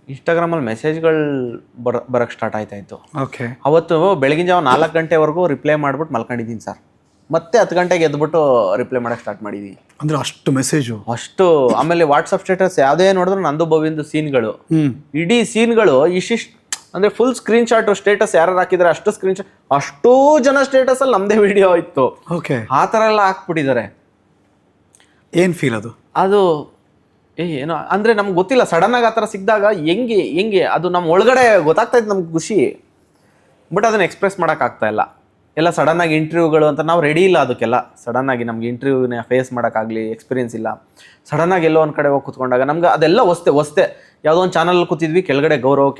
[SPEAKER 1] ಇನ್ಸ್ಟಾಗ್ರಾಮ್ ಅಲ್ಲಿ ಮೆಸೇಜ್ಗಳು ಬರಕ್ ಸ್ಟಾರ್ಟ್ ಆಯ್ತಾಯ್ತು. ಅವತ್ತು ಬೆಳಗಿನ ಜಾವ 4 ಗಂಟೆವರೆಗೂ ರಿಪ್ಲೈ ಮಾಡ್ಬಿಟ್ಟು ಮಲ್ಕೊಂಡಿದ್ದೀನಿ ಸರ್. ಮತ್ತೆ 10 ಗಂಟೆಗೆ ಎದ್ಬಿಟ್ಟು ರಿಪ್ಲೈ ಮಾಡಕ್ ಸ್ಟಾರ್ಟ್ ಮಾಡಿದೀನಿ.
[SPEAKER 2] ಅಂದ್ರೆ ಅಷ್ಟು ಮೆಸೇಜು
[SPEAKER 1] ಅಷ್ಟು. ಆಮೇಲೆ ವಾಟ್ಸಪ್ ಸ್ಟೇಟಸ್ ಯಾವ್ದೇ ನೋಡಿದ್ರು ನಂದು ಭವ್ಯಂದು ಸೀನ್ಗಳು, ಇಡೀ ಸೀನ್ಗಳು ಇಷ್ಟಿಷ್ಟು ಅಂದ್ರೆ ಫುಲ್ ಸ್ಕ್ರೀನ್ ಶಾಟ್. ಸ್ಟೇಟಸ್ ಯಾರು ಹಾಕಿದ್ರೆ ಅಷ್ಟು ಸ್ಕ್ರೀನ್ ಶಾಟ್, ಅಷ್ಟೂ ಜನ ಸ್ಟೇಟಸ್ ಅಲ್ಲಿ ನಮ್ದೇ ವಿಡಿಯೋ ಇತ್ತು. ಆ ತರ ಎಲ್ಲ ಹಾಕ್ಬಿಟ್ಟಿದ್ದಾರೆ.
[SPEAKER 2] ಏನ್ ಫೀಲ್ ಅದು?
[SPEAKER 1] ಅದು ಏನೋ ಅಂದ್ರೆ ನಮ್ಗೆ ಗೊತ್ತಿಲ್ಲ, ಸಡನ್ ಆಗಿ ಆ ಥರ ಸಿಕ್ಕಿದಾಗ ಹೆಂಗೆ ಅದು ನಮ್ಮ ಒಳಗಡೆ ಗೊತ್ತಾಗ್ತಾ ಇತ್ತು ನಮ್ಗೆ ಖುಷಿ. ಬಟ್ ಅದನ್ನ ಎಕ್ಸ್ಪ್ರೆಸ್ ಮಾಡೋಕ್ಕಾಗ್ತಾ ಇಲ್ಲ. ಎಲ್ಲ ಸಡನ್ ಆಗಿ ಇಂಟರ್ವ್ಯೂಗಳು ಅಂತ ನಾವು ರೆಡಿ ಇಲ್ಲ ಅದಕ್ಕೆಲ್ಲ. ಸಡನ್ ಆಗಿ ನಮ್ಗೆ ಇಂಟರ್ವ್ಯೂನ ಫೇಸ್ ಮಾಡೋಕ್ಕಾಗಲಿ ಎಕ್ಸ್ಪೀರಿಯನ್ಸ್ ಇಲ್ಲ. ಸಡನ್ ಆಗಿ ಎಲ್ಲೋ ಒಂದು ಕಡೆ ಹೋಗಿ ಕೂತ್ಕೊಂಡಾಗ ನಮ್ಗೆ ಅದೆಲ್ಲ ಹೊಸ್ತೆ. ಯಾವುದೋ ಒಂದು ಚಾನಲ್ ಕೂತಿದ್ವಿ, ಕೆಳಗಡೆ ಗೌರವ್,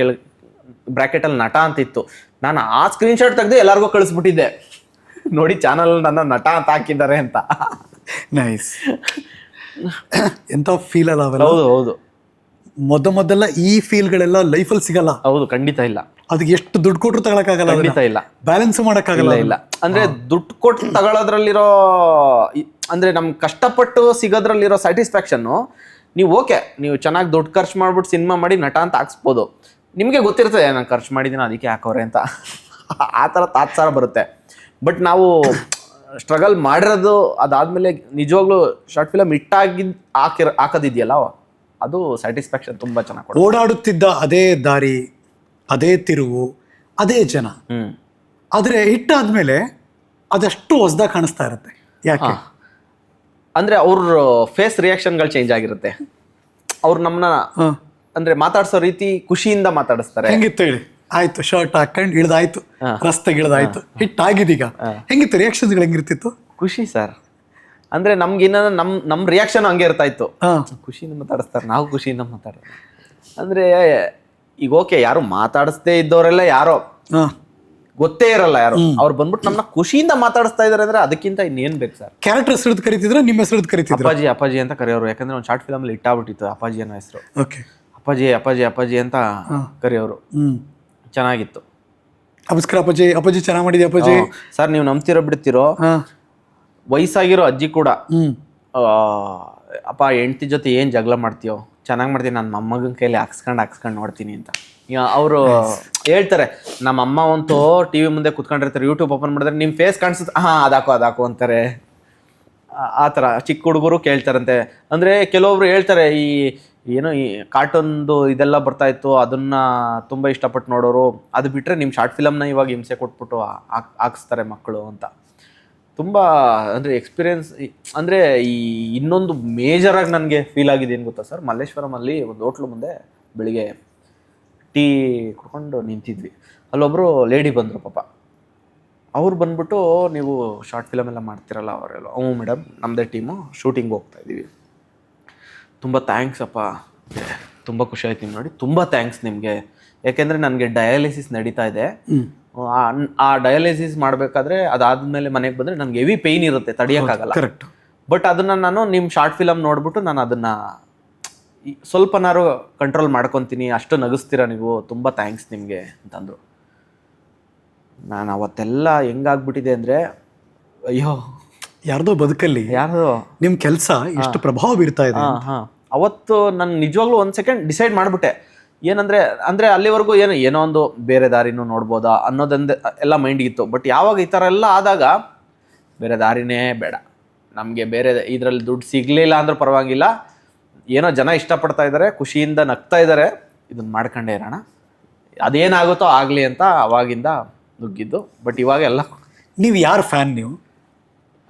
[SPEAKER 1] ಬ್ರ್ಯಾಕೆಟಲ್ಲಿ ನಟ ಅಂತ ಇತ್ತು. ನಾನು ಆ ಸ್ಕ್ರೀನ್ ಶಾಟ್ ತೆಗೆದು ಎಲ್ಲರಿಗೂ ಕಳಿಸ್ಬಿಟ್ಟಿದ್ದೆ, ನೋಡಿ ಚಾನಲ್ ನನ್ನ ನಟ ಅಂತ ಹಾಕಿದ್ದಾರೆ ಅಂತ.
[SPEAKER 2] ನೈಸ್. ಎಂತ ಫೀಲ್ ಅಲ್ಲ ಅವೆಲ್ಲ.
[SPEAKER 1] ಹೌದು.
[SPEAKER 2] ಮೊದಲ ಈ ಫೀಲ್ಗಳೆಲ್ಲ ಲೈಫಲ್ಲಿ ಸಿಗಲ್ಲ.
[SPEAKER 1] ಹೌದು, ಖಂಡಿತ ಇಲ್ಲ.
[SPEAKER 2] ಅದಕ್ಕೆ ಎಷ್ಟು ದುಡ್ಡು ಕೊಟ್ಟರು ತಗೊಳಕ್ಕಾಗಲ್ಲ,
[SPEAKER 1] ಖಂಡಿತ ಇಲ್ಲ.
[SPEAKER 2] ಬ್ಯಾಲೆನ್ಸ್ ಮಾಡಕ್ಕಾಗಲ್ಲ.
[SPEAKER 1] ಇಲ್ಲ ಅಂದ್ರೆ ದುಡ್ಡು ಕೊಟ್ಟು ತಗೊಳ್ಳೋದ್ರಲ್ಲಿರೋ, ಅಂದ್ರೆ ನಮ್ಗೆ ಕಷ್ಟಪಟ್ಟು ಸಿಗೋದ್ರಲ್ಲಿರೋ ಸ್ಯಾಟಿಸ್ಫ್ಯಾಕ್ಷನ್, ನೀವು ಓಕೆ ನೀವು ಚೆನ್ನಾಗಿ ದುಡ್ಡು ಖರ್ಚು ಮಾಡ್ಬಿಟ್ಟು ಸಿನಿಮಾ ಮಾಡಿ ನಟ ಅಂತ ಹಾಕ್ಸ್ಬೋದು. ನಿಮಗೆ ಗೊತ್ತಿರ್ತದೆ ನಾನು ಖರ್ಚು ಮಾಡಿದ್ದೀನಿ ಅದಕ್ಕೆ ಹಾಕೋರೆ ಅಂತ, ಆ ಥರ ತಾತ್ಸಾರ ಬರುತ್ತೆ. ಬಟ್ ನಾವು ಸ್ಟ್ರಗಲ್ ಮಾಡಿರೋದು, ಅದಾದ್ಮೇಲೆ ನಿಜವಾಗ್ಲೂ ಶಾರ್ಟ್ ಫಿಲಮ್ ಹಾಕೋದಿದೆಯಲ್ಲ, ಅದು ಸ್ಯಾಟಿಸ್ಫ್ಯಾಕ್ಷನ್ ತುಂಬಾ ಚೆನ್ನಾಗಿ.
[SPEAKER 2] ಓಡಾಡುತ್ತಿದ್ದ ಅದೇ ದಾರಿ, ಅದೇ ತಿರುವು, ಅದೇ ಜನ, ಆದರೆ ಹಿಟ್ ಆದ್ಮೇಲೆ ಅದಷ್ಟು ಹೊಸದಾಗಿ ಕಾಣಿಸ್ತಾ ಇರುತ್ತೆ. ಯಾಕೆ?
[SPEAKER 1] ಅಂದ್ರೆ ಅವ್ರ ಫೇಸ್ ರಿಯಾಕ್ಷನ್ಗಳು ಚೇಂಜ್ ಆಗಿರುತ್ತೆ. ಅವ್ರು ನಮ್ಮನ್ನ ಅಂದ್ರೆ ಮಾತಾಡ್ಸೋ ರೀತಿ ಖುಷಿಯಿಂದ ಮಾತಾಡಿಸ್ತಾರೆ.
[SPEAKER 2] ಹೆಂಗಿತ್ತು ಹೇಳಿ? ಆಯ್ತು, ಶರ್ಟ್ ಹಾಕೊಂಡು ಇಳ್ದಾಯ್ತು, ರಸ್ತೆಗೆ ಇಳ್ದಾಯ್ತು, ಹಿಟ್ ಆಗಿದೀಗ, ಹೆಂಗಿತ್ತು ರಿಯಾಕ್ಷನ್ಸ್ಗಳು? ಹೆಂಗಿರ್ತಿತ್ತು?
[SPEAKER 1] ಖುಷಿ ಸರ್. ಅಂದ್ರೆ ನಮ್ಗೆ ನಮ್ ರಿಯಾಕ್ಷನ್ ಹಂಗೆ ಇರ್ತಾ ಇತ್ತು. ಖುಷಿಯಿಂದ ಮಾತಾಡಿಸ್ತಾರೆ, ನಾವು ಖುಷಿಯಿಂದ ಮಾತಾಡ್ತಾರೆ. ಅಂದ್ರೆ ಈಗ ಓಕೆ, ಯಾರು ಮಾತಾಡಿಸ್ದೇ ಇದ್ದವರೆಲ್ಲ ಯಾರೋ ಗೊತ್ತೇ ಇರಲ್ಲ ಯಾರು, ಅವ್ರು ಬಂದ್ಬಿಟ್ಟು ನಮ್ಮನ್ನ ಖುಷಿಯಿಂದ ಮಾತಾಡಿಸ್ತಾ ಇದಾರೆ ಅಂದ್ರೆ ಅದಕ್ಕಿಂತ ಇನ್ನೇನ್ ಬೇಕು ಸರ್.
[SPEAKER 2] ಕ್ಯಾರೆಕ್ಟರ್ ಹೆಸರು ಕರಿತಿದ್ರ, ನಿಮ್ಮ ಹೆಸರು ಕರಿತಿದ್ರ?
[SPEAKER 1] ಅಪ್ಪಾಜಿ ಅಂತ ಕರೆಯೋರು. ಯಾಕಂದ್ರೆ ಒಂದು ಶಾರ್ಟ್ ಫಿಲಮ್ ಅಲ್ಲಿ ಇಟ್ಟಾಗ್ಬಿಟ್ಟಿತ್ತು ಅಪ್ಪಾಜಿ ಅನ್ನೋ ಹೆಸರು.
[SPEAKER 2] ಓಕೆ,
[SPEAKER 1] ಅಪ್ಪಾಜಿ ಅಂತ ಕರೆಯೋರು. ಚೆನ್ನಾಗಿತ್ತು.
[SPEAKER 2] ನಮಸ್ಕಾರ ಅಪ್ಪಾಜಿ ಚೆನ್ನಾಗಿ ಮಾಡಿದ್ಯಾ ಅಪ್ಪಾಜಿ?
[SPEAKER 1] ಸರ್ ನೀವು ನಂಬ್ತಿರೋ ಬಿಡ್ತಿರೋ, ವಯಸ್ಸಾಗಿರೋ ಅಜ್ಜಿ ಕೂಡ ಅಪ್ಪ ಹೆಂಡತಿ ಜೊತೆ ಏನ್ ಜಗಳ ಮಾಡ್ತೀಯೋ, ಚೆನ್ನಾಗಿ ಮಾಡ್ತೀನಿ, ನನ್ನ ಮೊಮ್ಮಗನ ಕೈಲಿ ಹಾಕ್ಸ್ಕೊಂಡು ನೋಡ್ತೀನಿ ಅಂತ ಅವರು ಹೇಳ್ತಾರೆ. ನಮ್ಮ ಅಮ್ಮ ಅಂತೂ ಟಿವಿ ಮುಂದೆ ಕುತ್ಕೊಂಡಿರ್ತಾರೆ, ಯೂಟ್ಯೂಬ್ ಓಪನ್ ಮಾಡಿದ್ರೆ ನಿಮ್ ಫೇಸ್ ಕಾಣಿಸುತ್ತೆ, ಅದಾಕು ಅಂತಾರೆ. ಆ ಥರ ಚಿಕ್ಕ ಹುಡುಗರು ಕೇಳ್ತಾರಂತೆ. ಅಂದ್ರೆ ಕೆಲವೊಬ್ರು ಹೇಳ್ತಾರೆ, ಈ ಕಾರ್ಟೂನ್ದು ಇದೆಲ್ಲ ಬರ್ತಾ ಇತ್ತು, ಅದನ್ನ ತುಂಬಾ ಇಷ್ಟಪಟ್ಟು ನೋಡೋರು. ಅದು ಬಿಟ್ರೆ ನಿಮ್ ಶಾರ್ಟ್ ಫಿಲಮ್ನ ಇವಾಗ ಹಿಂಸೆ ಕೊಟ್ಬಿಟ್ಟು ಹಾಕಿಸ್ತಾರೆ ಮಕ್ಕಳು ಅಂತ. ತುಂಬಾ ಅಂದ್ರೆ ಎಕ್ಸ್ಪೀರಿಯನ್ಸ್. ಅಂದ್ರೆ ಈ ಇನ್ನೊಂದು ಮೇಜರ್ ಆಗಿ ನನಗೆ ಫೀಲ್ ಆಗಿದೆ ಏನು ಗೊತ್ತಾ ಸರ್, ಮಲ್ಲೇಶ್ವರಂ ಅಲ್ಲಿ ಒಂದು ಹೋಟ್ಲು ಮುಂದೆ ಬೆಳಿಗ್ಗೆ ಟೀ ಕುಡ್ಕೊಂಡು ನಿಂತಿದ್ವಿ. ಅಲ್ಲೊಬ್ರು ಲೇಡಿ ಬಂದರು ಪಾಪ. ಅವ್ರು ಬಂದ್ಬಿಟ್ಟು, ನೀವು ಶಾರ್ಟ್ ಫಿಲಮ್ ಎಲ್ಲ ಮಾಡ್ತಿರಲ್ಲ? ಅವರೆಲ್ಲ ಹ್ಞೂ ಮೇಡಮ್, ನಮ್ಮದೇ ಟೀಮು ಶೂಟಿಂಗ್ ಹೋಗ್ತಾ ಇದ್ದೀವಿ. ತುಂಬ ಥ್ಯಾಂಕ್ಸ್ ಅಪ್ಪ, ತುಂಬ ಖುಷಿ ಆಯ್ತು ನಿಮ್ಗೆ ನೋಡಿ, ತುಂಬ ಥ್ಯಾಂಕ್ಸ್ ನಿಮಗೆ. ಯಾಕೆಂದರೆ ನನಗೆ ಡಯಾಲಿಸಿಸ್ ನಡೀತಾ ಇದೆ. ಆ ಡಯಾಲಿಸಿಸ್ ಮಾಡಬೇಕಾದ್ರೆ ಅದಾದ್ಮೇಲೆ ಮನೆಗೆ ಬಂದರೆ ನನಗೆ ಹೆವಿ ಪೇಯ್ನ್ ಇರುತ್ತೆ, ತಡಿಯೋಕ್ಕಾಗಲ್ಲ.
[SPEAKER 2] ಕರೆಕ್ಟ್.
[SPEAKER 1] ಬಟ್ ಅದನ್ನು ನಾನು ನಿಮ್ಮ ಶಾರ್ಟ್ ಫಿಲಮ್ ನೋಡ್ಬಿಟ್ಟು ನಾನು ಅದನ್ನು ಸ್ವಲ್ಪನಾರು ಕಂಟ್ರೋಲ್ ಮಾಡ್ಕೊತೀನಿ, ಅಷ್ಟು ನಗಿಸ್ತೀರಾ ನೀವು, ತುಂಬ ಥ್ಯಾಂಕ್ಸ್ ನಿಮಗೆ ಅಂತಂದರು. ನಾನು ಅವತ್ತೆಲ್ಲ ಹೆಂಗಾಗ್ಬಿಟ್ಟಿದೆ ಅಂದರೆ, ಅಯ್ಯೋ
[SPEAKER 2] ಯಾರ್ದೋ ಬದುಕಲ್ಲಿ
[SPEAKER 1] ಯಾರ್ದೋ
[SPEAKER 2] ನಿಮ್ಮ ಕೆಲಸ ಎಷ್ಟು ಪ್ರಭಾವ ಬೀರ್ತಾ ಇದೆ.
[SPEAKER 1] ಅವತ್ತು ನಾನು ನಿಜವಾಗ್ಲೂ ಒಂದು ಸೆಕೆಂಡ್ ಡಿಸೈಡ್ ಮಾಡಿಬಿಟ್ಟೆ. ಏನಂದರೆ ಅಲ್ಲಿವರೆಗೂ ಏನೋ ಒಂದು ಬೇರೆ ದಾರಿನೂ ನೋಡ್ಬೋದಾ ಅನ್ನೋದೊಂದು ಎಲ್ಲ ಮೈಂಡಿಗಿತ್ತು. ಬಟ್ ಯಾವಾಗ ಈ ಥರ ಎಲ್ಲ ಆದಾಗ ಬೇರೆ ದಾರಿನೇ ಬೇಡ, ನಮಗೆ ಬೇರೆ ಇದರಲ್ಲಿ ದುಡ್ಡು ಸಿಗಲಿಲ್ಲ ಅಂದ್ರೂ ಪರವಾಗಿಲ್ಲ, ಏನೋ ಜನ ಇಷ್ಟಪಡ್ತಾ ಇದ್ದಾರೆ, ಖುಷಿಯಿಂದ ನಗ್ತಾ ಇದ್ದಾರೆ, ಇದನ್ನು ಮಾಡ್ಕೊಂಡೇ ಇರೋಣ, ಅದೇನಾಗುತ್ತೋ ಆಗಲಿ ಅಂತ ಅವಾಗಿಂದ ನುಗ್ಗಿದ್ದು. ಬಟ್ ಇವಾಗ ಎಲ್ಲ.
[SPEAKER 2] ನೀವು ಯಾರು ಫ್ಯಾನ್ ನೀವು?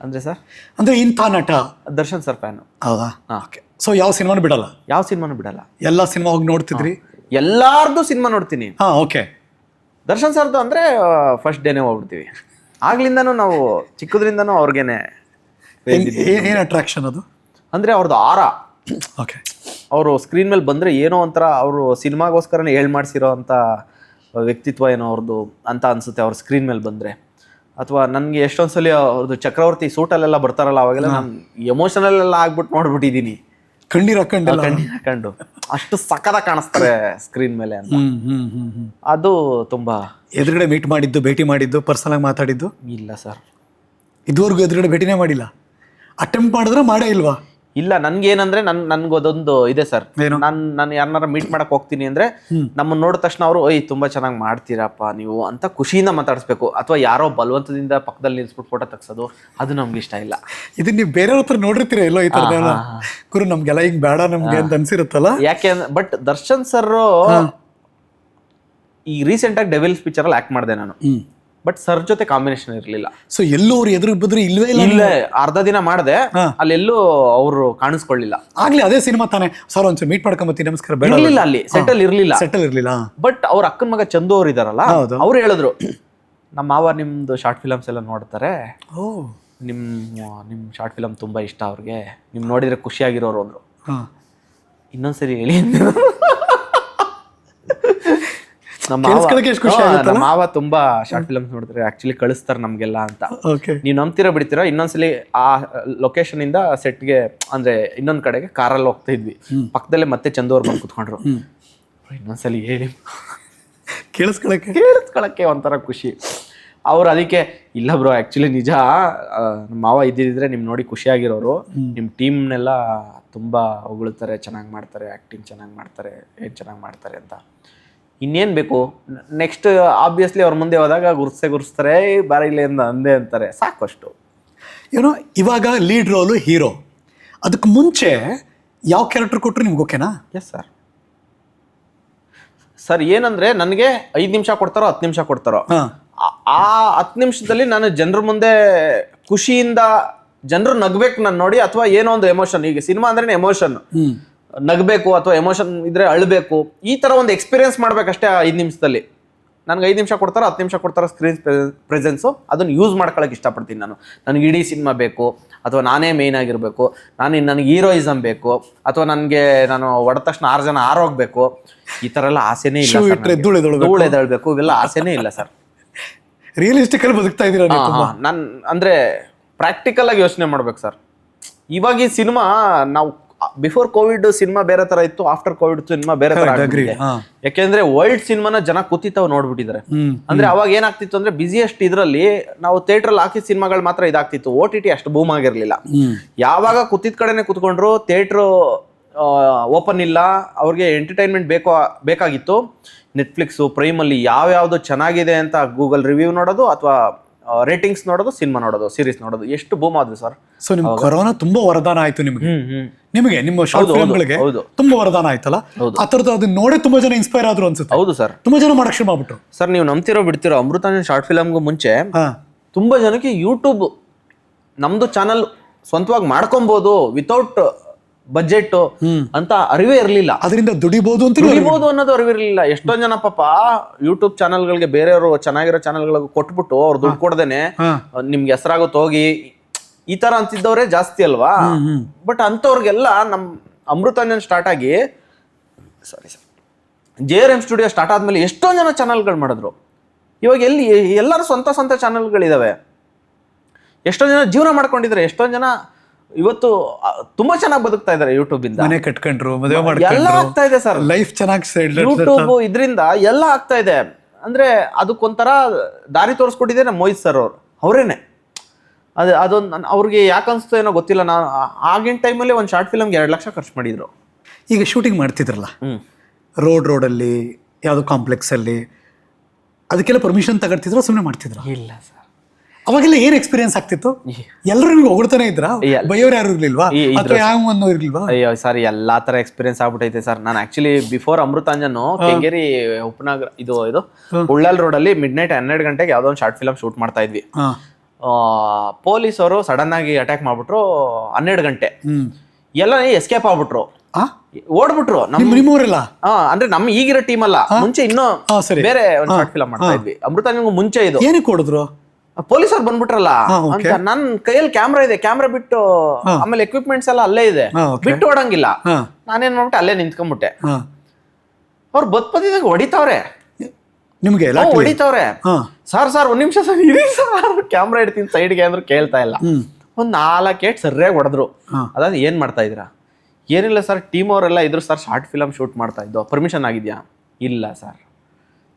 [SPEAKER 1] ಅಂದರೆ ಸರ್,
[SPEAKER 2] ಅಂದರೆ ಇಂಥ ನಟ
[SPEAKER 1] ದರ್ಶನ್ ಸರ್ ಫ್ಯಾನು.
[SPEAKER 2] ಹೌದಾ? ಓಕೆ. ಸೊ ಯಾವ ಸಿನಿಮಾನು ಬಿಡಲ್ಲ?
[SPEAKER 1] ಯಾವ ಸಿನಿಮಾನು ಬಿಡಲ್ಲ, ಎಲ್ಲ
[SPEAKER 2] ಸಿನಿಮಾ ಹೋಗಿ ನೋಡ್ತಿದ್ರಿ?
[SPEAKER 1] ಎಲ್ಲಾರ್ದು ಸಿನಿಮಾ ನೋಡ್ತೀನಿ.
[SPEAKER 2] ಓಕೆ.
[SPEAKER 1] ದರ್ಶನ್ ಸರ್ದು ಅಂದರೆ ಫಸ್ಟ್ ಡೇನೇ ಹೋಗ್ಬಿಡ್ತೀವಿ. ಆಗ್ಲಿಂದನೂ ನಾವು ಚಿಕ್ಕದ್ರಿಂದನೂ ಅವ್ರಿಗೇನೆ.
[SPEAKER 2] ಏನು ಅಟ್ರಾಕ್ಷನ್ ಅದು?
[SPEAKER 1] ಅಂದರೆ ಅವ್ರದ್ದು ಆರ.
[SPEAKER 2] ಓಕೆ.
[SPEAKER 1] ಅವರು ಸ್ಕ್ರೀನ್ ಮೇಲೆ ಬಂದರೆ ಏನೋ ಒಂಥರ ಅವರು ಸಿನಿಮಾಗೋಸ್ಕರನೇ ಮಾಡ್ಸಿರೋ ಅಂಥ ವ್ಯಕ್ತಿತ್ವ ಏನೋ ಅವ್ರದ್ದು ಅಂತ ಅನಿಸುತ್ತೆ ಅವ್ರ ಸ್ಕ್ರೀನ್ ಮೇಲೆ ಬಂದರೆ. ಅಥವಾ ನನಗೆ ಎಷ್ಟೊಂದ್ಸಲಿ ಅವ್ರದ್ದು ಚಕ್ರವರ್ತಿ ಸೂಟಲ್ಲೆಲ್ಲ ಬರ್ತಾರಲ್ಲ, ಅವಾಗೆಲ್ಲ ನಾನು ಎಮೋಷನಲ್ ಎಲ್ಲ ಆಗ್ಬಿಟ್ಟು ನೋಡ್ಬಿಟ್ಟಿದ್ದೀನಿ.
[SPEAKER 2] ಕಣ್ಣೀರು
[SPEAKER 1] ಹಾಕೊಂಡು ಅಷ್ಟು ಸಖತ್ತಾಗಿ ಕಾಣಿಸ್ತಾರೆ ಸ್ಕ್ರೀನ್ ಮೇಲೆ ಅಂತ. ಅದು ತುಂಬಾ.
[SPEAKER 2] ಎದುರುಗಡೆ ಭೇಟಿ ಮಾಡಿದ್ದು, ಪರ್ಸನಲ್ ಆಗಿ ಮಾತಾಡಿದ್ದು
[SPEAKER 1] ಇಲ್ಲ ಸರ್,
[SPEAKER 2] ಇದುವರೆಗೂ ಎದುರುಗಡೆ ಭೇಟಿನೇ ಮಾಡಿಲ್ಲ. ಅಟೆಂಪ್ಟ್ ಮಾಡಿದ್ರೆ ಮಾಡೇ ಇಲ್ವಾ?
[SPEAKER 1] ಇಲ್ಲ, ನನ್ಗೇನಂದ್ರೆ ನನ್ಗೊಂದೊಂದು ಇದೆ ಸರ್. ನಾನು ಯಾರನ್ನಾರ ಮೀಟ್ ಮಾಡಕ್ ಹೋಗ್ತೀನಿ ಅಂದ್ರೆ ನಮ್ಮನ್ನ ನೋಡಿದ ತಕ್ಷಣ ಅವರು ತುಂಬಾ ಚೆನ್ನಾಗಿ ಮಾಡ್ತೀರಪ್ಪ ನೀವು ಅಂತ ಖುಷಿಯಿಂದ ಮಾತಾಡಿಸ್ಬೇಕು. ಅಥವಾ ಯಾರೋ ಬಲವಂತದಿಂದ ಪಕ್ಕದಲ್ಲಿ ನಿಲ್ಸ್ಬಿಟ್ಟು ಫೋಟೋ ತೆಗ್ಸೋದು, ಅದು ನಮ್ಗೆ ಇಷ್ಟ ಇಲ್ಲ.
[SPEAKER 2] ಇದನ್ನ ನೀವು ಬೇರೆಯವ್ರ ಹತ್ರ ನೋಡಿರ್ತೀರ ಎಲ್ಲೋ ಈ ತರದೆಲ್ಲ, ಗುರು ನಮ್ಗೆಲ್ಲ ಹಿಂಗ್ ಬೇಡ ನಮ್ಗೆ ಅಂತ ಅನ್ಸಿರುತ್ತಲ್ಲ.
[SPEAKER 1] ಯಾಕೆ ಬಟ್ ದರ್ಶನ್ ಸರ್ ಈ ರೀಸೆಂಟ್ ಆಗಿ ಡೆವಿಲ್ಸ್ ಪಿಕ್ಚರ್ ಅಲ್ಲಿ ಆಕ್ಟ್ ಮಾಡಿದೆ ನಾನು. ಬಟ್ ಸರ್ ಜೊತೆ ಕಾಂಬಿನೇಷನ್ ಇರಲಿಲ್ಲ.
[SPEAKER 2] ಸೊ ಎಲ್ಲೂ ಅವ್ರು ಎದುರು ಬದ್ರು ಇಲ್ವೇ
[SPEAKER 1] ಇಲ್ಲ. ಅರ್ಧ ದಿನ ಮಾಡಿದೆ, ಅಲ್ಲೆಲ್ಲೂ ಅವರು ಕಾಣಿಸ್ಕೊಳ್ಳಿಲ್ಲ.
[SPEAKER 2] ಆಗ್ಲಿ ಅದೇ ಸಿನಿಮಾ ತಾನೆ ಸರ್, ಒಂದ್ಸಲ ಮೀಟ್ ಮಾಡ್ಕೊಂಬತ್ತೀನಿ, ನಮಸ್ಕಾರ ಬೇಡ.
[SPEAKER 1] ಇರ್ಲಿಲ್ಲ, ಅಲ್ಲಿ ಸೆಟಲ್ ಇರ್ಲಿಲ್ಲ. ಬಟ್ ಅವ್ರ ಅಕ್ಕನ ಮಗ ಚಂದು ಅವ್ರು ಇದಾರಲ್ಲ, ಅವ್ರು ಹೇಳಿದ್ರು ನಮ್ಮ ಮಾವ ನಿಮ್ದು ಶಾರ್ಟ್ ಫಿಲಮ್ಸ್ ಎಲ್ಲ ನೋಡ್ತಾರೆ, ನಿಮ್ ಶಾರ್ಟ್ ಫಿಲಮ್ ತುಂಬಾ ಇಷ್ಟ ಅವ್ರಿಗೆ, ನಿಮ್ ನೋಡಿದ್ರೆ ಖುಷಿಯಾಗಿರೋರು ಅಂದ್ರು. ಇನ್ನೊಂದ್ಸರಿ ಹೇಳಿ. ನಮ್ಮ ಮಾವ ತುಂಬಾ ಶಾರ್ಟ್ ಫಿಲಮ್ಸ್ ನೋಡಿದ್ರೆ ಆಕ್ಚುಲಿ ಕಳಿಸ್ತಾರೆ ನಮ್ಗೆಲ್ಲ ಅಂತ. ನೀವು ನಂಬ್ತಿರೋ ಬಿಡ್ತೀರೋ, ಇನ್ನೊಂದ್ಸಲಿ ಆ ಲೊಕೇಶನ್ ಇಂದ ಸೆಟ್ಗೆ ಅಂದ್ರೆ ಇನ್ನೊಂದ್ ಕಡೆಗೆ ಕಾರಲ್ಲಿ ಹೋಗ್ತಾ ಇದ್ವಿ, ಪಕ್ಕದಲ್ಲೇ ಮತ್ತೆ ಚಂದು ಅವ್ರು ಬಂದು ಕುತ್ಕೊಂಡ್ರು. ಇನ್ನೊಂದ್ಸಲಿ ಹೇಳಿ ಕೇಳಿಸ್ಕೊಳಕ್ಕೆ ಒಂಥರ ಖುಷಿ. ಅವ್ರು ಅದಕ್ಕೆ ಇಲ್ಲ ಬ್ರೋ, ಆಕ್ಚುಲಿ ನಿಜ, ನಮ್ಮ ಮಾವ ಇದ್ದಿದ್ರೆ ನಿಮ್ ನೋಡಿ ಖುಷಿಯಾಗಿರೋರು, ನಿಮ್ ಟೀಮ್ನೆಲ್ಲ ತುಂಬಾ ಹೊಗಳ್ತಾರೆ, ಚೆನ್ನಾಗಿ ಮಾಡ್ತಾರೆ, ಆಕ್ಟಿಂಗ್ ಚೆನ್ನಾಗಿ ಮಾಡ್ತಾರೆ, ಚೆನ್ನಾಗಿ ಮಾಡ್ತಾರೆ ಅಂತ. ಇನ್ನೇನು ಬೇಕು ನೆಕ್ಸ್ಟ್? ಆಬ್ವಿಯಸ್ಲಿ ಅವ್ರ ಮುಂದೆ ಹೋದಾಗ ಗುರ್ಸ್ತಾರೆ, ಬಾರಿಲಿ ಅಂದೆ ಅಂತಾರೆ, ಸಾಕು ಅಷ್ಟು.
[SPEAKER 2] ಏನೋ ಇವಾಗ ಲೀಡ್ ರೋಲು ಹೀರೋ, ಅದಕ್ಕೆ ಮುಂಚೆ ಯಾವ ಕ್ಯಾರೆಕ್ಟರ್ ಕೊಟ್ಟರು ನಿಮ್ಗೆ ಓಕೆನಾ?
[SPEAKER 1] Yes sir. ಸರ್ ಏನಂದ್ರೆ ನನಗೆ 5 ನಿಮಿಷ ಕೊಡ್ತಾರೋ 10 ನಿಮಿಷ ಕೊಡ್ತಾರೋ, ಆ 10 ನಿಮಿಷದಲ್ಲಿ ನಾನು ಜನರ ಮುಂದೆ ಖುಷಿಯಿಂದ ಜನರು ನಗ್ಬೇಕು ನಾನು ನೋಡಿ, ಅಥವಾ ಏನೋ ಒಂದು ಎಮೋಷನ್. ಈಗ ಸಿನಿಮಾ ಅಂದ್ರೆ ಎಮೋಷನ್, ನಗ್ಬೇಕು ಅಥವಾ ಎಮೋಷನ್ ಇದ್ರೆ ಅಳ್ಬೇಕು, ಈ ತರ ಒಂದು ಎಕ್ಸ್ಪೀರಿಯನ್ಸ್ ಮಾಡ್ಬೇಕಷ್ಟೇ ಆ 5 ನಿಮಿಷದಲ್ಲಿ. ನನ್ಗೆ 5 ನಿಮಿಷ ಕೊಡ್ತಾರ, 10 ನಿಮಿಷ ಕೊಡ್ತಾರ ಸ್ಕ್ರೀನ್ ಪ್ರೆಸೆನ್ಸು, ಅದನ್ನ ಯೂಸ್ ಮಾಡ್ಕೊಳಕ್ ಇಷ್ಟಪಡ್ತೀನಿ ನಾನು. ನನಗೆ ಇಡೀ ಸಿನಿಮಾ ಬೇಕು, ಅಥವಾ ನಾನೇ ಮೇಯ್ನ್ ಆಗಿರ್ಬೇಕು, ನನಗೆ ಹೀರೋಯಿಸಮ್ ಬೇಕು, ಅಥವಾ ನಾನು ಹೊಡೆದ ತಕ್ಷಣ 6 ಜನ ಆರೋಗ್ಬೇಕು, ಈ ತರ ಎಲ್ಲ ಆಸೆನೇ ಇಲ್ಲ ಸರ್. ಧೂಳು ಎದ್ದೇಳ್ಬೇಕು, ಇವೆಲ್ಲ ಆಸೆನೇ ಇಲ್ಲ ಸರ್.
[SPEAKER 2] ರಿಯಲಿಸ್ಟಿಕ್ ಅಲ್ಲಿ ಬದುಕ್ತಾ ಇದೀರ ನೀವು.
[SPEAKER 1] ನಾನು ಅಂದ್ರೆ ಪ್ರಾಕ್ಟಿಕಲ್ ಆಗಿ ಯೋಚನೆ ಮಾಡ್ಬೇಕು ಸರ್. ಇವಾಗ ಈ ಸಿನಿಮಾ ನಾವು ಬಿಫೋರ್ ಕೋವಿಡ್ ಸಿನಿಮಾ ಬೇರೆ ತರ ಇತ್ತು, ಆಫ್ಟರ್ ಕೋವಿಡ್ ಸಿನಿಮಾ ಬೇರೆ ತರ ಆಗ್ಬಿಟ್ಟಿದೆ. ಯಾಕೆಂದ್ರೆ ವರ್ಲ್ಡ್ ಸಿನಿಮಾನ ಜನ ಕೂತಿತ್ತಾವ್ ನೋಡ್ಬಿಟ್ಟಿದ್ದಾರೆ. ಅಂದ್ರೆ ಅವಾಗ ಏನಾಗ್ತಿತ್ತು ಅಂದ್ರೆ ಬಿಸಿಯೆಸ್ಟ್ ಇದ್ರಲ್ಲಿ ನಾವು ಥಿಯೇಟರ್ ಅಲ್ಲಿ ಹಾಕಿದ ಸಿನಿಮಾಗಳು ಮಾತ್ರ ಇದಾಗ್ತಿತ್ತು. OTT ಅಷ್ಟು ಬೂಮ್ ಆಗಿರ್ಲಿಲ್ಲ. ಯಾವಾಗ ಕೂತಿದ್ ಕಡೆನೆ ಕೂತ್ಕೊಂಡ್ರು, ಥಿಯೇಟರ್ ಓಪನ್ ಇಲ್ಲ, ಅವ್ರಿಗೆ ಎಂಟರ್ಟೈನ್ಮೆಂಟ್ ಬೇಕಾಗಿತ್ತು. ನೆಟ್ಫ್ಲಿಕ್ಸ್ ಪ್ರೈಮ್ ಅಲ್ಲಿ ಯಾವ್ಯಾವ್ದು ಚೆನ್ನಾಗಿದೆ ಅಂತ ಗೂಗಲ್ ರಿವ್ಯೂ ನೋಡೋದು, ಅಥವಾ ರೇಟಿಂಗ್ಸ್ ನೋಡೋದು, ಸಿನಿಮಾ ನೋಡೋದು, ಸೀರೀಸ್ ನೋಡೋದು, ಎಷ್ಟು ಬೂಮ್ ಆದ್ರು ಸರ್.
[SPEAKER 2] ಸೊ ನಿಮ್ ಕೊರೋನಾ ತುಂಬಾ ವರದಾನ ಆಯ್ತು ನಿಮಗೆ ನಿಮ್ಮ ಶಾರ್ಟ್ ಫಿಲ್ಮ್ಗಳಿಗೆ ತುಂಬಾ ವರದಾನ ಆಯ್ತಲ್ಲ. ಆ ತರದ್ದು ಅದನ್ನ ನೋಡೇ ತುಂಬಾ ಜನ ಇನ್ಸ್ಪೈರ್ ಆದ್ರು ಅನ್ಸುತ್ತೆ.
[SPEAKER 1] ಹೌದು ಸರ್,
[SPEAKER 2] ತುಂಬಾ ಜನ ಮಾಡಕ್ ಶುರು ಮಾಡ್ಬಿಟ್ರು
[SPEAKER 1] ಸರ್. ನೀವು ನಂಬ್ತಿರೋ ಬಿಡ್ತಿರೋ, ಅಮೃತಾಂಜನ್ ಶಾರ್ಟ್ ಫಿಲಮ್ಗೂ ಮುಂಚೆ ತುಂಬಾ ಜನಕ್ಕೆ ಯೂಟ್ಯೂಬ್ ನಮ್ದು ಚಾನಲ್ ಸ್ವಂತವಾಗಿ ಮಾಡ್ಕೊಬಹುದು ವಿತೌಟ್ ಬಜೆಟ್ ಅಂತ ಅರಿವೇ ಇರ್ಲಿಲ್ಲ.
[SPEAKER 2] ಅದರಿಂದ ದುಡಿಬಹುದು
[SPEAKER 1] ಅನ್ನೋದು ಅರಿವಿರ್ಲಿಲ್ಲ. ಎಷ್ಟೊಂದ್ ಜನ ಪಾಪ ಯೂಟ್ಯೂಬ್ ಚಾನಲ್ಗಳಿಗೆ ಬೇರೆಯವರು ಚೆನ್ನಾಗಿರೋ ಚಾನಲ್ಗಳಿಗೆ ಕೊಟ್ಬಿಟ್ಟು ಅವ್ರು ದುಡ್ಡು ಕೊಡದೇನೆ ನಿಮ್ಗೆ ಹೆಸರಾಗುತ್ತೆ ಹೋಗಿ, ಈ ತರ ಅಂತಿದ್ದವ್ರೆ ಜಾಸ್ತಿ ಅಲ್ವಾ. ಬಟ್ ಅಂತವ್ರಿಗೆಲ್ಲ ನಮ್ ಅಮೃತಾಂಜನ್ ಸ್ಟಾರ್ಟ್ ಆಗಿ JRM ಸ್ಟುಡಿಯೋ ಸ್ಟಾರ್ಟ್ ಆದ್ಮೇಲೆ ಎಷ್ಟೊಂದ್ ಜನ ಚಾನಲ್ಗಳು ಮಾಡಿದ್ರು. ಇವಾಗ ಎಲ್ಲರೂ ಸ್ವಂತ ಚಾನಲ್ಗಳಿದಾವೆ. ಎಷ್ಟೊಂದ್ ಜನ ಜೀವನ ಮಾಡ್ಕೊಂಡಿದ್ದಾರೆ. ಎಷ್ಟೊಂದ್ ಜನ ಇವತ್ತು ತುಂಬಾ ಚೆನ್ನಾಗಿ ಬದುಕ್ತಾ ಇದಾರೆ ಯೂಟ್ಯೂಬ್ ಇಂದ.
[SPEAKER 2] ಮನೆ ಕಟ್ಕೊಂಡ್ರು, ಮದುವೆ
[SPEAKER 1] ಎಲ್ಲ
[SPEAKER 2] ಮಾಡ್ಕೊಂಡ್ರು,
[SPEAKER 1] ಆಗ್ತಾ ಇದೆ ಸರ್.
[SPEAKER 2] ಲೈಫ್ ಚೆನ್ನಾಗಿ
[SPEAKER 1] ಯೂಟ್ಯೂಬ್ ಇದರಿಂದ ಎಲ್ಲ ಆಗ್ತಾ ಇದೆ. ಅಂದ್ರೆ ಅದಕ್ಕೊಂಥರ ದಾರಿ ತೋರಿಸ್ಕೊಟ್ಟಿದೆ ನಮ್ಮ ಮೋಹಿತ್ ಸರ್ ಅವರೇನೆ. ಅದೊಂದು ಅವ್ರಿಗೆ ಯಾಕೆ ಅನ್ಸ್ತೋ ಏನೋ ಗೊತ್ತಿಲ್ಲ. ನಾನು ಆಗಿನ ಟೈಮಲ್ಲಿ ಒಂದು ಶಾರ್ಟ್ ಫಿಲಮ್ಗೆ 2 ಲಕ್ಷ ಖರ್ಚು ಮಾಡಿದ್ರು.
[SPEAKER 2] ಈಗ ಶೂಟಿಂಗ್ ಮಾಡ್ತಿದ್ರಲ್ಲ ರೋಡಲ್ಲಿ ಯಾವ್ದೋ ಕಾಂಪ್ಲೆಕ್ಸ್ ಅಲ್ಲಿ, ಅದಕ್ಕೆಲ್ಲ ಪರ್ಮಿಷನ್ ತಗೊಳ್ತಿದ್ರ, ಸುಮ್ಮನೆ ಮಾಡ್ತಿದ್ರ?
[SPEAKER 1] ಇಲ್ಲ ಸರ್.
[SPEAKER 2] ಅವಾಗೆಲ್ಲ ಏನ್ ಎಕ್ಸ್ಪೀರಿಯನ್ಸ್ ಆಗ್ತಿತ್ತು? ಎಲ್ಲರೂ ನಿಮ್ಗೆ ಹೊಗಳ್ತಾನೆ ಇದ್ರ? ಬೈಯೋರು ಯಾರು ಇರ್ಲಿಲ್ವಾ? ಅಥವಾ ಯಾವ ಇರ್ಲಿಲ್ವಾ?
[SPEAKER 1] ಅಯ್ಯೋ ಸರ್, ಎಲ್ಲಾ ತರ ಎಕ್ಸ್ಪೀರಿಯನ್ಸ್ ಆಗ್ಬಿಟ್ಟೈತೆ ಸರ್. ನಾನು ಆಕ್ಚುಲಿ ಬಿಫೋರ್ ಅಮೃತಾಂಜನ್ ಕೆಂಗೇರಿ ಉಪನಗರ ಇದು ಉಳ್ಳಾಲ್ ರೋಡ್ ಅಲ್ಲಿ ಮಿಡ್ ನೈಟ್ 12 ಗಂಟೆಗೆ ಯಾವ್ದೋ ಒಂದು ಶಾರ್ಟ್ ಫಿಲಮ್ ಶೂಟ್ ಮಾಡ್ತಾ ಇದ್ವಿ. ಪೊಲೀಸ್ ಅವರು ಸಡನ್ ಆಗಿ ಅಟ್ಯಾಕ್ ಮಾಡ್ಬಿಟ್ರು. 12 ಗಂಟೆ ಎಲ್ಲ ಎಸ್ಕೇಪ್ ಆಗ್ಬಿಟ್ರು, ಓಡ್ಬಿಟ್ರು.
[SPEAKER 2] ನಿಮ್ಮೂರೆಲ್ಲ
[SPEAKER 1] ಅಂದ್ರೆ ನಮ್ಮ ಈಗಿರೋ ಟೀಮ್ ಅಲ್ಲ, ಮುಂಚೆ ಇನ್ನೂ ಬೇರೆ ಒಂದು ಶಾರ್ಟ್ ಫಿಲಮ್ ಮಾಡ್ತಾ ಇದ್ವಿ. ಅಮೃತಾಂಜನ್ ಮುಂಚೆ ಇದು
[SPEAKER 2] ಏನಕ್ಕೆ ಓಡಿದ್ರು?
[SPEAKER 1] ಪೊಲೀಸರು ಬಂದ್ಬಿಟ್ರಲ್ಲ ಅಂತ. ನನ್ ಕೈಯಲ್ಲಿ ಕ್ಯಾಮ್ರಾ ಇದೆ, ಕ್ಯಾಮ್ರಾ ಬಿಟ್ಟು ಆಮೇಲೆ ಎಕ್ವಿಪ್ಮೆಂಟ್ಸ್ ಎಲ್ಲ ಅಲ್ಲೇ ಇದೆ, ಬಿಟ್ಟು ಓಡಂಗಿಲ್ಲ. ನಾನೇನ್ ಮಾಡ್ಬಿಟ್ಟೆ, ಅಲ್ಲೇ ನಿಂತ್ಕೊಂಡ್ಬಿಟ್ಟೆ. ಅವ್ರು ಬದ್ಪದಿದಾಗ ಹೊಡಿತಾವ್ರೆ,
[SPEAKER 2] ನಿಮ್ಗೆ
[SPEAKER 1] ಹೊಡಿತಾವ್ರೆ. ಸರ್ 1 ನಿಮಿಷ ಸರ್ ಇರಿ ಸರ್, ಕ್ಯಾಮ್ರಾ ಇಡ್ತೀನಿ ಸೈಡ್ಗೆ ಅಂದ್ರೆ ಕೇಳ್ತಾ ಇಲ್ಲ. ಒಂದ್ 4 ಏಟ್ ಸರಿಯಾಗಿ ಹೊಡೆದ್ರು. ಅದಾದ ಏನ್ ಮಾಡ್ತಾ ಇದ್ದೀರಾ? ಏನಿಲ್ಲ ಸರ್, ಟೀಮ್ ಅವರೆಲ್ಲ ಇದ್ರು ಸರ್, ಶಾರ್ಟ್ ಫಿಲಮ್ ಶೂಟ್ ಮಾಡ್ತಾ ಇದ್ದೋ, ಪರ್ಮಿಷನ್ ಆಗಿದ್ಯಾ? ಇಲ್ಲ ಸರ್,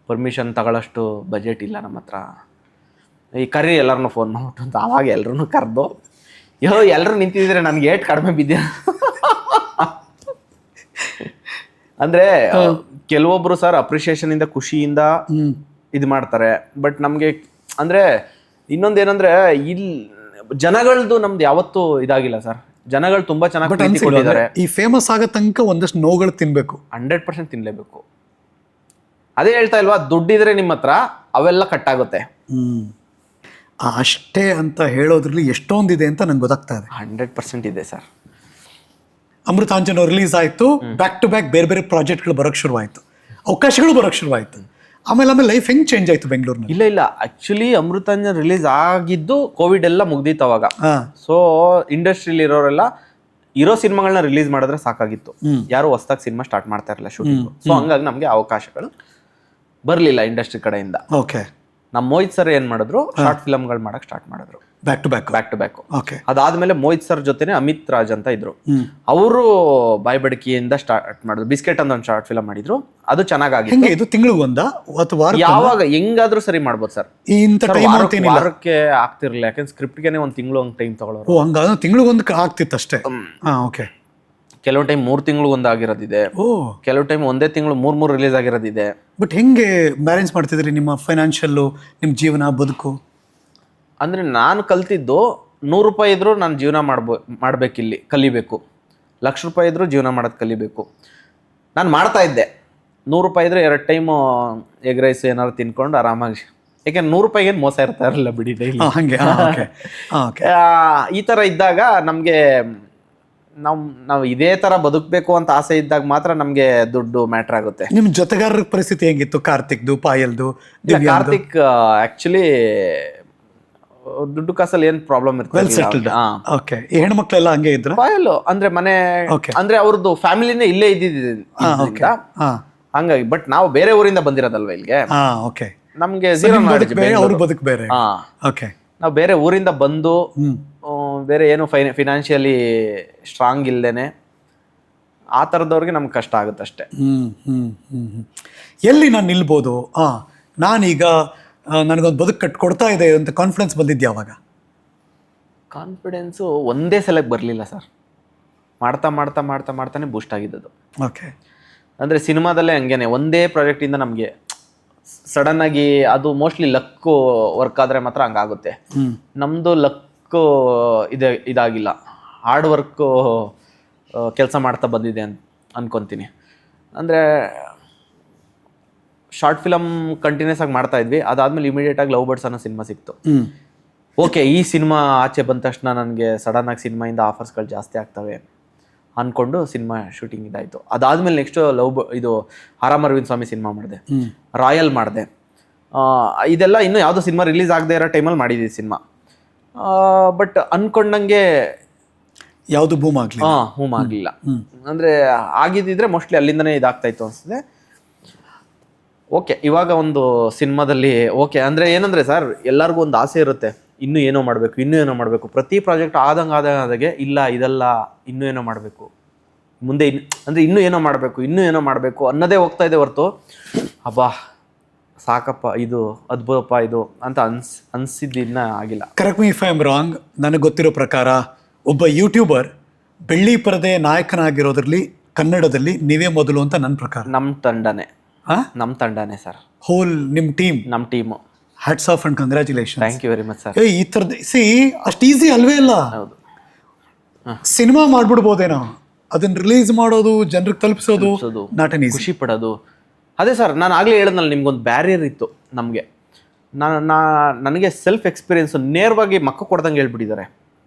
[SPEAKER 1] ಪರ್ಮಿಷನ್ ತಗೊಳ್ಳೋಷ್ಟು ಬಜೆಟ್ ಇಲ್ಲ ನಮ್ಮ ಹತ್ರ. ಈ ಕರಿ ಎಲ್ಲರನ್ನೂ ಫೋನ್ ಮಾಡ್ಬಿಟ್ಟು ಅಂತ. ಆವಾಗ ಎಲ್ರೂ ಕರೆದು ಎಲ್ಲರೂ ನಿಂತಿದ್ರೆ ನನ್ಗೆ ಏಟ್ ಕಡಿಮೆ ಬಿದ್ದೆ. ಅಂದ್ರೆ ಕೆಲವೊಬ್ರು ಸರ್ ಅಪ್ರಿಷಿಯೇಷನ್ ಇಂದ ಖುಷಿಯಿಂದ ಇದು ಮಾಡ್ತಾರೆ. ಬಟ್ ನಮ್ಗೆ ಅಂದ್ರೆ ಇನ್ನೊಂದೇನಂದ್ರೆ ಇಲ್ಲಿ ಜನಗಳದ್ದು ನಮ್ದು ಯಾವತ್ತೂ ಇದಾಗಿಲ್ಲ ಸರ್. ಜನಗಳು ತುಂಬಾ ಚೆನ್ನಾಗಿ ಕೊಟ್ಟಿದ್ದಾರೆ.
[SPEAKER 2] ಈ ಫೇಮಸ್ ಆಗೋ ತನಕ ಒಂದಷ್ಟು ನೋವುಗಳು ತಿನ್ಬೇಕು,
[SPEAKER 1] 100% ತಿನ್ಲೇಬೇಕು. ಅದೇ ಹೇಳ್ತಾ ಇಲ್ವಾ, ದುಡ್ಡಿದ್ರೆ ನಿಮ್ಮ ಹತ್ರ ಅವೆಲ್ಲ ಕಟ್ಟಾಗುತ್ತೆ.
[SPEAKER 2] ಅಷ್ಟೇ ಅಂತ ಹೇಳೋದ್ರಲ್ಲಿ ಎಷ್ಟೊಂದಿದೆ ಅಂತ ನಂಗೆ ಗೊತ್ತಾಗ್ತಾ ಇದೆ.
[SPEAKER 1] 100% ಇದೆ ಸರ್.
[SPEAKER 2] ಅಮೃತಾಂಜನ್ ರಿಲೀಸ್ ಆಯ್ತು, ಬ್ಯಾಕ್ ಟು ಬ್ಯಾಕ್ ಬೇರೆ ಬೇರೆ ಪ್ರಾಜೆಕ್ಟ್ಗಳು ಬರೋಕ್ಕೆ ಶುರುವಾಯಿತು, ಅವಕಾಶಗಳು ಬರೋಕ್ಕೆ ಶುರುವಾಯಿತು. ಆಮೇಲೆ ಲೈಫ್ ಹೆಂಗ್ ಚೇಂಜ್ ಆಯ್ತು ಬೆಂಗಳೂರಿನಲ್ಲಿ?
[SPEAKER 1] ಇಲ್ಲ ಆಕ್ಚುಲಿ ಅಮೃತಾಂಜನ್ ರಿಲೀಸ್ ಆಗಿದ್ದು ಕೋವಿಡ್ ಎಲ್ಲ ಮುಗ್ದಿತ್ತು ಅವಾಗ. ಸೊ ಇಂಡಸ್ಟ್ರಿಯಲ್ಲಿ ಇರೋರೆಲ್ಲ ಇರೋ ಸಿನಿಮಾಗಳನ್ನ ರಿಲೀಸ್ ಮಾಡಿದ್ರೆ ಸಾಕಾಗಿತ್ತು, ಯಾರು ಹೊಸದಾಗಿ ಸಿನಿಮಾ ಸ್ಟಾರ್ಟ್ ಮಾಡ್ತಾ ಇರಲಿಲ್ಲ ಶೂಟಿಂಗ್. ಸೊ ಹಂಗಾಗಿ ನಮ್ಗೆ ಅವಕಾಶಗಳು ಬರ್ಲಿಲ್ಲ ಇಂಡಸ್ಟ್ರಿ ಕಡೆಯಿಂದ.
[SPEAKER 2] ಓಕೆ.
[SPEAKER 1] ನಮ್ಮ ಮೋಹಿತ್ ಸರ್ ಏನ್ ಮಾಡಿದ್ರು, ಶಾರ್ಟ್ ಫಿಲಮ್ಗಳು ಮಾಡಕ್ ಸ್ಟಾರ್ಟ್ ಮಾಡಿದ್ರು,
[SPEAKER 2] ಬ್ಯಾಕ್ ಟು ಬ್ಯಾಕ್.
[SPEAKER 1] ಅದಾದ್ಮೇಲೆ ಮೋಹಿತ್ ಸರ್ ಜೊತೆನೆ ಅಮಿತ್ ರಾಜ್ ಅಂತ ಇದ್ರು, ಅವರು ಬಾಯ್ ಬಡಕಿಯಿಂದ ಸ್ಟಾರ್ಟ್ ಮಾಡಿದ್ರು. ಬಿಸ್ಕೆಟ್ ಅಂತ ಒಂದು ಶಾರ್ಟ್ ಫಿಲಮ್ ಮಾಡಿದ್ರು, ಅದು ಚೆನ್ನಾಗಿತ್ತು.
[SPEAKER 2] ಇದು ತಿಂಗಳಿಗೊಂದ ಅಥವಾ
[SPEAKER 1] ಯಾವಾಗ ಹೆಂಗಾದ್ರೂ ಸರಿ ಮಾಡ್ಬೋದು ಸರ್. ವಾರಕ್ಕೆ ಆಗ್ತಿರ್ಲಿಲ್ಲ, ಯಾಕಂದ್ರೆ ಸ್ಕ್ರಿಪ್ಟ್ಗೆ 1 ತಿಂಗಳು ಹಂಗ್ ಟೈಮ್ ತಗೊಳ್ಳೋರು.
[SPEAKER 2] ಹಂಗಾದ್ರೆ ತಿಂಗಳಿಗೊಂದು ಆಗ್ತಿತ್ತು ಅಷ್ಟೇ.
[SPEAKER 1] ಕೆಲವು ಟೈಮ್ 3 ತಿಂಗಳು ಆಗಿರೋದಿದೆ, ಕೆಲವು ಟೈಮ್ ಒಂದೇ ತಿಂಗಳು 3 ರಿಲೀಸ್ ಆಗಿರೋದಿದೆ.
[SPEAKER 2] ಬಟ್ ಹೆಂಗೆ ಬ್ಯಾಲೆನ್ಸ್ ಮಾಡ್ತಿದ್ರಿ ನಿಮ್ಮ ಫೈನಾನ್ಷಿಯಲ್, ನಿಮ್ಮ ಜೀವನ ಬದುಕು?
[SPEAKER 1] ಅಂದ್ರೆ ನಾನು ಕಲ್ತಿದ್ದು 100 ರೂಪಾಯಿ ಇದ್ರು ನಾನು ಜೀವನ ಮಾಡ್ಬೇಕಿಲ್ಲಿ, ಕಲಿಬೇಕು. 1 ಲಕ್ಷ ರೂಪಾಯಿ ಇದ್ರು ಜೀವನ ಮಾಡೋದು ಕಲಿಬೇಕು. ನಾನು ಮಾಡ್ತಾ ಇದ್ದೆ. 100 ರೂಪಾಯಿ ಇದ್ರೆ 2 ಟೈಮು ಎಗ್ ರೈಸ್ ಏನಾದ್ರು ತಿನ್ಕೊಂಡು ಆರಾಮಾಗಿ ಯಾಕೆ 100 ರೂಪಾಯಿಗೆ ಮೋಸ ಇರ್ತಾ ಇರಲಿಲ್ಲ ಬಿಡಿ ಡೈಲಿ.
[SPEAKER 2] ಹಂಗೆ ಓಕೆ ಓಕೆ.
[SPEAKER 1] ಈ ತರ ಇದ್ದಾಗ ನಮ್ಗೆ ನಾವು ಇದೇ ತರ ಬದುಕಬೇಕು ಅಂತ ಆಸೆ ಇದ್ದಾಗ ಮಾತ್ರ ನಮ್ಗೆ ದುಡ್ಡು ಮ್ಯಾಟರ್ ಆಗುತ್ತೆ.
[SPEAKER 2] ನಿಮ್ ಜೊತೆಗಾರರ ಪರಿಸ್ಥಿತಿ ಹೆಂಗಿತ್ತು? ಕಾರ್ತಿಕ್ದು, ಪಾಯಲ್ದು,
[SPEAKER 1] ಕಾರ್ತಿಕ್ ಆಕ್ಚುಲಿ ದುಡ್ಡು ಕಾಸಲ್ಲಿ ಏನ್ ಪ್ರಾಬ್ಲಮ್
[SPEAKER 2] ವೆಲ್ ಸೆಟಲ್ಡ್. ಓಕೆ. ಈ ಹೆಣ್ಮಕ್ಳೆಲ್ಲ ಹಂಗೆ ಇದ್ರ?
[SPEAKER 1] ಪಾಯಲ್ ಅಂದ್ರೆ ಮನೆ
[SPEAKER 2] Okay.
[SPEAKER 1] ಅಂದ್ರೆ ಅವ್ರದ್ದು ಫ್ಯಾಮಿಲಿನೇ ಇಲ್ಲೇ ಇದ್ದಿದ್ದ ಹಂಗಾಗಿ. ಬಟ್ ನಾವು ಬೇರೆ ಊರಿಂದ ಬಂದಿರೋದಲ್ವಾ ಇಲ್ಲಿಗೆ,
[SPEAKER 2] ಓಕೆ.
[SPEAKER 1] ನಮ್ಗೆ zero knowledge.
[SPEAKER 2] ಅವ್ರ ಬದುಕು ಬೇರೆ. ಓಕೆ.
[SPEAKER 1] ನಾವು ಬೇರೆ ಊರಿಂದ ಬಂದು ಬೇರೆ ಏನು ಫಿನಾನ್ಷಿಯಲಿ ಸ್ಟ್ರಾಂಗ್ ಇಲ್ದೇನೆ ಆ ಥರದವ್ರಿಗೆ ನಮ್ಗೆ ಕಷ್ಟ ಆಗುತ್ತೆ ಅಷ್ಟೇ.
[SPEAKER 2] ಎಲ್ಲಿ ನಾನು ನಿಲ್ಬೋದು? ನಾನೀಗ ನನಗೊಂದು ಬದುಕು ಕಟ್ಕೊಡ್ತಾ ಇದೆ ಅಂತ ಕಾನ್ಫಿಡೆನ್ಸ್ ಬಂದಿದ್ದೆ ಯಾವಾಗ?
[SPEAKER 1] ಕಾನ್ಫಿಡೆನ್ಸು ಒಂದೇ ಸಲಕ್ಕೆ ಬರಲಿಲ್ಲ ಸರ್. ಮಾಡ್ತಾನೆ ಬೂಸ್ಟ್ ಆಗಿದ್ದದು.
[SPEAKER 2] ಓಕೆ.
[SPEAKER 1] ಅಂದರೆ ಸಿನಿಮಾದಲ್ಲೇ ಹಂಗೇನೆ ಒಂದೇ ಪ್ರಾಜೆಕ್ಟಿಂದ ನಮಗೆ ಸಡನ್ನಾಗಿ ಅದು ಮೋಸ್ಟ್ಲಿ ಲಕ್ಕು ವರ್ಕ್ ಆದರೆ ಮಾತ್ರ ಹಂಗಾಗುತ್ತೆ. ನಮ್ಮದು ಲಕ್ಕು ಇದಾಗಿಲ್ಲ, ಹಾರ್ಡ್ ವರ್ಕು ಕೆಲಸ ಮಾಡ್ತಾ ಬಂದಿದೆ ಅನ್ಕೊತೀನಿ. ಅಂದರೆ ಶಾರ್ಟ್ ಫಿಲಮ್ ಕಂಟಿನ್ಯೂಸ್ ಆಗಿ ಮಾಡ್ತಾ ಇದ್ವಿ. ಅದಾದ್ಮೇಲೆ ಇಮಿಡಿಯೇಟ್ ಆಗಿ ಲವ್ ಬರ್ಡ್ಸ್ ಅನ್ನೋ ಸಿನಿಮಾ ಸಿಕ್ತು. ಓಕೆ, ಈ ಸಿನಿಮಾ ಆಚೆ ಬಂದ ತಕ್ಷಣ ನನಗೆ ಸಡನ್ ಆಗಿ ಸಿನಿಮಾಯಿಂದ ಆಫರ್ಸ್ಗಳು ಜಾಸ್ತಿ ಆಗ್ತವೆ ಅಂದ್ಕೊಂಡು ಸಿನಿಮಾ ಶೂಟಿಂಗ್ ಇದಾಯಿತು. ಅದಾದ್ಮೇಲೆ ನೆಕ್ಸ್ಟ್ ಇದು ಆರಾಮ್ ಅರವಿಂದ್ ಸ್ವಾಮಿ ಸಿನಿಮಾ ಮಾಡಿದೆ, ರಾಯಲ್ ಮಾಡಿದೆ. ಇದೆಲ್ಲ ಇನ್ನೂ ಯಾವುದೋ ಸಿನಿಮಾ ರಿಲೀಸ್ ಆಗದೆ ಇರೋ ಟೈಮಲ್ಲಿ ಮಾಡಿದ್ದೀವಿ ಸಿನಿಮಾ. ಬಟ್ ಅನ್ಕೊಂಡಂಗೆ
[SPEAKER 2] ಯಾವುದು ಬೂಮ್
[SPEAKER 1] ಆಗಲಿಲ್ಲ. ಅಂದರೆ ಆಗಿದ್ದಿದ್ರೆ ಮೋಸ್ಟ್ಲಿ ಅಲ್ಲಿಂದನೇ ಇದಾಗ್ತಾ ಇತ್ತು ಅನಿಸ್ತದೆ. ಓಕೆ, ಇವಾಗ ಒಂದು ಸಿನಿಮಾದಲ್ಲಿ ಓಕೆ ಅಂದರೆ ಏನಂದರೆ ಸರ್, ಎಲ್ಲರಿಗೂ ಒಂದು ಆಸೆ ಇರುತ್ತೆ, ಇನ್ನೂ ಏನೋ ಮಾಡಬೇಕು. ಪ್ರತಿ ಪ್ರಾಜೆಕ್ಟ್ ಆದಾಗೆ ಇಲ್ಲ ಇದೆಲ್ಲ ಇನ್ನೂ ಏನೋ ಮಾಡಬೇಕು, ಮುಂದೆ ಅಂದರೆ ಇನ್ನೂ ಏನೋ ಮಾಡಬೇಕು ಅನ್ನೋದೇ ಹೋಗ್ತಾ ಇದೆ ಹೊರತು ಅಬ್ಬಾ ಸಾಕಪ್ಪ ಇದು ಅದ್ಭುತಪ್ಪ ಇದು ಅಂತ ಅನ್ಸಿದ್ದಿನ್ನ ಆಗಿಲ್ಲ.
[SPEAKER 2] Correct me if I am wrong. ನನಗೆ ಗೊತ್ತಿರೋ ಪ್ರಕಾರ ಒಬ್ಬ ಯೂಟ್ಯೂಬರ್ ಬೆಳ್ಳಿ ಪರದೆ ನಾಯಕನಾಗಿರೋದ್ರಲ್ಲಿ ಕನ್ನಡದಲ್ಲಿ ನೀವೇ ಮೊದಲು ಅಂತ ನನ್ನ ಪ್ರಕಾರ.
[SPEAKER 1] ನಮ್ಮ ತಂಡನೇ ಸರ್,
[SPEAKER 2] ಹೋಲ್ ನಿಮ್ಮ
[SPEAKER 1] team.
[SPEAKER 2] Hats off and congratulation.
[SPEAKER 1] Thank you very much sir.
[SPEAKER 2] ಈ ಥರದ್ದು ಅಷ್ಟು ಈಸಿ ಅಲ್ವೇ ಅಲ್ಲ. ಸಿನಿಮಾ ಮಾಡ್ಬಿಡ್ಬೋದೇನೋ, ಅದನ್ನ ರಿಲೀಸ್ ಮಾಡೋದು, ಜನರಿಗೆ ತಲುಪಿಸೋದು ನಾಟ್ ಎನ್ ಈಸಿ.
[SPEAKER 1] ಖುಷಿ ಪಡೋದು ಅದೇ ಸರ್. ನಾನು ಆಗಲೇ ಹೇಳಿದ್ನಲ್ಲ, ನಿಮ್ಗೊಂದು ಬ್ಯಾರಿಯರ್ ಇತ್ತು ನಮಗೆ. ನನಗೆ ಸೆಲ್ಫ್ ಎಕ್ಸ್ಪೀರಿಯನ್ಸು ನೇರವಾಗಿ ಮಕ್ಕ ಕೊಡ್ದಂಗೆ ಹೇಳ್ಬಿಟ್ಟಿದ್ದಾರೆ.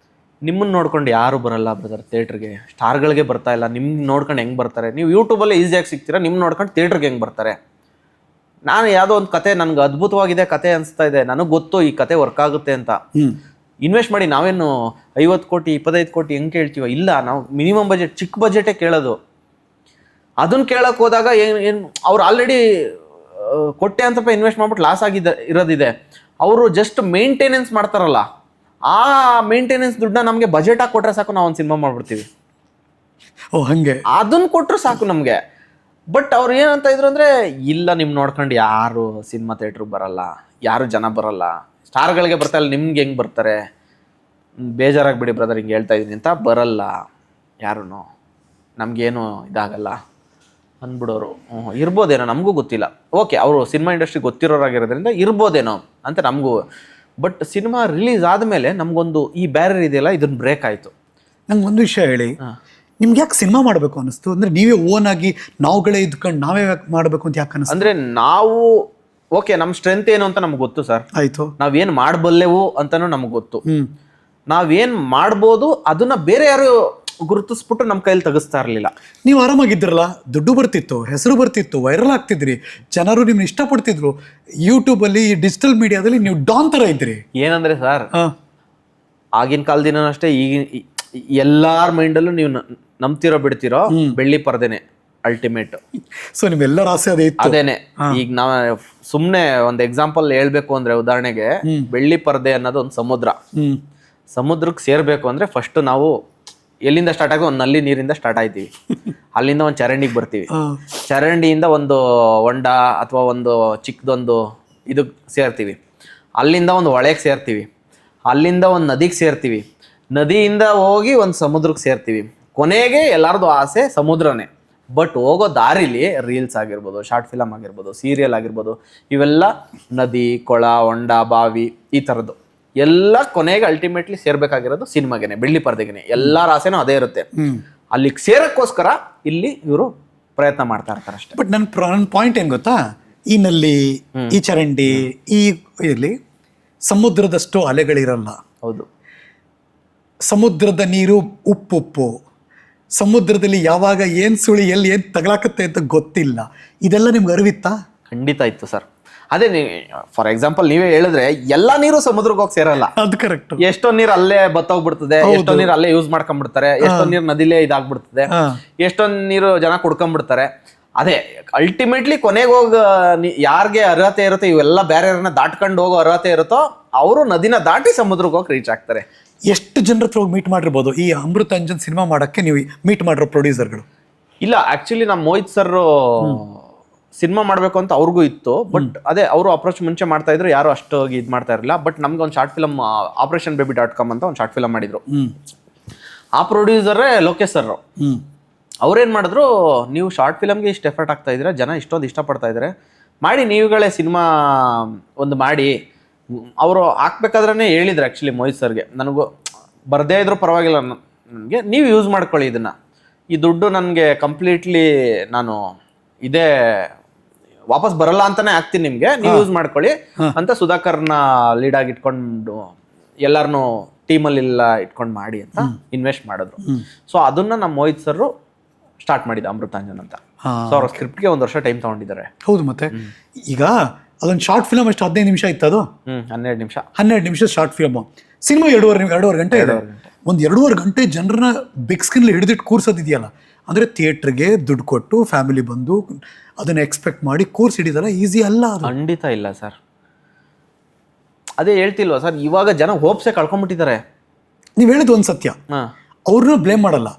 [SPEAKER 1] ನಿಮ್ಮನ್ನು ನೋಡ್ಕೊಂಡು ಯಾರು ಬರಲ್ಲ ಬ್ರದರ್ ಥಿಯೇಟ್ರಿಗೆ, ಸ್ಟಾರ್ಗಳಿಗೆ ಬರ್ತಾ ಇಲ್ಲ, ನಿಮ್ಗೆ ನೋಡ್ಕೊಂಡು ಹೆಂಗೆ ಬರ್ತಾರೆ? ನೀವು ಯೂಟ್ಯೂಬಲ್ಲೇ ಈಸಿಯಾಗಿ ಸಿಗ್ತೀರಾ, ನಿಮ್ಮ ನೋಡ್ಕೊಂಡು ಥಿಯೇಟ್ರಿಗೆ ಹೆಂಗೆ ಬರ್ತಾರೆ? ನಾನು ಯಾವುದೋ ಒಂದು ಕತೆ ನನಗೆ ಅದ್ಭುತವಾಗಿದೆ ಕತೆ ಅನಿಸ್ತಾ ಇದೆ, ನನಗೆ ಗೊತ್ತು ಈ ಕತೆ ವರ್ಕ್ ಆಗುತ್ತೆ ಅಂತ ಇನ್ವೆಸ್ಟ್ ಮಾಡಿ ನಾವೇನು 50 ಕೋಟಿ 25 ಕೋಟಿ ಹೆಂಗೆ ಕೇಳ್ತೀವ? ಇಲ್ಲ, ನಾವು ಮಿನಿಮಮ್ ಬಜೆಟ್, ಚಿಕ್ಕ ಬಜೆಟೇ ಕೇಳೋದು. ಅದನ್ನು ಕೇಳಕ್ಕೆ ಹೋದಾಗ ಏನು ಅವ್ರು ಆಲ್ರೆಡಿ ಕೋಟ್ಯಾಂತರ ಅಂತ ರೂಪಾಯಿ ಇನ್ವೆಸ್ಟ್ ಮಾಡ್ಬಿಟ್ಟು ಲಾಸ್ ಇರೋದಿದೆ. ಅವರು ಜಸ್ಟ್ ಮೇಂಟೆನೆನ್ಸ್ ಮಾಡ್ತಾರಲ್ಲ, ಆ ಮೇಂಟೆನೆನ್ಸ್ ದುಡ್ಡನ್ನ ನಮಗೆ ಬಜೆಟ್ ಆಗಿ ಕೊಟ್ಟರೆ ಸಾಕು, ನಾವು ಒಂದು ಸಿನಿಮಾ ಮಾಡ್ಬಿಡ್ತೀವಿ.
[SPEAKER 2] ಹಂಗೆ
[SPEAKER 1] ಅದನ್ನು ಕೊಟ್ಟರು ಸಾಕು ನಮಗೆ. ಬಟ್ ಅವ್ರು ಏನಂತ ಇದ್ರು ಅಂದರೆ, ಇಲ್ಲ ನಿಮ್ಮ ನೋಡ್ಕೊಂಡು ಯಾರು ಸಿನಿಮಾ ಥಿಯೇಟ್ರಿಗೆ ಬರಲ್ಲ, ಯಾರು ಜನ ಬರಲ್ಲ, ಸ್ಟಾರ್ಗಳಿಗೆ ಬರ್ತಾ ಇಲ್ಲ, ನಿಮ್ಗೆ ಹೆಂಗೆ ಬರ್ತಾರೆ? ಬೇಜಾರಾಗಿಬಿಡಿ ಬ್ರದರ್, ಹಿಂಗೆ ಹೇಳ್ತಾ ಇದ್ದೀನಿ ಅಂತ. ಬರಲ್ಲ ಯಾರೂ, ನಮಗೇನು ಇದಾಗಲ್ಲ ಅಂದ್ಬಿಡೋರು. ಇರ್ಬೋದೇನೋ, ನಮಗೂ ಗೊತ್ತಿಲ್ಲ. ಓಕೆ, ಅವರು ಸಿನಿಮಾ ಇಂಡಸ್ಟ್ರಿ ಗೊತ್ತಿರೋರಾಗಿರೋದ್ರಿಂದ ಇರ್ಬೋದೇನೋ ಅಂತ ನಮಗೂ. ಬಟ್ ಸಿನಿಮಾ ರಿಲೀಸ್ ಆದಮೇಲೆ ನಮಗೊಂದು ಈ ಬ್ಯಾರಿಯರ್ ಇದೆಯಲ್ಲ, ಇದನ್ನು ಬ್ರೇಕ್ ಆಯಿತು.
[SPEAKER 2] ನಂಗೆ ಒಂದು ವಿಷಯ ಹೇಳಿ, ನಿಮ್ಗೆ ಯಾಕೆ ಸಿನಿಮಾ ಮಾಡಬೇಕು ಅನ್ನಿಸ್ತು? ಅಂದರೆ ನೀವೇ ಓನ್ ಆಗಿ ನಾವುಗಳೇ ಇದ್ಕೊಂಡು ನಾವೇ ಮಾಡಬೇಕು ಅಂತ ಯಾಕೆ ಅನ್ನಿಸ್ತು?
[SPEAKER 1] ಅಂದರೆ ನಾವು ಓಕೆ, ನಮ್ಮ ಸ್ಟ್ರೆಂತ್ ಏನು ಅಂತ ನಮ್ಗೆ ಗೊತ್ತು ಸರ್.
[SPEAKER 2] ಆಯಿತು.
[SPEAKER 1] ನಾವೇನು ಮಾಡಬಲ್ಲೆವು ಅಂತಲೂ ನಮ್ಗೆ ಗೊತ್ತು. ನಾವೇನು ಮಾಡ್ಬೋದು ಅದನ್ನ ಬೇರೆ ಯಾರು ಗುರುತಿಸ್ಬಿಟ್ಟು ನಮ್ಮ ಕೈಯಲ್ಲಿ ತೆಗಿಸ್ತಾ ಇರಲಿಲ್ಲ.
[SPEAKER 2] ನೀವು ಆರಾಮಾಗಿದ್ರಲ್ಲ, ದುಡ್ಡು ಬರ್ತಿತ್ತು, ಹೆಸರು ಬರ್ತಿತ್ತು, ವೈರಲ್ ಆಗ್ತಿದ್ರಿ, ಜನರು ನಿಮ್ನ ಇಷ್ಟಪಡ್ತಿದ್ರು. ಯೂಟ್ಯೂಬಲ್ಲಿ, ಡಿಜಿಟಲ್ ಮೀಡಿಯಾದಲ್ಲಿ ನೀವು ಡಾನ್ ಥರ ಇದ್ರಿ.
[SPEAKER 1] ಏನಂದರೆ ಸರ್, ಆಗಿನ ಕಾಲದಿನ ಅಷ್ಟೇ, ಈಗಿನ ಎಲ್ಲಾರ ಮೈಂಡಲ್ಲೂ ನೀವು ನಂಬ್ತಿರೋ ಬಿಡ್ತಿರೋ ಬೆಳ್ಳಿ ಪರದೆನೆ ಅಲ್ಟಿಮೇಟ್.
[SPEAKER 2] ಸೊ ನಿಮ್ಮೆಲ್ಲರ ಆಸೆ
[SPEAKER 1] ಅದೇನೆ. ಈಗ ನಾವು ಸುಮ್ಮನೆ ಒಂದು ಎಕ್ಸಾಂಪಲ್ ಹೇಳ್ಬೇಕು ಅಂದ್ರೆ, ಉದಾಹರಣೆಗೆ ಬೆಳ್ಳಿ ಪರದೆ ಅನ್ನೋದು ಒಂದು ಸಮುದ್ರಕ್ಕೆ ಸೇರ್ಬೇಕು ಅಂದ್ರೆ ಫಸ್ಟ್ ನಾವು ಎಲ್ಲಿಂದ ಸ್ಟಾರ್ಟ್ ಆಗಿ ಒಂದು ನಲ್ಲಿ ನೀರಿಂದ ಸ್ಟಾರ್ಟ್ ಆಯ್ತೀವಿ. ಅಲ್ಲಿಂದ ಒಂದು ಚರಂಡಿಗೆ ಬರ್ತೀವಿ, ಚರಂಡಿಯಿಂದ ಒಂದು ಹೊಂಡ ಅಥವಾ ಒಂದು ಚಿಕ್ಕದೊಂದು ಇದಕ್ಕೆ ಸೇರ್ತೀವಿ, ಅಲ್ಲಿಂದ ಒಂದು ಹೊಳೆಗೆ ಸೇರ್ತೀವಿ, ಅಲ್ಲಿಂದ ಒಂದು ನದಿಗೆ ಸೇರ್ತೀವಿ, ನದಿಯಿಂದ ಹೋಗಿ ಒಂದು ಸಮುದ್ರಕ್ಕೆ ಸೇರ್ತೀವಿ. ಕೊನೆಗೆ ಎಲ್ಲರದು ಆಸೆ ಸಮುದ್ರನೇ. ಬಟ್ ಹೋಗೋ ದಾರಿಲಿ ರೀಲ್ಸ್ ಆಗಿರ್ಬೋದು, ಶಾರ್ಟ್ ಫಿಲಮ್ ಆಗಿರ್ಬೋದು, ಸೀರಿಯಲ್ ಆಗಿರ್ಬೋದು, ಇವೆಲ್ಲ ನದಿ, ಕೊಳ, ಹೊಂಡ, ಬಾವಿ, ಈ ಥರದ್ದು ಎಲ್ಲ ಕೊನೆಗೆ ಅಲ್ಟಿಮೇಟ್ಲಿ ಸೇರ್ಬೇಕಾಗಿರೋದು ಸಿನಿಮಾಗೆನೆ, ಬೆಳ್ಳಿ ಪರದೆಗೆನೆ. ಎಲ್ಲರ ಆಸೆನೂ ಅದೇ ಇರುತ್ತೆ. ಅಲ್ಲಿಗೆ ಸೇರಕ್ಕೋಸ್ಕರ ಇಲ್ಲಿ ಇವರು ಪ್ರಯತ್ನ ಮಾಡ್ತಾ ಇರ್ತಾರೆ ಅಷ್ಟೇ.
[SPEAKER 2] ಬಟ್ ನನ್ನ ಪಾಯಿಂಟ್ ಏನು ಗೊತ್ತಾ, ಈ ನಲ್ಲಿ, ಈ ಚರಂಡಿ, ಇರಲಿ, ಸಮುದ್ರದಷ್ಟು ಅಲೆಗಳಿರಲ್ಲ.
[SPEAKER 1] ಹೌದು.
[SPEAKER 2] ಸಮುದ್ರದ ನೀರು ಉಪ್ಪು, ಸಮುದ್ರದಲ್ಲಿ ಯಾವಾಗ ಏನು ಸುಳಿ ಎಲ್ಲಿ ಏನು ತಗಲಾಕತ್ತೆ ಅಂತ ಗೊತ್ತಿಲ್ಲ. ಇದೆಲ್ಲ ನಿಮ್ಗೆ ಅರಿವಿತ್ತಾ?
[SPEAKER 1] ಖಂಡಿತ ಇತ್ತು ಸರ್. ಅದೇ ಫಾರ್ ಎಕ್ಸಾಂಪಲ್ ನೀವೇ ಹೇಳಿದ್ರೆ ಎಲ್ಲಾ ನೀರು ಸಮುದ್ರಕ್ಕೆ ಹೋಗಿ ಸೇರಲ್ಲ.
[SPEAKER 2] ಅದು ಕರೆಕ್ಟ್.
[SPEAKER 1] ಎಷ್ಟೋ ನೀರು ಅಲ್ಲೇ ಬತ್ತೋಗ್ಬಿಡ್ತದೆ, ಎಷ್ಟೋ ನೀರು ಅಲ್ಲೇ ಯೂಸ್ ಮಾಡ್ಕೊಂಡ್ಬಿಡ್ತಾರೆ, ಎಷ್ಟೋ ನೀರು ನದಿಲೇ ಇದಾಗ್ಬಿಡ್ತದೆ, ಎಷ್ಟೊಂದು ನೀರು ಜನ ಕುಡ್ಕೊಂಡ್ಬಿಡ್ತಾರೆ. ಅದೇ ಅಲ್ಟಿಮೇಟ್ಲಿ ಕೊನೆಗೆ ಹೋಗ ಯಾರಿಗೆ ಅರ್ಹತೆ ಇರುತ್ತೆ, ಇವೆಲ್ಲ ಬೇರೆಯವ್ರನ್ನ ದಾಟ್ಕೊಂಡು ಹೋಗೋ ಅರ್ಹತೆ ಇರುತ್ತೋ ಅವರು ನದಿನ ದಾಟಿ ಸಮುದ್ರಕ್ಕೆ ಹೋಗಿ ರೀಚ್ ಆಗ್ತಾರೆ.
[SPEAKER 2] ಎಷ್ಟು ಜನರ ಹತ್ರ ಹೋಗಿ ಮೀಟ್ ಮಾಡಿರ್ಬೋದು ಈ ಅಮೃತ ಅಂಜನ್ ಸಿನಿಮಾ ಮಾಡಕ್ಕೆ ನೀವು ಮೀಟ್ ಮಾಡಿರೋ ಪ್ರೊಡ್ಯೂಸರ್ಗಳು?
[SPEAKER 1] ಇಲ್ಲ, ಆಕ್ಚುಲಿ ನಮ್ಮ ಮೋಹಿತ್ ಸರ್ ಸಿನಿಮಾ ಮಾಡಬೇಕು ಅಂತ ಅವ್ರಿಗೂ ಇತ್ತು. ಬಟ್ ಅದೇ ಅವರು ಅಪ್ರೋಚ್ ಮುಂಚೆ ಮಾಡ್ತಾ ಇದ್ರು, ಯಾರು ಅಷ್ಟೊಂದು ಇದು ಮಾಡ್ತಾ ಇರಲಿಲ್ಲ. ಬಟ್ ನಮ್ಗೆ ಒಂದು ಶಾರ್ಟ್ ಫಿಲಮ್ operationbaby.com ಅಂತ ಒಂದು ಶಾರ್ಟ್ ಫಿಲಮ್ ಮಾಡಿದ್ರು. ಆ ಪ್ರೊಡ್ಯೂಸರೇ ಲೋಕೇಶ್ ಸರ್. ಅವ್ರೇನ್ ಮಾಡಿದ್ರು, ನೀವು ಶಾರ್ಟ್ ಫಿಲಮ್ಗೆ ಇಷ್ಟು ಎಫರ್ಟ್ ಆಗ್ತಾ ಇದ್ದೀರಾ, ಜನ ಇಷ್ಟೊಂದು ಇಷ್ಟಪಡ್ತಾ ಇದ್ದಾರೆ, ಮಾಡಿ ನೀವುಗಳೇ ಸಿನಿಮಾ ಒಂದು ಮಾಡಿ. ಅವರು ಹಾಕ್ಬೇಕಾದ್ರೆ ಹೇಳಿದ್ರು ಆ್ಯಕ್ಚುಲಿ ಮೋಹಿತ್ ಸರ್ಗೆ, ನನಗೂ ಬರದೇ ಇದ್ರು ಪರವಾಗಿಲ್ಲ, ನನಗೆ ನೀವು ಯೂಸ್ ಮಾಡ್ಕೊಳ್ಳಿ ಇದನ್ನ, ಈ ದುಡ್ಡು ನನಗೆ ಕಂಪ್ಲೀಟ್ಲಿ ನಾನು ಇದೇ ವಾಪಸ್ ಬರಲ್ಲ ಅಂತಾನೆ ಹಾಕ್ತೀನಿ, ನಿಮ್ಗೆ ನೀವು ಯೂಸ್ ಮಾಡ್ಕೊಳ್ಳಿ ಅಂತ ಸುಧಾಕರ್ನ ಲೀಡ್ ಆಗಿ ಇಟ್ಕೊಂಡು ಎಲ್ಲಾರನು ಟೀಮಲ್ಲೆಲ್ಲ ಇಟ್ಕೊಂಡು ಮಾಡಿ ಅಂತ ಇನ್ವೆಸ್ಟ್ ಮಾಡಿದ್ರು. ಸೊ ಅದನ್ನ ನಮ್ಮ ಮೋಹಿತ್ ಸರ್ ಸ್ಟಾರ್ಟ್ ಮಾಡಿದ ಅಮೃತಾಂಜನ್ ಅಂತ. ಸೊ ಅವ್ರ ಸ್ಕ್ರಿಪ್ಟ್ಗೆ 1 ವರ್ಷ ಟೈಮ್ ತಗೊಂಡಿದ್ದಾರೆ.
[SPEAKER 2] ಹೌದು. ಮತ್ತೆ ಈಗ ಅದೊಂದು ಶಾರ್ಟ್ ಫಿಲಮ್ ಎಷ್ಟು 15 ನಿಮಿಷ ಇತ್ತು, ಅದು 12 ನಿಮಿಷ ಶಾರ್ಟ್ ಫಿಲಮ್. ಸಿನಿಮಾ 2.5 ಗಂಟೆ ಇದೆ. ಒಂದು 2.5 ಗಂಟೆ ಜನರನ್ನ ಬಿಗ್ ಸ್ಕ್ರೀನ್ ಹಿಡಿದಿಟ್ಟು ಕೂರ್ಸೋದಿದೆಯಲ್ಲ, ಅಂದ್ರೆ ಥಿಯೇಟ್ರಿಗೆ ದುಡ್ಡು ಕೊಟ್ಟು ಫ್ಯಾಮಿಲಿ ಬಂದು ಅದನ್ನ ಎಕ್ಸ್ಪೆಕ್ಟ್ ಮಾಡಿ ಕೋರ್ಸ್ ಹಿಡಿದಲ್ಲ, ಈಸಿ ಅಲ್ಲ ಅದು. ಖಂಡಿತ
[SPEAKER 1] ಇಲ್ಲ ಸರ್. ಅದೇ ಹೇಳ್ತಿಲ್ವಾ ಸರ್, ಇವಾಗ ಜನ ಹೋಪ್ಸೆ ಕಳ್ಕೊಂಡ್ಬಿಟ್ಟಿದ್ದಾರೆ.
[SPEAKER 2] ನೀವ್ ಹೇಳಿದ್ ಒಂದ್ ಸತ್ಯ, ಅವ್ರನ್ನ ಬ್ಲೇಮ್ ಮಾಡಲ್ಲ.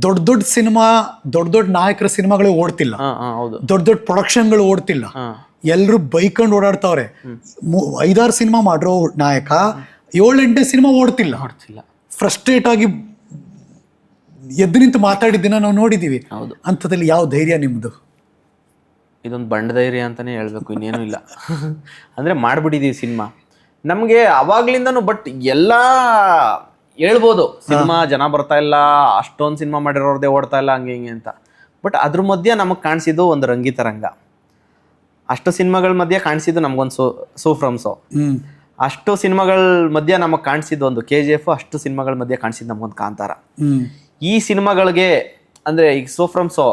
[SPEAKER 2] ದೊಡ್ಡ ಸಿನಿಮಾ, ದೊಡ್ಡ ನಾಯಕರ ಸಿನಿಮಾಗಳು ಓಡ್ತಿಲ್ಲ, ದೊಡ್ಡ ಪ್ರೊಡಕ್ಷನ್ಗಳು ಓಡ್ತಿಲ್ಲ, ಎಲ್ರು ಬೈಕೊಂಡು ಓಡಾಡ್ತಾವ್ರೆ. 5-6 ಸಿನಿಮಾ ಮಾಡ್ರೋ ನಾಯಕ 7-8 ಸಿನಿಮಾ ಓಡ್ತಿಲ್ಲ. ಫ್ರಸ್ಟ್ರೇಟ್ ಆಗಿ ಎದ್ದು ನಿಂತು ಮಾತಾಡಿದ್ದನ್ನ ನಾವು ನೋಡಿದೀವಿ. ಅಂಥದ್ರಲ್ಲಿ ಯಾವ ಧೈರ್ಯ ನಿಮ್ದು?
[SPEAKER 1] ಇದೊಂದು ಬಂಡ ಧೈರ್ಯ ಅಂತಾನೆ ಹೇಳ್ಬೇಕು, ಇನ್ನೇನು ಇಲ್ಲ. ಅಂದ್ರೆ ಮಾಡ್ಬಿಟ್ಟಿದೀವಿ ಸಿನಿಮಾ ನಮ್ಗೆ ಅವಾಗ್ಲಿಂದನು. ಬಟ್ ಎಲ್ಲ ಹೇಳ್ಬೋದು, ಸಿನಿಮಾ ಜನ ಬರ್ತಾ ಇಲ್ಲ, ಅಷ್ಟೊಂದು ಸಿನಿಮಾ ಮಾಡಿರೋರ್ದೇ ಓಡ್ತಾ ಇಲ್ಲ, ಹಂಗೆ ಹಿಂಗೆ ಅಂತ. ಬಟ್ ಅದ್ರ ಮಧ್ಯೆ ನಮಗೆ ಕಾಣಿಸಿದ್ದು ಒಂದು ರಂಗಿತರಂಗ. ಅಷ್ಟು ಸಿನಿಮಾಗಳ ಮಧ್ಯೆ ಕಾಣಿಸಿದ್ದು ನಮ್ಗೊಂದು ಸೋ ಫ್ರಮ್ ಸೋ. ಅಷ್ಟು ಸಿನಿಮಾಗಳ ಮಧ್ಯೆ ನಮಗೆ ಕಾಣಿಸಿದ್ದು ಒಂದು KGF. ಅಷ್ಟು ಸಿನಿಮಾಗಳ ಮಧ್ಯೆ ಕಾಣಿಸಿದ್ದು ನಮ್ಗೊಂದು ಕಾಂತಾರ. ಈ ಸಿನಿಮಾಗಳಿಗೆ ಅಂದ್ರೆ ಈಗ ಸೋ ಫ್ರಮ್ ಸೋ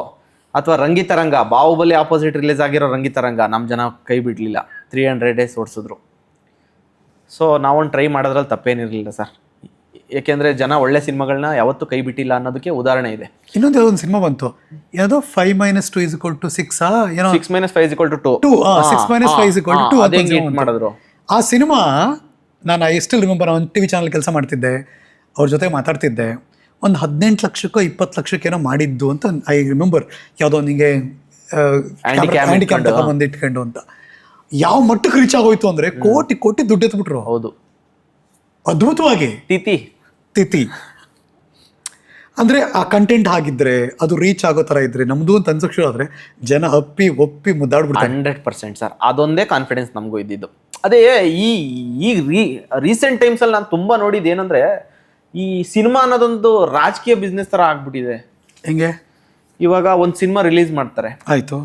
[SPEAKER 1] ಅಥವಾ ರಂಗಿತರಂಗ, ಬಾಹುಬಲಿ ಆಪೋಸಿಟ್ ರಿಲೀಸ್ ಆಗಿರೋ ರಂಗಿತರಂಗ ನಮ್ಮ ಜನ ಕೈ ಬಿಡ್ಲಿಲ್ಲ, 300 days ಓಡಿಸಿದ್ರು. ಸೊ ನಾವೊಂದು ಟ್ರೈ ಮಾಡೋದ್ರಲ್ಲಿ ತಪ್ಪೇನಿರಲಿಲ್ಲ ಸರ್. ಯಾಕೆಂದ್ರೆ ಜನ ಒಳ್ಳೆ ಸಿನಿಮಾಗಳನ್ನ ಯಾವತ್ತೂ ಕೈ ಬಿಟ್ಟಿಲ್ಲ ಅನ್ನೋದಕ್ಕೆ ಉದಾಹರಣೆ ಇದೆ.
[SPEAKER 2] ಇನ್ನೊಂದು ಯಾವ್ದೊಂದು ಸಿನಿಮಾ ಬಂತು, ಯಾವುದೋ 5 - 2 = 6 ಏನೋ
[SPEAKER 1] 6 - 5 = 2.
[SPEAKER 2] 6 - 5 = 2
[SPEAKER 1] ಅದೇ ಮಾಡಿದ್ರು.
[SPEAKER 2] ಆ ಸಿನಿಮಾ ನಾನು ಸ್ಟಿಲ್ ರಿಮೆಂಬರ್, ಒಂದು TV ಚಾನಲ್ ಕೆಲಸ ಮಾಡ್ತಿದ್ದೆ, ಅವ್ರ ಜೊತೆ ಮಾತಾಡ್ತಿದ್ದೆ. ಒಂದು 18 ಲಕ್ಷಕ್ಕೋ 20 ಲಕ್ಷಕ್ಕೇನೋ ಮಾಡಿದ್ದು ಅಂತ ಐ ರಿಮೆಂಬರ್. ಯಾವುದೋ ನಿಮಗೆ ಹ್ಯಾಂಡಿಕ್ಯಾಪ್ ತಗೊಂಡು ಇಟ್ಕೊಂಡು ಅಂತ. ಯಾವ ಮಟ್ಟಕ್ಕೆ ರೀಚ್ ಆಗೋಯ್ತು ಅಂದ್ರೆ ಕೋಟಿ ದುಡ್ಡು ಎತ್ಬಿಟ್ರು.
[SPEAKER 1] ಹೌದು,
[SPEAKER 2] ಅದ್ಭುತವಾಗಿ. ತಿಥಿ ಅಂದ್ರೆ ಆ ಕಂಟೆಂಟ್ ಆಗಿದ್ರೆ, ಅದು ರೀಚ್ ಆಗೋ ತರ ಇದ್ರೆ, ನಮ್ದು ಅಂತ ಅನ್ಸಕ್ ಶುರು ಆದ್ರೆ ಜನ ಒಪ್ಪಿ ಮುದ್ದಾಡ್ಬಿಡ್ತಾರೆ.
[SPEAKER 1] 100% ಸರ್. ಅದೊಂದೇ ಕಾನ್ಫಿಡೆನ್ಸ್ ನಮಗೂ ಇದ್ದಿದ್ದು. ಅದೇ ಈ ರೀಸೆಂಟ್ ಟೈಮ್ಸ್ ಅಲ್ಲಿ ನಾನು ತುಂಬಾ ನೋಡಿದ್ದು ಏನಂದ್ರೆ, ಈ ಸಿನಿಮಾ ಅನ್ನೋದೊಂದು ರಾಜಕೀಯ ಬಿಸ್ನೆಸ್ ತರ ಆಗ್ಬಿಟ್ಟಿದೆ.
[SPEAKER 2] ಹೆಂಗೆ?
[SPEAKER 1] ಇವಾಗ ಒಂದು ಸಿನಿಮಾ ರಿಲೀಸ್ ಮಾಡ್ತಾರೆ,
[SPEAKER 2] ಆಯ್ತು,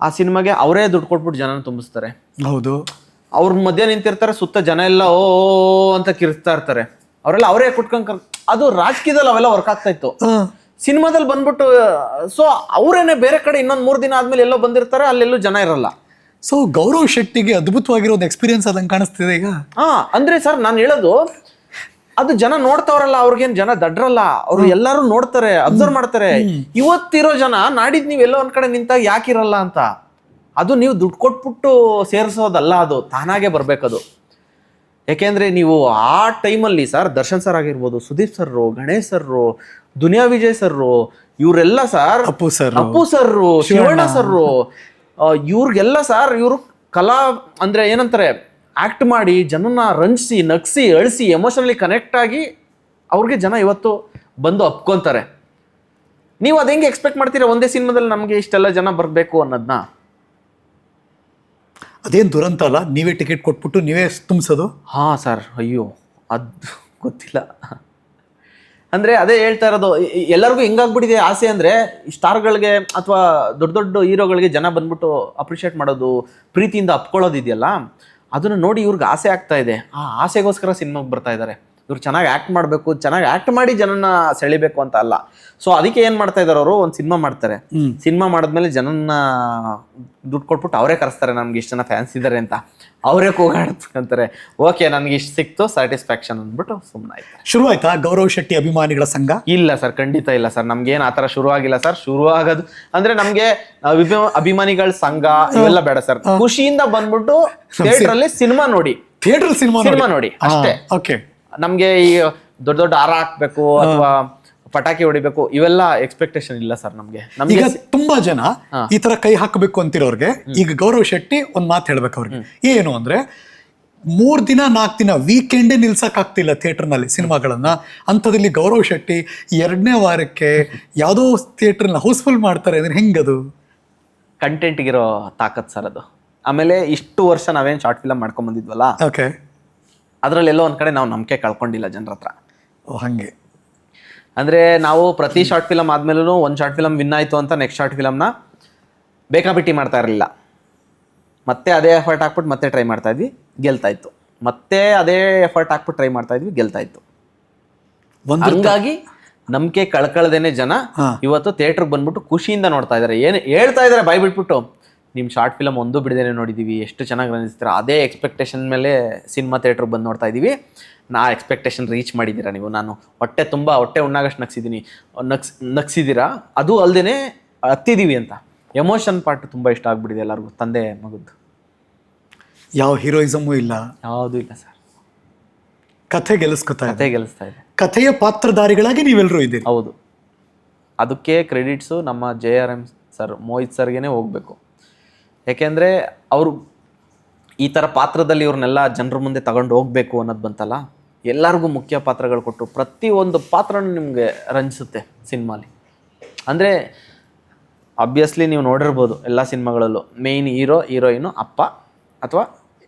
[SPEAKER 1] ಆ ಸಿನಿಮಾಗೆ ಅವರೇ ದುಡ್ಡು ಕೊಟ್ಬಿಟ್ಟು ಜನನ ತುಂಬಿಸ್ತಾರೆ.
[SPEAKER 2] ಹೌದು.
[SPEAKER 1] ಅವ್ರ ಮಧ್ಯ ನಿಂತಿರ್ತಾರೆ, ಸುತ್ತ ಜನ ಎಲ್ಲ ಓ ಅಂತ ಕಿರ್ಸ್ತಾ ಇರ್ತಾರೆ. ಅವರೆಲ್ಲ ಅವರೇ ಕುಟ್ಕೊಂಡ್ ಅದು ರಾಜಕೀಯದಲ್ಲಿ ಅವೆಲ್ಲ ವರ್ಕ್ ಆಗ್ತಾ ಇತ್ತು. ಸಿನಿಮಾದಲ್ಲಿ ಬಂದ್ಬಿಟ್ಟು ಸೊ ಅವರೇನೆ ಬೇರೆ ಕಡೆ ಇನ್ನೊಂದು 3 ದಿನ ಆದ್ಮೇಲೆ ಎಲ್ಲೋ ಬಂದಿರ್ತಾರೆ, ಅಲ್ಲೆಲ್ಲೂ ಜನ ಇರಲ್ಲ.
[SPEAKER 2] ಸೊ ಗೌರವ್ ಶೆಟ್ಟಿಗೆ ಅದ್ಭುತವಾಗಿರೋ ಒಂದು ಎಕ್ಸ್ಪೀರಿಯನ್ಸ್ ಅದಂಗೆ ಕಾಣಿಸ್ತಿದೆ ಈಗ.
[SPEAKER 1] ಅಂದ್ರೆ ಸರ್ ನಾನು ಹೇಳೋದು, ಅದು ಜನ ನೋಡ್ತಾವ್ರಲ್ಲ, ಅವ್ರಿಗೇನ್ ಜನ ದಡ್ರಲ್ಲ, ಅವ್ರು ಎಲ್ಲಾರು ನೋಡ್ತಾರೆ, ಅಬ್ಸರ್ವ್ ಮಾಡ್ತಾರೆ. ಇವತ್ತಿರೋ ಜನ ನಾಡಿದ್ ನೀವ್ ಎಲ್ಲೋ ಒಂದ್ ಕಡೆ ನಿಂತಾಗ ಯಾಕಿರಲ್ಲ ಅಂತ. ಅದು ನೀವು ದುಡ್ಡು ಕೊಟ್ಬಿಟ್ಟು ಸೇರಿಸೋದಲ್ಲ, ಅದು ತಾನಾಗೆ ಬರ್ಬೇಕದು. ಯಾಕೆಂದ್ರೆ ನೀವು ಆ ಟೈಮಲ್ಲಿ ಸರ್ ದರ್ಶನ್ ಸರ್ ಆಗಿರ್ಬೋದು, Sudeep sir, Ganesh sir, Duniya Vijay sir, ಇವರೆಲ್ಲ sir, Appu sir, Shivanna sir, ಇವ್ರಿಗೆಲ್ಲ ಸರ್, ಇವರು ಕಲಾ ಅಂದ್ರೆ ಏನಂತಾರೆ, ಆಕ್ಟ್ ಮಾಡಿ ಜನನ ರಂಜಿಸಿ, ನಗ್ಸಿ, ಅಳಿಸಿ, ಎಮೋಷನಲಿ ಕನೆಕ್ಟ್ ಆಗಿ ಅವ್ರಿಗೆ ಜನ ಇವತ್ತು ಬಂದು ಅಪ್ಕೊಂತಾರೆ. ನೀವು ಅದ್ ಹೆಂಗೆ ಎಕ್ಸ್ಪೆಕ್ಟ್ ಮಾಡ್ತೀರಾ ಒಂದೇ ಸಿನಿಮಾದಲ್ಲಿ ನಮ್ಗೆ ಇಷ್ಟೆಲ್ಲ ಜನ ಬರ್ಬೇಕು ಅನ್ನೋದನ್ನ?
[SPEAKER 2] ಅದೇನು ದುರಂತ ಅಲ್ಲ, ನೀವೇ ಟಿಕೆಟ್ ಕೊಟ್ಬಿಟ್ಟು ನೀವೇ ತುಂಬಿಸೋದು.
[SPEAKER 1] ಹಾ ಸರ್, ಅಯ್ಯೋ ಅದು ಗೊತ್ತಿಲ್ಲ. ಅಂದ್ರೆ ಅದೇ ಹೇಳ್ತಾ ಇರೋದು, ಎಲ್ಲರಿಗೂ ಹೆಂಗಾಗ್ಬಿಟ್ಟಿದೆ ಆಸೆ ಅಂದ್ರೆ, ಸ್ಟಾರ್ಗಳಿಗೆ ಅಥವಾ ದೊಡ್ಡ ದೊಡ್ಡ ಹೀರೋಗಳಿಗೆ ಜನ ಬಂದ್ಬಿಟ್ಟು ಅಪ್ರಿಷಿಯೇಟ್ ಮಾಡೋದು, ಪ್ರೀತಿಯಿಂದ ಅಪ್ಕೊಳ್ಳೋದಿದೆಯಲ್ಲ, ಅದನ್ನ ನೋಡಿ ಇವ್ರಿಗೆ ಆಸೆ ಆಗ್ತಾ ಇದೆ, ಆ ಆಸೆಗೋಸ್ಕರ ಸಿನಿಮಾಗೆ ಬರ್ತಾ ಇದ್ದಾರೆ. ಇವ್ರು ಚೆನ್ನಾಗಿ ಆ್ಯಕ್ಟ್ ಮಾಡಬೇಕು, ಚೆನ್ನಾಗಿ ಆ್ಯಕ್ಟ್ ಮಾಡಿ ಜನನ ಸೆಳಿಬೇಕು ಅಂತ ಅಲ್ಲ. ಸೊ ಅದಕ್ಕೆ ಏನು ಮಾಡ್ತಾ ಇದ್ದಾರೆ, ಅವರು ಒಂದು ಸಿನಿಮಾ ಮಾಡ್ತಾರೆ. ಸಿನಿಮಾ ಮಾಡಿದ್ಮೇಲೆ ಜನನ ದುಡ್ಡು ಕೊಟ್ಬಿಟ್ಟು ಅವರೇ ಕರೆಸ್ತಾರೆ, ನಮ್ಗೆ ಇಷ್ಟು ಜನ ಫ್ಯಾನ್ಸ್ ಇದ್ದಾರೆ ಅಂತ. ಅವರೇ ಕೂಗಾಡ್ತಂತಾರೆ, ಓಕೆ ನನಗೆ ಇಷ್ಟು ಸಿಕ್ತು ಸ್ಯಾಟಿಸ್ಫ್ಯಾಕ್ಷನ್ ಅಂದ್ಬಿಟ್ಟು ಸುಮ್ಮನೆ ಆಯ್ತು.
[SPEAKER 2] ಶುರು ಆಯ್ತಾ ಗೌರವ್ ಶೆಟ್ಟಿ ಅಭಿಮಾನಿಗಳ ಸಂಘ? ಇಲ್ಲ
[SPEAKER 1] ಸರ್, ಖಂಡಿತ ಇಲ್ಲ ಸರ್. ನಮ್ಗೇನು ಆ ಥರ ಶುರು ಆಗಿಲ್ಲ ಸರ್. ಶುರು ಆಗೋದು ಅಂದ್ರೆ ನಮ್ಗೆ ಅಭಿಮಾನಿಗಳ ಸಂಘ ಇವೆಲ್ಲ ಬೇಡ ಸರ್. ಖುಷಿಯಿಂದ ಬಂದ್ಬಿಟ್ಟು ಥಿಯೇಟರ್ ಅಲ್ಲಿ ಸಿನಿಮಾ ನೋಡಿ,
[SPEAKER 2] ಥಿಯೇಟರ್ ಸಿನಿಮಾ
[SPEAKER 1] ನೋಡಿ ಅಷ್ಟೇ.
[SPEAKER 2] ಓಕೆ.
[SPEAKER 1] ನಮ್ಗೆ ಈ ದೊಡ್ಡ ದೊಡ್ಡ ಹಾರ ಹಾಕ್ಬೇಕು ಅಥವಾ ಪಟಾಕಿ ಹೊಡಿಬೇಕು ಇವೆಲ್ಲ ಎಕ್ಸ್ಪೆಕ್ಟೇಷನ್ ಇಲ್ಲ ಸರ್ ನಮ್ಗೆ.
[SPEAKER 2] ಈಗ ತುಂಬಾ ಜನ ಈ ತರ ಕೈ ಹಾಕಬೇಕು ಅಂತಿರೋರ್ಗೆ ಈಗ ಗೌರವ್ ಶೆಟ್ಟಿ ಒಂದ್ ಮಾತು ಹೇಳ್ಬೇಕು ಅವ್ರಿಗೆ. ಏನು ಅಂದ್ರೆ 3 ದಿನ 4 ದಿನ ವೀಕೆಂಡೇ ನಿಲ್ಸಕ್ ಆಗ್ತಿಲ್ಲ ಥಿಯೇಟರ್ ನಲ್ಲಿ ಸಿನಿಮಾಗಳನ್ನ. ಅಂಥದ್ರಲ್ಲಿ ಗೌರವ್ ಶೆಟ್ಟಿ 2ನೇ ವಾರಕ್ಕೆ ಯಾವ್ದೋ ಥಿಯೇಟರ್ ಹೌಸ್ಫುಲ್ ಮಾಡ್ತಾರೆ ಅಂದ್ರೆ ಹೆಂಗದು?
[SPEAKER 1] ಕಂಟೆಂಟ್ಗಿರೋ ತಾಕತ್ ಸರ್ ಅದು. ಆಮೇಲೆ ಇಷ್ಟು ವರ್ಷ ನಾವೇನ್ ಶಾರ್ಟ್ ಫಿಲಮ್ ಮಾಡ್ಕೊಂಡ್ ಬಂದಿದ್ವಲ್ಲ,
[SPEAKER 2] ಓಕೆ,
[SPEAKER 1] ಅದ್ರಲ್ಲೆಲ್ಲೋ ಒಂದ್ ಕಡೆ ನಾವು ನಂಬಿಕೆ ಕಳ್ಕೊಂಡಿಲ್ಲ ಜನರ ಹತ್ರ.
[SPEAKER 2] ಹಂಗೆ
[SPEAKER 1] ಅಂದ್ರೆ ನಾವು ಪ್ರತಿ ಶಾರ್ಟ್ ಫಿಲಮ್ ಆದ್ಮೇಲೂ ಒಂದು ಶಾರ್ಟ್ ಫಿಲಮ್ ವಿನ್ ಆಯ್ತು ಅಂತ ನೆಕ್ಸ್ಟ್ ಶಾರ್ಟ್ ಫಿಲಮ್ನ ಬೇಕಾಬಿಟ್ಟಿ ಮಾಡ್ತಾ ಇರಲಿಲ್ಲ. ಮತ್ತೆ ಅದೇ ಎಫರ್ಟ್ ಹಾಕ್ಬಿಟ್ಟು ಮತ್ತೆ ಟ್ರೈ ಮಾಡ್ತಾ ಇದ್ವಿ, ಗೆಲ್ತಾ ಇತ್ತು. ಮತ್ತೆ ಅದೇ ಎಫರ್ಟ್ ಹಾಕ್ಬಿಟ್ಟು ಟ್ರೈ ಮಾಡ್ತಾ ಇದ್ವಿ, ಗೆಲ್ತಾ ಇತ್ತು. ಹಂಗಾಗಿ ನಂಬಿಕೆ ಕಳ್ಕಳ್ದೇನೆ ಜನ ಇವತ್ತು ಥಿಯೇಟ್ರಿಗೆ ಬಂದ್ಬಿಟ್ಟು ಖುಷಿಯಿಂದ ನೋಡ್ತಾ ಇದ್ದಾರೆ. ಏನು ಹೇಳ್ತಾ ಇದ್ದಾರೆ ಬಾಯ್ ಬಿಟ್ಬಿಟ್ಟು, ನಿಮ್ಮ ಶಾರ್ಟ್ ಫಿಲಮ್ ಒಂದು ಬಿಡದೇನೆ ನೋಡಿದ್ದೀವಿ, ಎಷ್ಟು ಚೆನ್ನಾಗಿ ರನ್ನಿಸ್ತೀರ, ಅದೇ ಎಕ್ಸ್ಪೆಕ್ಟೇಷನ್ ಮೇಲೆ ಸಿನಿಮಾ ಥಿಯೇಟ್ರಿಗೆ ಬಂದು ನೋಡ್ತಾ ಇದ್ದೀವಿ. ಎಕ್ಸ್ಪೆಕ್ಟೇಷನ್ ರೀಚ್ ಮಾಡಿದ್ದೀರಾ ನೀವು. ನಾನು ಹೊಟ್ಟೆ ಉಣ್ಣಾಗಷ್ಟು ನಗ್ಸಿದ್ದೀರಾ, ಅದು ಅಲ್ಲದೆ ಹತ್ತಿದ್ದೀವಿ ಅಂತ. ಎಮೋಷನ್ ಪಾರ್ಟ್ ತುಂಬ ಇಷ್ಟ ಆಗ್ಬಿಟ್ಟಿದೆ ಎಲ್ಲರಿಗೂ, ತಂದೆ ಮಗದ್ದು.
[SPEAKER 2] ಯಾವ ಹೀರೋಯಿಸಮು ಇಲ್ಲ,
[SPEAKER 1] ಯಾವುದೂ ಇಲ್ಲ ಸರ್.
[SPEAKER 2] ಕಥೆ ಗೆಲ್ಲಿಸ್ತಾ
[SPEAKER 1] ಇದೆ.
[SPEAKER 2] ಕಥೆಯ ಪಾತ್ರಧಾರಿಗಳಾಗಿ ನೀವೆಲ್ಲರೂ ಇದ್ದೀರಿ.
[SPEAKER 1] ಹೌದು, ಅದಕ್ಕೆ ಕ್ರೆಡಿಟ್ಸು ನಮ್ಮ JRM ಸರ್, ಮೋಹಿತ್ ಸರ್ಗೇನೆ ಹೋಗಬೇಕು. ಯಾಕೆಂದರೆ ಅವರು ಈ ಥರ ಪಾತ್ರದಲ್ಲಿ ಇವ್ರನ್ನೆಲ್ಲ ಜನರ ಮುಂದೆ ತಗೊಂಡು ಹೋಗಬೇಕು ಅನ್ನೋದು ಬಂತಲ್ಲ, ಎಲ್ಲರಿಗೂ ಮುಖ್ಯ ಪಾತ್ರಗಳು ಕೊಟ್ಟು ಪ್ರತಿಯೊಂದು ಪಾತ್ರನೂ ನಿಮಗೆ ರಂಜಿಸುತ್ತೆ ಸಿನಿಮಾಲಿ. ಅಂದರೆ ಆಬ್ವಿಯಸ್ಲಿ ನೀವು ನೋಡಿರ್ಬೋದು ಎಲ್ಲ ಸಿನಿಮಾಗಳಲ್ಲೂ ಮೇಯ್ನ್ ಹೀರೋಯಿನು ಅಪ್ಪ ಅಥವಾ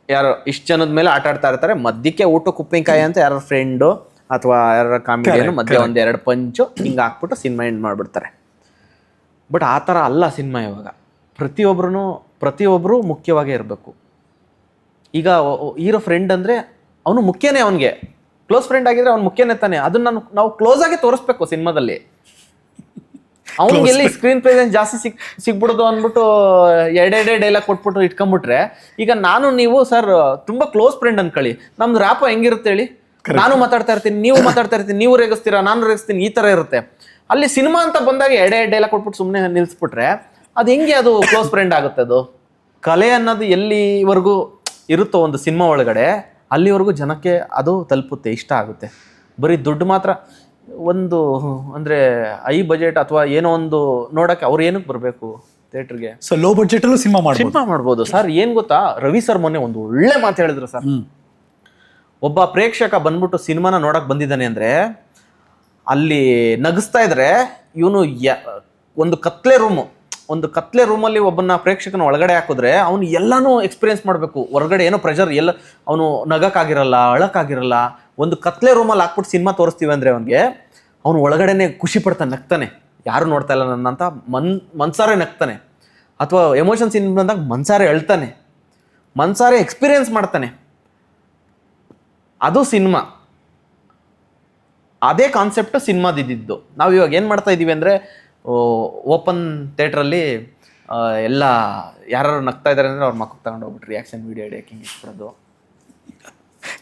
[SPEAKER 1] ಯಾರೋ ಇಷ್ಟು ಜನದ ಮೇಲೆ ಆಟ ಆಡ್ತಾ ಇರ್ತಾರೆ. ಮಧ್ಯಕ್ಕೆ ಊಟಕ್ಕೆ ಉಪ್ಪಿನಕಾಯಿ ಅಂತ ಯಾರೋ ಫ್ರೆಂಡು ಅಥವಾ ಯಾರ ಕಾಮಿಡಿಯನ್ನು ಮಧ್ಯೆ 1-2 ಪಂಚು ಹಿಂಗೆ ಹಾಕ್ಬಿಟ್ಟು ಸಿನಿಮಾ ಎಂಡ್ ಮಾಡಿಬಿಡ್ತಾರೆ. ಬಟ್ ಆ ಥರ ಅಲ್ಲ ಸಿನಿಮಾ ಇವಾಗ. ಪ್ರತಿಯೊಬ್ಬರು ಮುಖ್ಯವಾಗೇ ಇರಬೇಕು. ಈಗ ಹೀರೋ ಫ್ರೆಂಡ್ ಅಂದರೆ ಅವನು ಮುಖ್ಯನೇ, ಅವನಿಗೆ ಕ್ಲೋಸ್ ಫ್ರೆಂಡ್ ಆಗಿದ್ರೆ ಅವ್ನು ಮುಖ್ಯನೇ ತಾನೆ. ಅದನ್ನ ನಾವು ಕ್ಲೋಸ್ ಆಗಿ ತೋರಿಸ್ಬೇಕು ಸಿನಿಮಾದಲ್ಲಿ. ಅವ್ನಿಗೆ ಎಲ್ಲಿ ಸ್ಕ್ರೀನ್ ಪ್ರೆಸೆನ್ಸ್ ಜಾಸ್ತಿ ಸಿಗ್ಬಿಡೋದು ಅಂದ್ಬಿಟ್ಟು ಎರಡೇ ಡೈಲಾಗ್ ಕೊಟ್ಬಿಟ್ಟು ಇಟ್ಕೊಂಡ್ಬಿಟ್ರೆ, ಈಗ ನಾನು ನೀವು ಸರ್ ತುಂಬ ಕ್ಲೋಸ್ ಫ್ರೆಂಡ್ ಅನ್ಕೊಳ್ಳಿ, ನಮ್ದು ರ್ಯಾಪ್ ಹೆಂಗಿರುತ್ತೆ ಹೇಳಿ? ನಾನು ಮಾತಾಡ್ತಾ ಇರ್ತೀನಿ, ನೀವು ಮಾತಾಡ್ತಾ ಇರ್ತೀನಿ, ನೀವು ರೇಗಿಸ್ತೀರಾ, ನಾನು ರೇಗಿಸ್ತೀನಿ, ಈ ಥರ ಇರುತ್ತೆ. ಅಲ್ಲಿ ಸಿನಿಮಾ ಅಂತ ಬಂದಾಗ ಎರಡೇ ಡೈಲಾಗ್ ಕೊಟ್ಬಿಟ್ಟು ಸುಮ್ಮನೆ ನಿಲ್ಲಿಸ್ಬಿಟ್ರೆ ಅದು ಹೆಂಗೆ ಅದು ಕ್ಲೋಸ್ ಫ್ರೆಂಡ್ ಆಗುತ್ತೆ? ಅದು ಕಲೆ ಅನ್ನೋದು ಎಲ್ಲಿವರೆಗೂ ಇರುತ್ತೋ ಒಂದು ಸಿನಿಮಾ ಒಳಗಡೆ, ಅಲ್ಲಿವರೆಗೂ ಜನಕ್ಕೆ ಅದು ತಲುಪುತ್ತೆ, ಇಷ್ಟ ಆಗುತ್ತೆ. ಬರೀ ದುಡ್ಡು ಮಾತ್ರ ಒಂದು ಅಂದರೆ ಐ ಬಜೆಟ್ ಅಥವಾ ಏನೋ ಒಂದು ನೋಡೋಕ್ಕೆ ಅವ್ರು ಏನಕ್ಕೆ ಬರಬೇಕು ಥಿಯೇಟ್ರಿಗೆ?
[SPEAKER 2] ಸೊ ಲೋ ಬಜೆಟಲ್ಲೂ ಸಿನಿಮಾ
[SPEAKER 1] ಮಾಡ್ಬೋದು ಸರ್. ಏನು ಗೊತ್ತಾ, ರವಿ ಸರ್ ಮೊನ್ನೆ ಒಂದು ಒಳ್ಳೆ ಮಾತು ಹೇಳಿದ್ರು ಸರ್. ಒಬ್ಬ ಪ್ರೇಕ್ಷಕ ಬಂದ್ಬಿಟ್ಟು ಸಿನಿಮಾನ ನೋಡಕ್ಕೆ ಬಂದಿದ್ದಾನೆ ಅಂದರೆ ಅಲ್ಲಿ ನಗಿಸ್ತಾ ಇದ್ರೆ ಇವನು ಒಂದು ಕತ್ಲೆ ರೂಮಲ್ಲಿ ಒಬ್ಬನ ಪ್ರೇಕ್ಷಕನ ಒಳಗಡೆ ಹಾಕಿದ್ರೆ ಅವನು ಎಲ್ಲನೂ ಎಕ್ಸ್ಪೀರಿಯನ್ಸ್ ಮಾಡಬೇಕು. ಹೊರಗಡೆ ಏನೋ ಪ್ರೆಷರ್, ಎಲ್ಲ ಅವನು ನಗಕ್ಕಾಗಿರಲ್ಲ, ಅಳಕ್ಕಾಗಿರಲ್ಲ. ಒಂದು ಕತ್ಲೆ ರೂಮಲ್ಲಿ ಹಾಕ್ಬಿಟ್ಟು ಸಿನಿಮಾ ತೋರಿಸ್ತೀವಿ ಅಂದರೆ ಅವನು ಒಳಗಡೆನೆ ಖುಷಿ ಪಡ್ತಾನೆ, ನಗ್ತಾನೆ. ಯಾರು ನೋಡ್ತಾ ಇಲ್ಲ ನನ್ನ ಅಂತ ಮನ್ಸಾರೆ ನಗ್ತಾನೆ. ಅಥವಾ ಎಮೋಷನ್ ಸೀನ್ ಬಂದಾಗ ಮನ್ಸಾರೆ ಅಳ್ತಾನೆ, ಮನ್ಸಾರೆ ಎಕ್ಸ್ಪೀರಿಯನ್ಸ್ ಮಾಡ್ತಾನೆ. ಅದು ಸಿನಿಮಾ. ಅದೇ ಕಾನ್ಸೆಪ್ಟ್ ಸಿನಿಮಾದಿದ್ದು. ನಾವು ಇವಾಗ ಏನು ಮಾಡ್ತಾ ಇದ್ದೀವಿ ಅಂದರೆ, ಓಪನ್ ಥಿಯೇಟ್ರಲ್ಲಿ ಎಲ್ಲ ಯಾರು ನಗ್ತಾ ಇದ್ದಾರೆ ಅಂದರೆ ಅವ್ರ ಮಕ್ಕಳು ತಗೊಂಡು ಹೋಗ್ಬಿಟ್ಟು ರಿಯಾಕ್ಷನ್ ವೀಡಿಯೋ ಹಿಡಿಯೋಕೆ ಇಟ್ಬಿಡೋದು.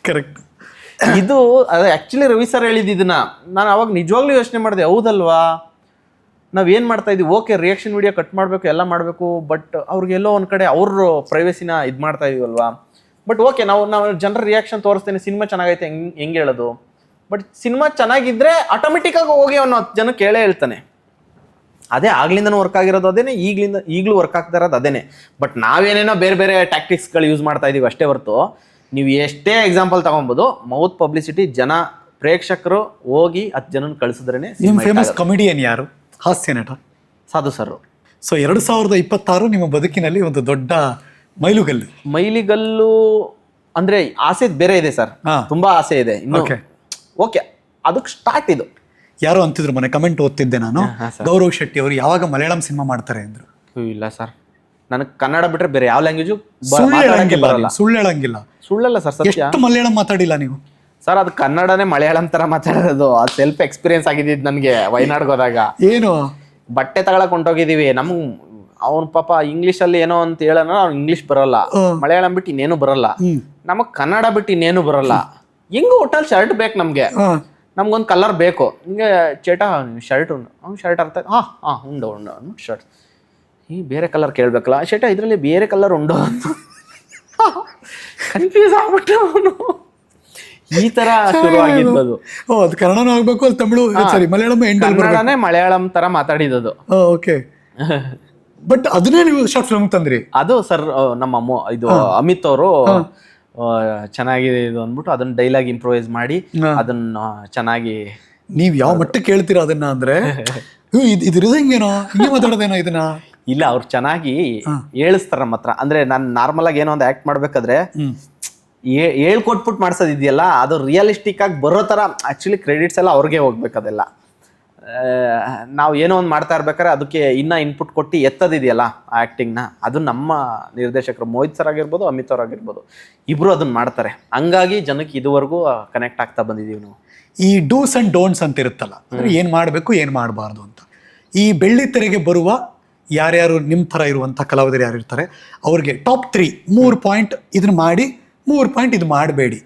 [SPEAKER 2] ಕರೆಕ್ಟ್.
[SPEAKER 1] ಇದು ಅದು ಆ್ಯಕ್ಚುಲಿ ರವಿ ಸರ್ ಹೇಳಿದ್ದನ್ನ ನಾನು ಅವಾಗ ನಿಜವಾಗ್ಲೂ ಯೋಚನೆ ಮಾಡಿದೆ, ಹೌದಲ್ವಾ? ನಾವೇನು ಮಾಡ್ತಾ ಇದ್ದೀವಿ, ಓಕೆ ರಿಯಾಕ್ಷನ್ ವೀಡಿಯೋ ಕಟ್ ಮಾಡಬೇಕು, ಎಲ್ಲ ಮಾಡಬೇಕು, ಬಟ್ ಅವ್ರಿಗೆಲ್ಲೋ ಒಂದು ಕಡೆ ಅವ್ರ ಪ್ರೈವೇಸಿನ ಇದು ಮಾಡ್ತಾ ಇದೀವಲ್ವಾ? ಬಟ್ ಓಕೆ, ನಾವು ಜನರ ರಿಯಾಕ್ಷನ್ ತೋರಿಸ್ತೇನೆ, ಸಿನಿಮಾ ಚೆನ್ನಾಗೈತೆ ಹೆಂಗೆ ಹೇಳೋದು? ಬಟ್ ಸಿನಿಮಾ ಚೆನ್ನಾಗಿದ್ದರೆ ಆಟೋಮೆಟಿಕ್ಕಾಗಿ ಹೋಗಿ ಅವನು ಜನಕ್ಕೆ ಕೇಳೇ ಹೇಳ್ತಾನೆ. ಅದೇ ಆಗ್ಲಿಂದನೂ ವರ್ಕ್ ಆಗಿರೋದು ಅದೇನೆ, ಈಗಲೂ ವರ್ಕ್ ಆಗ್ತಾ ಇರೋದು ಅದೇನೆ. ಬಟ್ ನಾವೇನೇನೋ ಬೇರೆ ಟ್ಯಾಕ್ಟಿಕ್ಸ್ಗಳು ಯೂಸ್ ಮಾಡ್ತಾ ಇದೀವಿ ಅಷ್ಟೇ ಹೊರತು, ನೀವು ಎಷ್ಟೇ ಎಕ್ಸಾಂಪಲ್ ತಗೊಬೋದು, ಮೌತ್ ಪಬ್ಲಿಸಿಟಿ, ಜನ ಪ್ರೇಕ್ಷಕರು ಹೋಗಿ 10 ಜನನ ಕಳಿಸಿದ್ರೇನೆ.
[SPEAKER 2] ನಿಮ್ಮ ಫೇಮಸ್ ಕಾಮಿಡಿಯನ್ ಯಾರು? ಹಾಸ್ಯ ನಟ
[SPEAKER 1] ಸಾಧು ಸರ್.
[SPEAKER 2] ಸೊ 2026 ನಿಮ್ಮ ಬದುಕಿನಲ್ಲಿ ಒಂದು ದೊಡ್ಡ
[SPEAKER 1] ಮೈಲಿಗಲ್ಲು ಅಂದ್ರೆ ಆಸೆ ಬೇರೆ ಇದೆ ಸರ್, ತುಂಬಾ ಆಸೆ ಇದೆ ಇನ್ನು. ಓಕೆ, ಅದಕ್ಕೆ ಸ್ಟಾರ್ಟ್ ಇದು.
[SPEAKER 2] ಯಾರೋ ಅಂತಿದ್ರು, ಮನೆ ಕಮೆಂಟ್ ಓದ್ತಿದ್ದೆ ನಾನು, ಗೌರವ್ ಶೆಟ್ಟಿ ಅವರು ಯಾವಾಗ ಮಲಯಾಳಂ ಸಿನಿಮಾ ಮಾಡ್ತಾರೆ ಅಂದ್ರು.
[SPEAKER 1] ಇಲ್ಲ ಸರ್, ನನಗೆ ಕನ್ನಡ ಬಿಟ್ರೆ ಬೇರೆ ಯಾವ ಲ್ಯಾಂಗ್ವೇಜು
[SPEAKER 2] ಸುಳ್ಳು ಹೇಳಂಗಿಲ್ಲ ನೀವು, ಸುಳ್ಳು ಹೇಳಂಗಿಲ್ಲ.
[SPEAKER 1] ಸುಳ್ಳಲ್ಲ ಸರ್, ಸತ್ಯ.
[SPEAKER 2] ಎಷ್ಟು ಮಲಯಾಳಂ ಮಾತಾಡಿಲ್ಲ ನೀವು?
[SPEAKER 1] ಸರ್ ಅದು ಕನ್ನಡನೇ ಮಲಯಾಳಂ ತರ ಮಾತಾಡೋದು. ಅದು ಸೆಲ್ಫ್ ಎಕ್ಸ್ಪೀರಿಯನ್ಸ್ ಆಗಿದ್ದು ನನಗೆ ವಯನಾಡ್ಗೆ ಹೋದಾಗ.
[SPEAKER 2] ಏನು
[SPEAKER 1] ಬಟ್ಟೆ ತಗೊಳಕ್ ಹೊಂಟೋಗಿದೀವಿ, ನಮ್ಗ್ ಅವ್ನ ಪಾಪ ಇಂಗ್ಲಿಷ್ ಅಲ್ಲಿ ಏನೋ ಅಂತ ಹೇಳೋಣ, ಅವ್ನು ಇಂಗ್ಲಿಷ್ ಬರಲ್ಲ, ಮಲಯಾಳಂ ಬಿಟ್ಟು ಇನ್ನೇನು ಬರಲ್ಲ, ನಮಗ್ ಕನ್ನಡ ಬಿಟ್ಟು ಇನ್ನೇನು ಬರಲ್ಲ. ಹೆಂಗು ಒಟ್ಟಲ್ಲಿ ಶರ್ಟ್ ಬೇಕು ನಮ್ಗೆ, ನಮ್ಗೊಂದು ಕಲರ್ ಬೇಕು. ಹಿಂಗೆ ಚೇಟಾ ಶರ್ಟ್ ಅವ್ನು ಶರ್ಟ್ ಅರ್ಥ ಉಂಡು ಶರ್ಟ್, ಈ ಬೇರೆ ಕಲರ್ ಕೇಳ್ಬೇಕಲ್ಲ ಶೇಟ, ಇದರಲ್ಲಿ ಬೇರೆ ಕಲರ್ ಉಂಡು ಅಂತ ಕನ್ಫ್ಯೂಸ್ ಆಗ್ಬಿಟ್ಟು ಅವನು. ಈ ತರ ಶುರು ಆಗಿದ್ದು.
[SPEAKER 2] ಅದು ಕನ್ನಡನೂ ಆಗ್ಬೇಕು, ಅಲ್ಲಿ ತಮಿಳು ಸಾರಿ ಮಲಯಾಳಂ
[SPEAKER 1] ಕನ್ನಡನೇ ಮಲಯಾಳಂ ತರ ಮಾತಾಡಿದ್ದು.
[SPEAKER 2] ಓಕೆ. ಬಟ್ ಅದನ್ನೇ ನೀವು ಶಾರ್ಟ್ ಫಿಲ್ಮ್ ತಂದ್ರಿ?
[SPEAKER 1] ಅದು ಸರ್ ನಮ್ಮ ಇದು ಅಮಿತ್ ಅವರು ಚೆನ್ನಾಗಿದೆ ಇದು ಅಂದ್ಬಿಟ್ಟು ಅದನ್ನ ಡೈಲಾಗ್ ಇಂಪ್ರೂವೈಸ್ ಮಾಡಿ ಅದನ್ನ ಚೆನ್ನಾಗಿ.
[SPEAKER 2] ನೀವ್ ಯಾವ ಮಟ್ಟಕ್ಕೆ ಕೇಳ್ತೀರಾ ಅದನ್ನ ಅಂದ್ರೆ ಇದ್ರದೇನೋ ಹಿಂಗೆ ಮಾತಾಡೋದೇನೋ ಇದನ್ನ?
[SPEAKER 1] ಇಲ್ಲ, ಅವ್ರು ಚೆನ್ನಾಗಿ ಹೇಳಿಸ್ತಾರ ನಮ್ಮ ಹತ್ರ. ಅಂದ್ರೆ ನಾನು ನಾರ್ಮಲ್ ಆಗಿ ಏನೋ ಒಂದು ಆಕ್ಟ್ ಮಾಡ್ಬೇಕಾದ್ರೆ ಹೇಳ್ಕೊಟ್ಬಿಟ್ಟು ಮಾಡ್ಸೋದಿದೆಯಲ್ಲ, ಅದು ರಿಯಲಿಸ್ಟಿಕ್ ಆಗಿ ಬರೋ ತರ ಆಕ್ಚುಲಿ ಕ್ರೆಡಿಟ್ಸ್ ಎಲ್ಲ ಅವ್ರಿಗೆ ಹೋಗ್ಬೇಕು. ಅದೆಲ್ಲ ನಾವು ಏನೋ ಒಂದು ಮಾಡ್ತಾ ಇರ್ಬೇಕಾದ್ರೆ ಅದಕ್ಕೆ ಇನ್ನ ಇನ್ಪುಟ್ ಕೊಟ್ಟು ಎತ್ತದಿದೆಯಲ್ಲ ಆ ಆ್ಯಕ್ಟಿಂಗ್ನ, ಅದು ನಮ್ಮ ನಿರ್ದೇಶಕರು ಮೋಹಿತ್ ಸರ್ ಆಗಿರ್ಬೋದು, ಅಮಿತ್ ಅವ್ರು ಆಗಿರ್ಬೋದು, ಇಬ್ರು ಅದನ್ನ ಮಾಡ್ತಾರೆ. ಹಂಗಾಗಿ ಜನಕ್ಕೆ ಇದುವರೆಗೂ ಕನೆಕ್ಟ್ ಆಗ್ತಾ ಬಂದಿದ್ದೀವಿ ನಾವು.
[SPEAKER 2] ಈ ಡೂಸ್ ಅಂಡ್ ಡೋಂಟ್ಸ್ ಅಂತ ಇರುತ್ತಲ್ಲ, ಅಂದ್ರೆ ಏನ್ ಮಾಡಬೇಕು ಏನ್ ಮಾಡಬಾರ್ದು ಅಂತ. ಈ ಬೆಳ್ಳಿ ತೆರೆಗೆ ಬರುವ ಯಾರ್ಯಾರು ನಿಮ್ಮ ಥರ ಇರುವಂಥ ಕಲಾವಿದರು ಯಾರು ಇರ್ತಾರೆ ಅವ್ರಿಗೆ ಟಾಪ್ 3 3 ಪಾಯಿಂಟ್ ಇದನ್ನ ಮಾಡಿ, 3 ಪಾಯಿಂಟ್ ಇದು ಮಾಡಬೇಡಿ.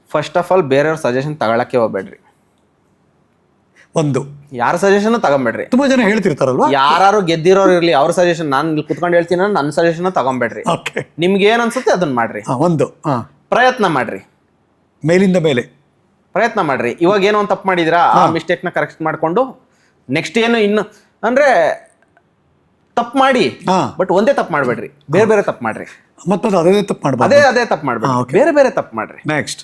[SPEAKER 1] ಫಸ್ಟ್ ಆಫ್ ಆಲ್ ಬೇರೆಯವ್ರ ಸಜೆಷನ್ ತಗೊಳಕ್ಕೆ ಹೋಗ್ಬೇಡ್ರಿ.
[SPEAKER 2] ಒಂದು
[SPEAKER 1] ಯಾರ ಸಜೆಷನ್ ತಗೊಂಬೇಡ್ರಿ.
[SPEAKER 2] ತುಂಬಾ ಜನ ಹೇಳ್ತಿರ್ತಾರಲ್ವಾ,
[SPEAKER 1] ಯಾರು ಗೆದ್ದಿರೋರು ಇರ್ಲಿ ಅವ್ರ ಸಜೆಷನ್, ನಾನು ಇಲ್ಲಿ ಕುತ್ಕೊಂಡು ಹೇಳ್ತೀನಿ ನನ್ನ ಸಜೆಷನ್ ತಗೊಂಬೇಡ್ರಿ. ನಿಮ್ಗೆ ಏನ್ ಅನ್ಸುತ್ತೆ ಅದನ್ನ ಮಾಡ್ರಿ.
[SPEAKER 2] ಒಂದು
[SPEAKER 1] ಪ್ರಯತ್ನ ಮಾಡ್ರಿ,
[SPEAKER 2] ಮೇಲಿಂದ ಮೇಲೆ
[SPEAKER 1] ಪ್ರಯತ್ನ ಮಾಡ್ರಿ. ಇವಾಗ ಏನೋ ಒಂದು ತಪ್ಪು ಮಾಡಿದಿರಾ, ಆ ಮಿಸ್ಟೇಕ್ ನ ಕರೆಕ್ಟ್ ಮಾಡ್ಕೊಂಡು ನೆಕ್ಸ್ಟ್ ಏನು ಇನ್ನು ಅಂದ್ರೆ ತಪ್ಪು ಮಾಡಿ, ಬಟ್ ಒಂದೇ ತಪ್ಪು ಮಾಡ್ಬೇಡ್ರಿ, ಬೇರೆ ಬೇರೆ ತಪ್ಪು ಮಾಡ್ರಿ.
[SPEAKER 2] ಮತ್ತೆ ಅದೇ ತಪ್ಪು ಮಾಡ್ಬಾರ್ದು,
[SPEAKER 1] ಅದೇ ತಪ್ಪು ಮಾಡ್ಬೇಡ್ರಿ, ಬೇರೆ ಬೇರೆ ತಪ್ಪು ಮಾಡ್ರಿ.
[SPEAKER 2] ನೆಕ್ಸ್ಟ್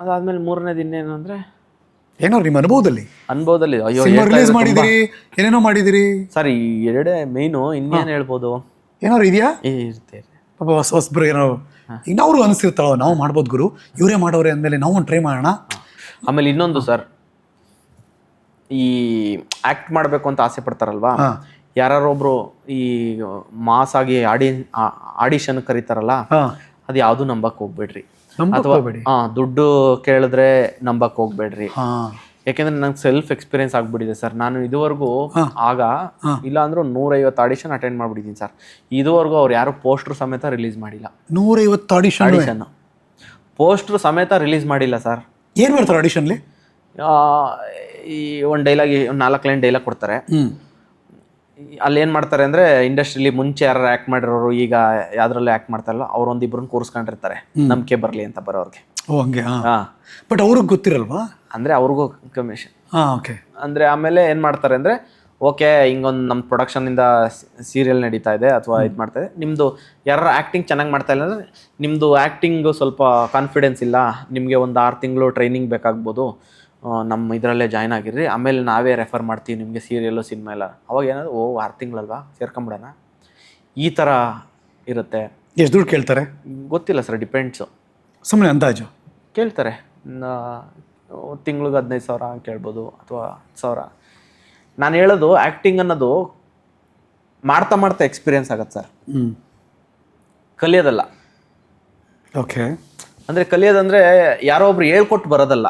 [SPEAKER 1] ಅದಾದ್ಮೇಲೆ ಮೂರನೇದು ಇನ್ನೇನು ಅಂದ್ರೆ
[SPEAKER 2] ಏನೋ ನಿಮ್ಮ ಅನುಭವದಲ್ಲಿ
[SPEAKER 1] ಅಯ್ಯೋ
[SPEAKER 2] ರಿಲೀಸ್ ಮಾಡಿದಿರಿ, ಏನೇನೋ ಮಾಡಿದಿರಿ
[SPEAKER 1] ಸರ್. ಈ ಎರಡೇ ಮೇಯ್ನು, ಇನ್ನೇನು ಹೇಳ್ಬೋದು?
[SPEAKER 2] ಏನಾದ್ರು ಇದೆಯಾ?
[SPEAKER 1] ಇರುತ್ತೆ
[SPEAKER 2] ಪಾಪ ಹೊಸಬ್ರು ಏನೋ ಇನ್ನವರು ಅನಿಸ್ತಿರ್ತಾವ, ನಾವು ಮಾಡ್ಬೋದು ಗುರು, ಇವರೇ ಮಾಡೋರೆ ಅಂದಮೇಲೆ ನಾವು ಒಂದು ಟ್ರೈ ಮಾಡೋಣ.
[SPEAKER 1] ಆಮೇಲೆ ಇನ್ನೊಂದು ಸರ್, ಈ ಆಕ್ಟ್ ಮಾಡಬೇಕು ಅಂತ ಆಸೆ ಪಡ್ತಾರಲ್ವಾ, ಯಾರೊಬ್ರು ಈ ಮಾಸ್ ಆಗಿ ಆಡಿಷನ್ ಕರೀತಾರಲ್ಲ, ಅದು ಯಾವ್ದು ನಂಬಕ್ ಹೋಗ್ಬೇಡ್ರಿ. ಅಥವಾ ದುಡ್ಡು ಕೇಳಿದ್ರೆ ನಂಬಕ್ ಹೋಗ್ಬೇಡ್ರಿ. ಯಾಕೆಂದ್ರೆ ನಂಗೆ ಸೆಲ್ಫ್ ಎಕ್ಸ್ಪೀರಿಯನ್ಸ್ ಆಗ್ಬಿಟ್ಟಿದೆ ಸರ್. ನಾನು ಇದುವರೆಗೂ ಆಗ ಇಲ್ಲ ಅಂದ್ರೂ 150 ಆಡಿಷನ್ ಅಟೆಂಡ್ ಮಾಡ್ಬಿಟ್ಟಿದ್ದೀನಿ ಸರ್. ಇದುವರೆಗೂ ಅವ್ರು ಯಾರು ಪೋಸ್ಟರ್ ಸಮೇತ ರಿಲೀಸ್ ಮಾಡಿಲ್ಲ.
[SPEAKER 2] 150 ಆಡಿಷನ್
[SPEAKER 1] ಪೋಸ್ಟರ್ ಸಮೇತ ರಿಲೀಸ್ ಮಾಡಿಲ್ಲ ಸರ್.
[SPEAKER 2] ಏನ್ ಮಾಡ್ತಾರೆ ಆಡಿಷನ್ಲಿ?
[SPEAKER 1] ಈ ಒಂದು ಡೈಲಾಗ್ 4 ಲೈನ್ ಡೈಲಾಗ್ ಕೊಡ್ತಾರೆ. ಅಲ್ಲಿ ಏನ್ ಮಾಡ್ತಾರೆ ಅಂದ್ರೆ, ಇಂಡಸ್ಟ್ರಿಲಿ ಮುಂಚೆ ಯಾರು ಆಕ್ಟ್ ಮಾಡಿರೋರು ಈಗ ಯಾವ್ದ್ರಲ್ಲೇ ಆಕ್ಟ್ ಮಾಡ್ತಾರಲ್ಲ, ಅವ್ರೊಂದಿಬ್ರನ್ನ ಕೂರಿಸ್ಕೊಂಡಿರ್ತಾರೆ ನಂಬಿಕೆ ಬರ್ಲಿ ಅಂತ ಬರೋರ್ಗೆ.
[SPEAKER 2] ಹಂಗೆ. ಬಟ್ ಅವ್ರಿಗೆ ಗೊತ್ತಿರಲ್ವಾ?
[SPEAKER 1] ಅಂದ್ರೆ ಅವ್ರಿಗೂ ಕಮಿಷನ್.
[SPEAKER 2] ಓಕೆ.
[SPEAKER 1] ಅಂದ್ರೆ ಆಮೇಲೆ ಏನ್ ಮಾಡ್ತಾರೆ ಅಂದ್ರೆ, ಓಕೆ ಹಿಂಗೊಂದು ನಮ್ಮ ಪ್ರೊಡಕ್ಷನ್ ಇಂದ ಸೀರಿಯಲ್ ನಡೀತಾ ಇದೆ ಅಥವಾ ಇದು ಮಾಡ್ತಾ ಇದೆ, ನಿಮ್ದು ಯಾರು ಆಕ್ಟಿಂಗ್ ಚೆನ್ನಾಗಿ ಮಾಡ್ತಾ ಇಲ್ಲ ಅಂದ್ರೆ, ನಿಮ್ದು ಆಕ್ಟಿಂಗ್ ಸ್ವಲ್ಪ ಕಾನ್ಫಿಡೆನ್ಸ್ ಇಲ್ಲ, ನಿಮ್ಗೆ ಒಂದು 6 ತಿಂಗಳು ಟ್ರೈನಿಂಗ್ ಬೇಕಾಗ್ಬೋದು, ನಮ್ಮ ಇದರಲ್ಲೇ ಜಾಯ್ನ್ ಆಗಿರ್ರಿ, ಆಮೇಲೆ ನಾವೇ ರೆಫರ್ ಮಾಡ್ತೀವಿ ನಿಮಗೆ ಸೀರಿಯಲ್ಲು ಸಿನಿಮಾ ಎಲ್ಲ. ಅವಾಗ ಏನಾದ್ರು 6 ತಿಂಗಳಲ್ವಾ ಸೇರ್ಕೊಂಬಿಡೋಣ, ಈ ಥರ ಇರುತ್ತೆ.
[SPEAKER 2] ಎಷ್ಟು ದುಡ್ಡು ಕೇಳ್ತಾರೆ
[SPEAKER 1] ಗೊತ್ತಿಲ್ಲ ಸರ್, ಡಿಪೆಂಡ್ಸು.
[SPEAKER 2] ಸುಮ್ಮನೆ ಅಂದಾಜು
[SPEAKER 1] ಕೇಳ್ತಾರೆ, ತಿಂಗ್ಳಿಗೆ 15,000 ಕೇಳ್ಬೋದು ಅಥವಾ 10,000. ನಾನು ಹೇಳೋದು ಆ್ಯಕ್ಟಿಂಗ್ ಅನ್ನೋದು ಮಾಡ್ತಾ ಮಾಡ್ತಾ ಎಕ್ಸ್ಪೀರಿಯನ್ಸ್ ಆಗತ್ತೆ ಸರ್, ಕಲಿಯೋದಲ್ಲ.
[SPEAKER 2] ಓಕೆ.
[SPEAKER 1] ಅಂದರೆ ಕಲಿಯೋದಂದರೆ ಯಾರೋ ಒಬ್ರು ಹೇಳ್ಕೊಟ್ಟು ಬರೋದಲ್ಲ.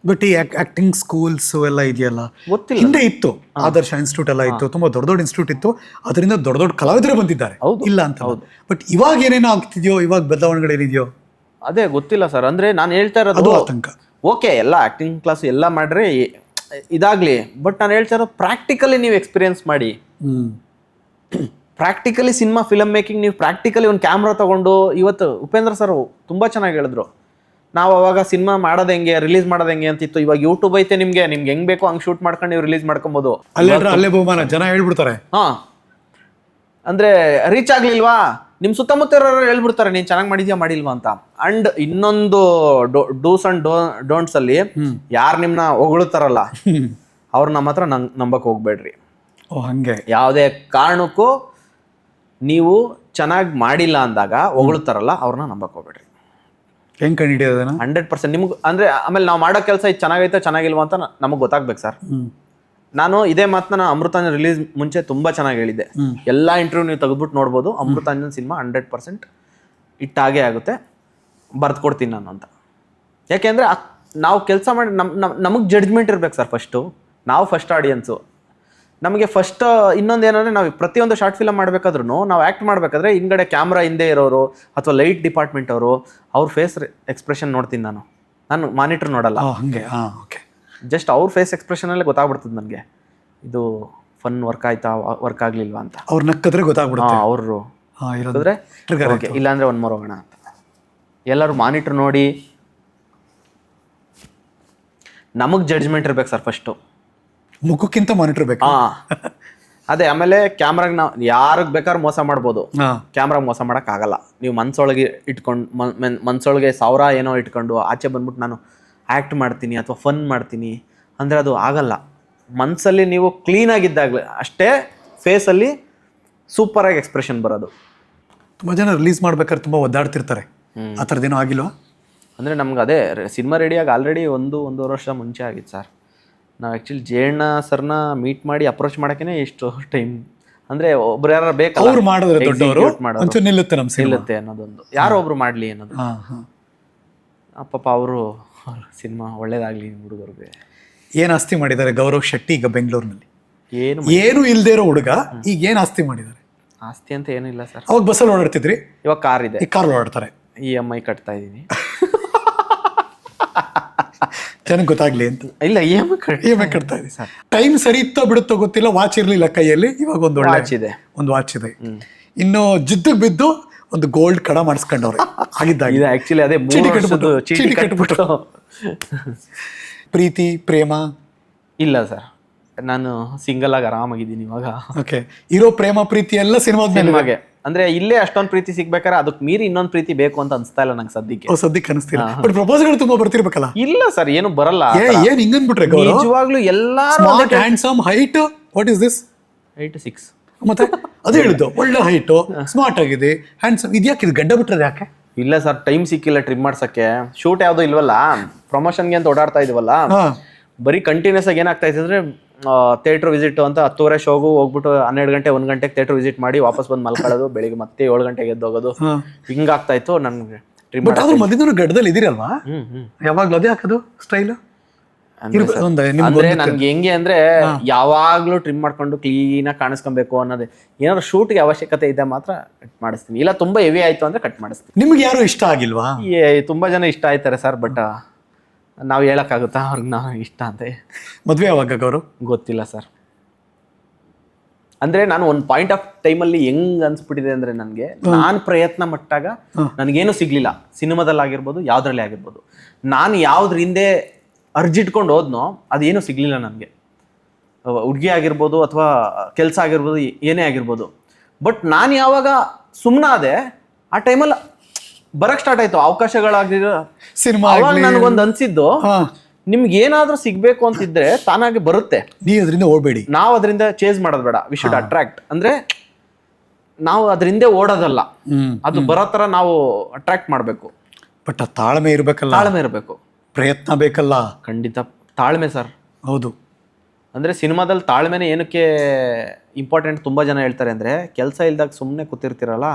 [SPEAKER 2] ಬಟ್ ಈ ಆಕ್ಟಿಂಗ್ ಸ್ಕೂಲ್ಸ್ ಎಲ್ಲ ಇದೆಯಲ್ಲ,
[SPEAKER 1] ಗೊತ್ತಿಲ್ಲ.
[SPEAKER 2] ಹಿಂದೆ ಇತ್ತು, ಆದರ್ಶ ಇನ್ಸ್ಟಿಟ್ಯೂಟ್ ಎಲ್ಲ ಇತ್ತು, ತುಂಬಾ ದೊಡ್ಡ ದೊಡ್ಡ ಇನ್ಸ್ಟಿಟ್ಯೂಟ್ ಇತ್ತು, ಅದರಿಂದ ದೊಡ್ಡ ದೊಡ್ಡ ಕಲಾವಿದರು ಬಂದಿದ್ದಾರೆ, ಇಲ್ಲ ಅಂತ. ಬಟ್ ಇವಾಗ ಏನೇನೋ ಆಗ್ತಿದೆಯೋ, ಇವಾಗ ಬದಲಾವಣೆಗಳು ಏನಿದೆಯೋ
[SPEAKER 1] ಅದೇ ಗೊತ್ತಿಲ್ಲ ಸರ್. ಅಂದ್ರೆ ನಾನು ಹೇಳ್ತಾ ಇರೋದು
[SPEAKER 2] ಆತಂಕ.
[SPEAKER 1] ಓಕೆ, ಎಲ್ಲ ಆಕ್ಟಿಂಗ್ ಕ್ಲಾಸ್ ಎಲ್ಲ ಮಾಡ್ರಿ ಇದಾಗ್ಲಿ, ಬಟ್ ನಾನು ಹೇಳ್ತಾ ಇರೋದು ಪ್ರಾಕ್ಟಿಕಲಿ ನೀವು ಎಕ್ಸ್ಪೀರಿಯನ್ಸ್ ಮಾಡಿ. ಪ್ರಾಕ್ಟಿಕಲಿ ಸಿನಿಮಾ ಫಿಲಮ್ ಮೇಕಿಂಗ್ ನೀವು ಪ್ರಾಕ್ಟಿಕಲಿ ಒಂದು ಕ್ಯಾಮ್ರಾ ತಗೊಂಡು, ಇವತ್ತು ಉಪೇಂದ್ರ ಸರ್ ತುಂಬಾ ಚೆನ್ನಾಗಿ ಹೇಳಿದ್ರು, ನಾವು ಅವಾಗ ಸಿನಿಮಾ ಮಾಡೋದು ಹೆಂಗೆ, ರಿಲೀಸ್ ಮಾಡೋದು ಹೆಂಗೆ ಅಂತಿತ್ತು. ಇವಾಗ ಯೂಟ್ಯೂಬ್ ಐತೆ, ನಿಮ್ಗೆ ಹೆಂಗ್ ಬೇಕೋ ಹಂಗೆ ಶೂಟ್ ಮಾಡ್ಕೊಂಡು ನೀವು ರಿಲೀಸ್ ಮಾಡ್ಕೊಬೋದು.
[SPEAKER 2] ಅಲ್ಲೇ ಬಹುಮಾನ ಜನ ಹೇಳ್ಬಿಡ್ತಾರೆ.
[SPEAKER 1] ಅಂದ್ರೆ ರೀಚ್ ಆಗ್ಲಿಲ್ವಾ, ನಿಮ್ ಸುತ್ತಮುತ್ತ ಇರೋರು ಹೇಳ್ಬಿಡ್ತಾರೆ ನೀನ್ ಚೆನ್ನಾಗಿ ಮಾಡಿದ್ಯಾ ಮಾಡಿಲ್ವಾ ಅಂತ. ಅಂಡ್ ಇನ್ನೊಂದು ಡೂಸ್ ಅಂಡ್ ಡೋಂಟ್ಸ್ ಅಲ್ಲಿ ಯಾರು ನಿಮ್ನ ಹೊಗಳುತ್ತಾರಲ್ಲ, ಅವ್ರು ನಮ್ಮ ಹತ್ರ ನಂಬಕ್ ಹೋಗ್ಬೇಡ್ರಿ.
[SPEAKER 2] ಹಂಗೆ
[SPEAKER 1] ಯಾವುದೇ ಕಾರಣಕ್ಕೂ ನೀವು ಚೆನ್ನಾಗಿ ಮಾಡಿಲ್ಲ ಅಂದಾಗ ಹೊಗಳುತ್ತಾರಲ್ಲ, ಅವ್ರನ್ನ ನಂಬಕ್ ಹೋಗ್ಬೇಡ್ರಿ.
[SPEAKER 2] ಹೆಂಗ್ ಕಂಡಿಡಿಯೋದನ್ನ
[SPEAKER 1] 100% ನಿಮ್ಗೆ ಅಂದ್ರೆ, ಆಮೇಲೆ ನಾವು ಮಾಡೋ ಕೆಲಸ ಇದು ಚೆನ್ನಾಗೈತೆ ಚೆನ್ನಾಗಿಲ್ವಾ ಅಂತ ನಮಗೆ ಗೊತ್ತಾಗ್ಬೇಕು ಸರ್. ನಾನು ಇದೇ ಮಾತನ್ನ ಅಮೃತಾಂಜನ್ ರಿಲೀಸ್ ಮುಂಚೆ ತುಂಬಾ ಚೆನ್ನಾಗಿ ಹೇಳಿದ್ದೆ. ಎಲ್ಲಾ ಇಂಟರ್ವ್ಯೂ ನೀವು ತೆಗೆದ್ಬಿಟ್ಟು ನೋಡ್ಬೋದು, ಅಮೃತಾಂಜನ್ ಸಿನಿಮಾ 100% ಇಟ್ಟಾಗೇ ಆಗುತ್ತೆ, ಬರ್ದು ಕೊಡ್ತೀನಿ ನಾನು ಅಂತ. ಯಾಕೆಂದ್ರೆ ನಾವು ಕೆಲಸ ಮಾಡಿ ನಮಗೆ ಜಡ್ಜ್ಮೆಂಟ್ ಇರ್ಬೇಕು ಸರ್. ನಾವು ಫಸ್ಟ್ ಆಡಿಯನ್ಸು. ನಮಗೆ ಫಸ್ಟ್ ಇನ್ನೊಂದು ಏನಂದ್ರೆ, ನಾವು ಪ್ರತಿಯೊಂದು ಶಾರ್ಟ್ ಫಿಲಮ್ ಮಾಡ್ಬೇಕಾದ್ರೂ ನಾವು ಆ್ಯಕ್ಟ್ ಮಾಡಬೇಕಾದ್ರೆ ಹಿಂಗಡೆ ಕ್ಯಾಮ್ರಾ ಹಿಂದೆ ಇರೋರು ಅಥವಾ ಲೈಟ್ ಡಿಪಾರ್ಟ್ಮೆಂಟ್ ಅವರು ಅವ್ರ ಫೇಸ್ ಎಕ್ಸ್ಪ್ರೆಷನ್ ನೋಡ್ತೀನಿ ನಾನು ಮಾನಿಟರ್ ನೋಡಲ್ಲ.
[SPEAKER 2] ಹಂಗೆ ಓಕೆ.
[SPEAKER 1] ಜಸ್ಟ್ ಅವ್ರ ಫೇಸ್ ಎಕ್ಸ್ಪ್ರೆಷನಲ್ಲೇ ಗೊತ್ತಾಗ್ಬಿಡ್ತದೆ ನನಗೆ, ಇದು ಫನ್ ವರ್ಕ್ ಆಯ್ತಾ ವರ್ಕ್ ಆಗಲಿಲ್ವಾ ಅಂತ.
[SPEAKER 2] ಅವ್ರು ನಕ್ಕಿದ್ರೆ ಗೊತ್ತಾಗ್ಬಿಡುತ್ತೆ.
[SPEAKER 1] ಅವರು ಇರೋದ್ರೆ ಓಕೆ, ಇಲ್ಲಾಂದರೆ ಒಂದು ಮರ ಹೋಗೋಣ ಅಂತ. ಎಲ್ಲರೂ ಮಾನಿಟರ್ ನೋಡಿ ನಮಗೆ ಜಡ್ಜ್ಮೆಂಟ್ ಇರ್ಬೇಕು ಸರ್ ಫಸ್ಟು.
[SPEAKER 2] ಮುಖಕ್ಕಿಂತ ಮಾನಿಟರ್ ಬೇಕು.
[SPEAKER 1] ಅದೇ. ಆಮೇಲೆ ಕ್ಯಾಮ್ರಾಗ ನಾವು ಯಾರಿಗೆ ಬೇಕಾದ್ರೂ ಮೋಸ ಮಾಡ್ಬೋದು, ಕ್ಯಾಮ್ರಾಗ ಮೋಸ ಮಾಡೋಕ್ಕಾಗಲ್ಲ. ನೀವು ಮನ್ಸೊಳಗೆ ಇಟ್ಕೊಂಡು ಮನ್ಸೊಳಗೆ 1000 ಏನೋ ಇಟ್ಕೊಂಡು ಆಚೆ ಬಂದ್ಬಿಟ್ಟು ನಾನು ಆ್ಯಕ್ಟ್ ಮಾಡ್ತೀನಿ ಅಥವಾ ಫನ್ ಮಾಡ್ತೀನಿ ಅಂದರೆ ಅದು ಆಗಲ್ಲ. ಮನಸ್ಸಲ್ಲಿ ನೀವು ಕ್ಲೀನಾಗಿದ್ದಾಗಲೇ ಅಷ್ಟೇ ಫೇಸಲ್ಲಿ ಸೂಪರಾಗಿ ಎಕ್ಸ್ಪ್ರೆಷನ್ ಬರೋದು.
[SPEAKER 2] ತುಂಬ ಜನ ರಿಲೀಸ್ ಮಾಡ್ಬೇಕಾದ್ರೆ ತುಂಬ ಒದ್ದಾಡ್ತಿರ್ತಾರೆ, ಆ ಥರದ್ದೇನೋ ಆಗಿಲ್ವಾ?
[SPEAKER 1] ಅಂದರೆ ನಮ್ಗೆ ಅದೇ ಸಿನಿಮಾ ರೆಡಿಯಾಗಿ ಆಲ್ರೆಡಿ 1-1.5 ವರ್ಷ ಮುಂಚೆ ಆಗಿತ್ತು ಸರ್. ನಾವು ಆ್ಯಕ್ಚುಲಿ ಜಯಣ್ಣ ಸರ್ನ ಮೀಟ್ ಮಾಡಿ ಅಪ್ರೋಚ್ ಮಾಡೋಕ್ಕೇ ಎಷ್ಟು ಟೈಮ್. ಅಂದರೆ ಒಬ್ರು ಯಾರು ಬೇಕಲ್ಲ,
[SPEAKER 2] ಅವ್ರು ಮಾಡಿದ್ರೆ ದೊಡ್ಡವರು ಒಂಚೂರು ನಿಲ್ಲುತ್ತೆ, ನಮ್ಮ
[SPEAKER 1] ನಿಲ್ಲುತ್ತೆ ಅನ್ನೋದೊಂದು, ಯಾರೋ ಒಬ್ರು ಮಾಡಲಿ ಅನ್ನೋದು. ಪಾಪ ಅವರು ಸಿನಿಮಾ ಒಳ್ಳೇದಾಗಲಿ ಹುಡುಗರಿಗೆ.
[SPEAKER 2] ಏನು ಆಸ್ತಿ ಮಾಡಿದ್ದಾರೆ ಗೌರವ್ ಶೆಟ್ಟಿ ಈಗ ಬೆಂಗಳೂರಿನಲ್ಲಿ?
[SPEAKER 1] ಏನು
[SPEAKER 2] ಇಲ್ಲದೆ ಇರೋ ಹುಡುಗ ಈಗ ಏನು ಆಸ್ತಿ ಮಾಡಿದ್ದಾರೆ?
[SPEAKER 1] ಆಸ್ತಿ ಅಂತ ಏನೂ ಇಲ್ಲ ಸರ್.
[SPEAKER 2] ಅವಾಗ ಬಸ್ಸಲ್ಲಿ ಓಡಾಡ್ತಿದ್ರಿ,
[SPEAKER 1] ಇವಾಗ ಕಾರ್ ಇದೆ.
[SPEAKER 2] ಈ ಕಾರ್ ಓಡಾಡ್ತಾರೆ.
[SPEAKER 1] EMI ಕಟ್ತಾ ಇದ್ದೀನಿ.
[SPEAKER 2] ಜನಕ್ಕೆ ಗೊತ್ತಾಗ್ಲಿ ಅಂತ.
[SPEAKER 1] ಇಲ್ಲ, EMI
[SPEAKER 2] ಕಟ್ತಾ ಇದ್ದೀನಿ ಸರ್. ಟೈಮ್ ಸರಿ ಇತ್ತೋ ಬಿಡುತ್ತೋ ಗೊತ್ತಿಲ್ಲ, ವಾಚ್ ಇರಲಿಲ್ಲ ಕೈಯಲ್ಲಿ, ಇವಾಗ ಒಂದು
[SPEAKER 1] ವಾಚ್ ಇದೆ.
[SPEAKER 2] ಒಂದು ವಾಚ್ ಇದೆ. ಇನ್ನು ಜಿದ್ದಿಗೆ ಬಿದ್ದು ಒಂದು ಗೋಲ್ಡ್ ಕಡ ಮಾಡಿಸ್ಕೊಂಡವ್ರೆ ಆಗಿದ್ದಾಗ.
[SPEAKER 1] ಇದು ಆಕ್ಚುಲಿ ಅದೇ ಚೀಟಿ ಕಟ್ಬಿಟ್ಟು.
[SPEAKER 2] ಪ್ರೀತಿ ಪ್ರೇಮ
[SPEAKER 1] ಇಲ್ಲ ಸರ್, ನಾನು ಸಿಂಗಲ್ ಆಗಿ ಆರಾಮಾಗಿದ್ದೀನಿ ಇವಾಗ.
[SPEAKER 2] ಓಕೆ. ಇರೋ ಪ್ರೇಮ ಪ್ರೀತಿ ಎಲ್ಲ ಸಿನಿಮಾಗೆ
[SPEAKER 1] ಅಂದ್ರೆ ಇಲ್ಲೇ ಅಷ್ಟೊಂದು ಪ್ರೀತಿ ಸಿಗ್ಬೇಕಾದ್ರೆ ಅದಕ್ಕೆ ಮೀರಿ ಇನ್ನೊಂದು ಪ್ರೀತಿ ಬೇಕು ಅಂತ ಅನ್ಸ್ತಾ ಇಲ್ಲ ನಂಗೆ ಸದ್ಯಕ್ಕೆ.
[SPEAKER 2] ಸದ್ಯಕ್ಕೆ ಅನಿಸ್ತಿಲ್ಲ. ಬಟ್ ಪ್ರಪೋಸಲ್ಗಳು ತುಂಬಾ ಬರ್ತಿರ್ಬೇಕಲ್ಲ?
[SPEAKER 1] ಇಲ್ಲ ಸರ್, ಏನು ಬರಲ್ಲ.
[SPEAKER 2] ಏನ್ ಹಿಂಗನ್ಬಿಟ್ರೆ
[SPEAKER 1] ನಿಜವಾಗ್ಲೂ ಎಲ್ಲಾ
[SPEAKER 2] handsome height. What is this?
[SPEAKER 1] 8'6".
[SPEAKER 2] ಮತ್ತೆ ಅದೇ ಹೇಳಿದ್ದು, ಒಳ್ಳೆ ಹೈಟು, ಸ್ಮಾರ್ಟ್ ಆಗಿದೆ, ಹ್ಯಾಂಡ್ಸಮ್. ಇದ್ಯಾಕೆ ಇದು ಗಡ್ಡ ಬಿಟ್ರೆ ಯಾಕೆ?
[SPEAKER 1] ಇಲ್ಲ ಸರ್, ಟೈಮ್ ಸಿಕ್ಕಿಲ್ಲ ಟ್ರಿಮ್ ಮಾಡ್ಸಕ್ಕೆ. ಶೂಟ್ ಯಾವ್ದು ಇಲ್ವಲ್ಲ, ಪ್ರಮೋಷನ್ಗೆ ಅಂತ ಓಡಾಡ್ತಾ ಇದೀವಲ್ಲ. ಬರೀ ಕಂಟಿನ್ಯೂಸ್ ಆಗಿ ಏನಾಗ್ತಾ ಇದೆ ಅಂದ್ರೆ, ಥಿಯೇಟರ್ ವಿಸಿಟ್ ಅಂತ 10:30 ಶೋಗು ಹೋಗ್ಬಿಟ್ಟು 12 ಗಂಟೆ 1 ಗಂಟೆಗೆ ಥಿಯೇಟರ್ ವಿಸಿಟ್ ಮಾಡಿ ವಾಪಸ್ ಬಂದು ಮಲ್ಕೊಳ್ಳೋದು, ಬೆಳಿಗ್ಗೆ ಮತ್ತೆ 7 ಗಂಟೆಗೆ ಎದ್ದೋಗೋದು, ಹಿಂಗಾಗ್ತಾ ಇತ್ತು ನನ್ಗೆ. ಟ್ರಿಮ್
[SPEAKER 2] ಮಧ್ಯದ ಗಡ್ಡದಲ್ಲಿ ಇದಿರಲ್ವಾ? ಯಾವಾಗ್ಲೂ ಅದೇ ಹಾಕೋದು ಸ್ಟೈಲ್?
[SPEAKER 1] ಅಂದ್ರೆ ನನ್ಗೆ ಹೆಂಗೆ ಅಂದ್ರೆ, ಯಾವಾಗ್ಲೂ ಟ್ರಿಮ್ ಮಾಡ್ಕೊಂಡು ಕ್ಲೀನ್ ಆಗಿ ಕಾಣಿಸ್ಕೊಬೇಕು ಅನ್ನೋದೇ. ಏನಾದ್ರು ಶೂಟ್ಗೆ ಅವಶ್ಯಕತೆ ಇದೆ ಮಾತ್ರ ಕಟ್ ಮಾಡಿಸ್ತೀನಿ, ಇಲ್ಲ ತುಂಬಾ ಹೆವಿ ಆಯ್ತು ಅಂದ್ರೆ ಕಟ್ ಮಾಡಿಸ್ತೀನಿ.
[SPEAKER 2] ನಿಮ್ಗೆ ಯಾರು ಇಷ್ಟ ಆಗಿಲ್ವಾ?
[SPEAKER 1] ತುಂಬಾ ಜನ ಇಷ್ಟ ಆಯ್ತಾರೆ ಸರ್, ಬಟ್ ನಾವು ಹೇಳಕ್ಕಾಗುತ್ತಾ ಅವ್ರಿಗೆ ನಾವು ಇಷ್ಟ ಅಂತ?
[SPEAKER 2] ಮದ್ವೆ ಯಾವಾಗ ಅವರು
[SPEAKER 1] ಗೊತ್ತಿಲ್ಲ ಸರ್. ಅಂದ್ರೆ ನಾನು ಒಂದು ಪಾಯಿಂಟ್ ಆಫ್ ಟೈಮಲ್ಲಿ ಹೆಂಗ್ ಅನ್ಸ್ಬಿಟ್ಟಿದೆ ಅಂದ್ರೆ, ನನಗೆ ನಾನು ಪ್ರಯತ್ನ ಮಟ್ಟಾಗ ನನಗೇನು ಸಿಗ್ಲಿಲ್ಲ. ಸಿನಿಮಾದಲ್ಲಿ ಆಗಿರ್ಬೋದು, ಯಾವ್ದ್ರಲ್ಲಿ ಆಗಿರ್ಬೋದು. ನಾನು ಯಾವ್ದ್ರ ಹಿಂದೆ ಅರ್ಜಿಟ್ಕೊಂಡು ಹೋದ್ನೋ ಅದೇನು ಸಿಗ್ಲಿಲ್ಲ ನನಗೆ. ಹುಡುಗಿ ಆಗಿರ್ಬೋದು ಅಥವಾ ಕೆಲಸ ಆಗಿರ್ಬೋದು, ಏನೇ ಆಗಿರ್ಬೋದು. ಬಟ್ ನಾನು ಯಾವಾಗ ಸುಮ್ಮನಾದೆ, ಆ ಟೈಮಲ್ಲಿ ಬರಕ್ ಸ್ಟಾರ್ಟ್ ಆಯ್ತು ಅವಕಾಶಗಳಾಗಿರೋ ಸಿನಿಮಾ. ಅವಾಗ ನನಗೊಂದು ಅನ್ಸಿದ್ದು, ನಿಮ್ಗೆ ಏನಾದ್ರೂ ಸಿಗ್ಬೇಕು ಅಂತಿದ್ರೆ ತಾನಾಗಿ ಬರುತ್ತೆ,
[SPEAKER 2] ನೀವು ಅದರಿಂದ ಓಡಬೇಡಿ.
[SPEAKER 1] ನಾವು ಅದರಿಂದ ಚೇಸ್ ಮಾಡೋದು ಬೇಡ. We should attract. ಅಂದ್ರೆ ನಾವು ಅದರಿಂದ ಓಡೋದಲ್ಲ, ಅದು ಬರೋ ತರ ನಾವು ಅಟ್ರಾಕ್ಟ್ ಮಾಡಬೇಕು.
[SPEAKER 2] ಬಟ್ ತಾಳ್ಮೆ ಇರ್ಬೇಕಲ್ಲ.
[SPEAKER 1] ತಾಳ್ಮೆ ಇರಬೇಕು,
[SPEAKER 2] ಪ್ರಯತ್ನ ಬೇಕಲ್ಲ.
[SPEAKER 1] ಖಂಡಿತ ತಾಳ್ಮೆ ಸರ್.
[SPEAKER 2] ಹೌದು.
[SPEAKER 1] ಅಂದ್ರೆ ಸಿನಿಮಾದಲ್ಲಿ ತಾಳ್ಮೆನೆ ಏನಕ್ಕೆ ಇಂಪಾರ್ಟೆಂಟ್ ತುಂಬಾ ಜನ ಹೇಳ್ತಾರೆ ಅಂದ್ರೆ, ಕೆಲಸ ಇಲ್ದಾಗ ಸುಮ್ಮನೆ ಕೂತಿರ್ತಿರಲ್ಲ,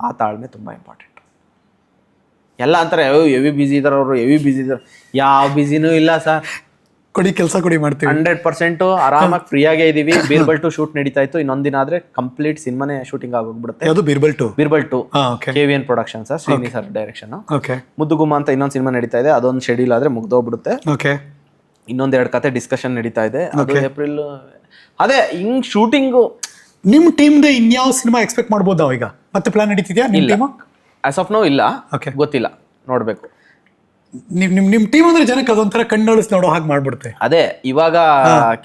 [SPEAKER 1] ಆ ತಾಳ್ಮೆ ತುಂಬಾ ಇಂಪಾರ್ಟೆಂಟ್. ಎಲ್ಲ ಅಂತಾರೆ ಹೆವಿ ಬಿಸಿ ಇದಾರೆ ಅವರು, ಹೆವಿ ಬಿಸಿ ಇದಾರೆ. ಯಾವ ಬಿಸಿನೂ ಇಲ್ಲ ಸರ್.
[SPEAKER 2] ಕೊಡಿ ಕೆಲಸ ಕೊಡಿ, ಮಾಡ್ತೀವಿ.
[SPEAKER 1] 100% ಆರಾಮಾಗಿ ಫ್ರೀ ಆಗೇ ಇದೀವಿ. ಬೀರ್ಬಲ್ 2 ಶೂಟ್ ನಡೀತಾ ಇತ್ತು. ಇನ್ನೊಂದ್ ದಿನ ಆದ್ರೆ ಕಂಪ್ಲೀಟ್ ಸಿನಿಮಾನೇ ಶೂಟಿಂಗ್ ಆಗೋಗ್ಬಿಡುತ್ತೆ.
[SPEAKER 2] ಅದು Birbal 2
[SPEAKER 1] KVN production sir, Srini sir direction. Muddugumma ಅಂತ ಇನ್ನೊಂದ್ ಸಿನಿಮಾ ನಡೀತಾ ಇದೆ, ಅದೊಂದು ಶೆಡ್ಯೂಲ್ ಆದ್ರೆ ಮುಗ್ದೋಗ್ಬಿಡುತ್ತೆ. ಇನ್ನೊಂದೆರಡು ಕತೆ ಡಿಸ್ಕಷನ್ ನಡೀತಾ ಇದೆ, ಅದು ಏಪ್ರಿಲ್. ಅದೇ ಹಿಂಗ್ ಶೂಟಿಂಗು.
[SPEAKER 2] ನಿಮ್ ಟೀಮ್ ಇನ್ಯಾವ ಸಿನಿಮಾ ಎಕ್ಸ್ಪೆಕ್ಟ್ ಮಾಡ್ಬೋದು ನಾವು ಈಗ? ಮತ್ತೆ ಪ್ಲಾನ್ ನಡೀತಿದ್ಯಾ ನಿಮ್ ಟೀಮ್?
[SPEAKER 1] ಆಸ್ ಆಫ್ ನೋ ಇಲ್ಲ, ಗೊತ್ತಿಲ್ಲ, ನೋಡ್ಬೇಕು.
[SPEAKER 2] ನಿಮ್ ಟೀಮ್ ಅಂದ್ರೆ ಜನಕ್ಕೆ ಅದೊಂಥರ ಕಣ್ಣಳಿಸಿ ನೋಡೋ ಹಾಗೆ ಮಾಡ್ಬಿಡುತ್ತೆ.
[SPEAKER 1] ಅದೇ ಇವಾಗ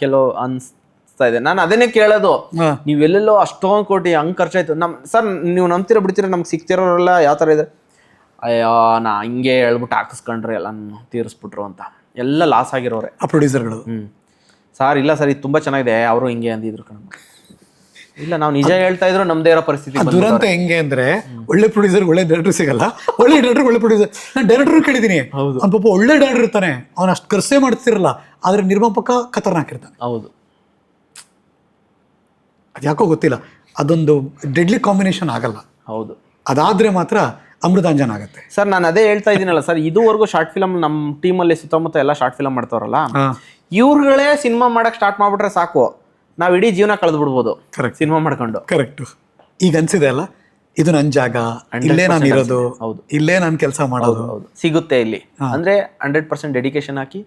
[SPEAKER 1] ಕೆಲವು ಅನ್ಸ್ತಾ ಇದೆ. ನಾನು ಅದನ್ನೇ ಕೇಳೋದು, ನೀವೆಲ್ಲೆಲ್ಲೋ ಅಷ್ಟೊಂದು ಕೋಟಿ ಹಂಗ್ ಖರ್ಚಾಯ್ತು. ಸರ್ ನೀವು ನಂಬ್ತೀರ ಬಿಡ್ತೀರ, ನಮ್ಗೆ ಸಿಗ್ತಿರೋರೆಲ್ಲ ಯಾವ ತರ ಇದೆ, ಅಯ್ಯೋ ನಾ ಹಿಂಗೆ ಹೇಳ್ಬಿಟ್ಟು ಹಾಕಿಸ್ಕೊಂಡ್ರೆ ಎಲ್ಲ ತೀರಿಸ್ಬಿಟ್ರು ಅಂತ ಎಲ್ಲ ಲಾಸ್ ಆಗಿರೋರೆ
[SPEAKER 2] ಆ ಪ್ರೊಡ್ಯೂಸರ್ಗಳು.
[SPEAKER 1] ಸರ್ ಇಲ್ಲ ಸರ್, ಇದು ತುಂಬಾ ಚೆನ್ನಾಗಿದೆ, ಅವರು ಹಿಂಗೆ ಅಂದಿದ್ರು ಕಣ. ಇಲ್ಲ, ನಾವು ನಿಜ ಹೇಳ್ತಾ ಇದ್ರು ನಮ್ದೇ ಇರೋ ಪರಿಸ್ಥಿತಿ.
[SPEAKER 2] ದುರಂತ ಹೆಂಗೆ ಅಂದ್ರೆ, ಒಳ್ಳೆ ಪ್ರೊಡ್ಯೂಸರ್ ಒಳ್ಳೆ ಡೈರೆಕ್ಟರ್ ಸಿಗಲ್ಲ, ಒಳ್ಳೆ ಡೈರೆಕ್ಟರ್ ಒಳ್ಳೆ ಪ್ರೊಡ್ಯೂಸರ್. ನಾನು ಡೈರೆಕ್ಟರ್ ಕೇಳಿದೀನಿ, ಅವ್ನ ಪಾಪ ಒಳ್ಳೆ ಡೈರೆಕ್ಟರ್ ಇರ್ತಾನೆ, ಅವ್ನು ಅಷ್ಟು ಖರ್ಚೆ ಮಾಡ್ತಿರಲ್ಲ, ಆದ್ರೆ ನಿರ್ಮಾಪಕ ಖತರ್ನಾಕ್ ಇರ್ತಾನೆ.
[SPEAKER 1] ಹೌದು,
[SPEAKER 2] ಅದು ಯಾಕೋ ಗೊತ್ತಿಲ್ಲ, ಅದೊಂದು ಡೆಡ್ಲಿ ಕಾಂಬಿನೇಷನ್ ಆಗಲ್ಲ.
[SPEAKER 1] ಹೌದು,
[SPEAKER 2] ಅದಾದ್ರೆ ಮಾತ್ರ ಅಮೃತಾಂಜನ್ ಆಗುತ್ತೆ.
[SPEAKER 1] ಸರ್ ನಾನು ಅದೇ ಹೇಳ್ತಾ ಇದ್ದೀನಲ್ಲ ಸರ್, ಇದುವರೆಗೂ ಶಾರ್ಟ್ ಫಿಲಮ್ ನಮ್ಮ ಟೀಮಲ್ಲಿ ಸುತ್ತಮುತ್ತ ಎಲ್ಲ ಶಾರ್ಟ್ ಫಿಲಮ್ ಮಾಡ್ತಾರಲ್ಲ, ಇವ್ರುಗಳೇ ಸಿನಿಮಾ ಮಾಡಕ್ ಸ್ಟಾರ್ಟ್ ಮಾಡ್ಬಿಟ್ರೆ ಸಾಕು, ನಾವ್ ಇಡೀ ಜೀವನ ಕಳೆದು ಬಿಡ್ಬೋದು ಸಿನಿಮಾ ಮಾಡ್ಕೊಂಡು.
[SPEAKER 2] ಕರೆಕ್ಟ್. ಈಗ ಅನ್ಸಿದೆ ಅಲ್ಲ, ಇದು ನನ್ನ ಜಾಗ, ಇಲ್ಲೇ ನಾನು ಇರೋದು, ಇಲ್ಲೇ ನಾನು ಕೆಲಸ ಮಾಡೋದು
[SPEAKER 1] ಸಿಗುತ್ತೆ ಇಲ್ಲಿ. ಅಂದ್ರೆ 100% ಡೆಡಿಕೇಶನ್ ಹಾಕಿ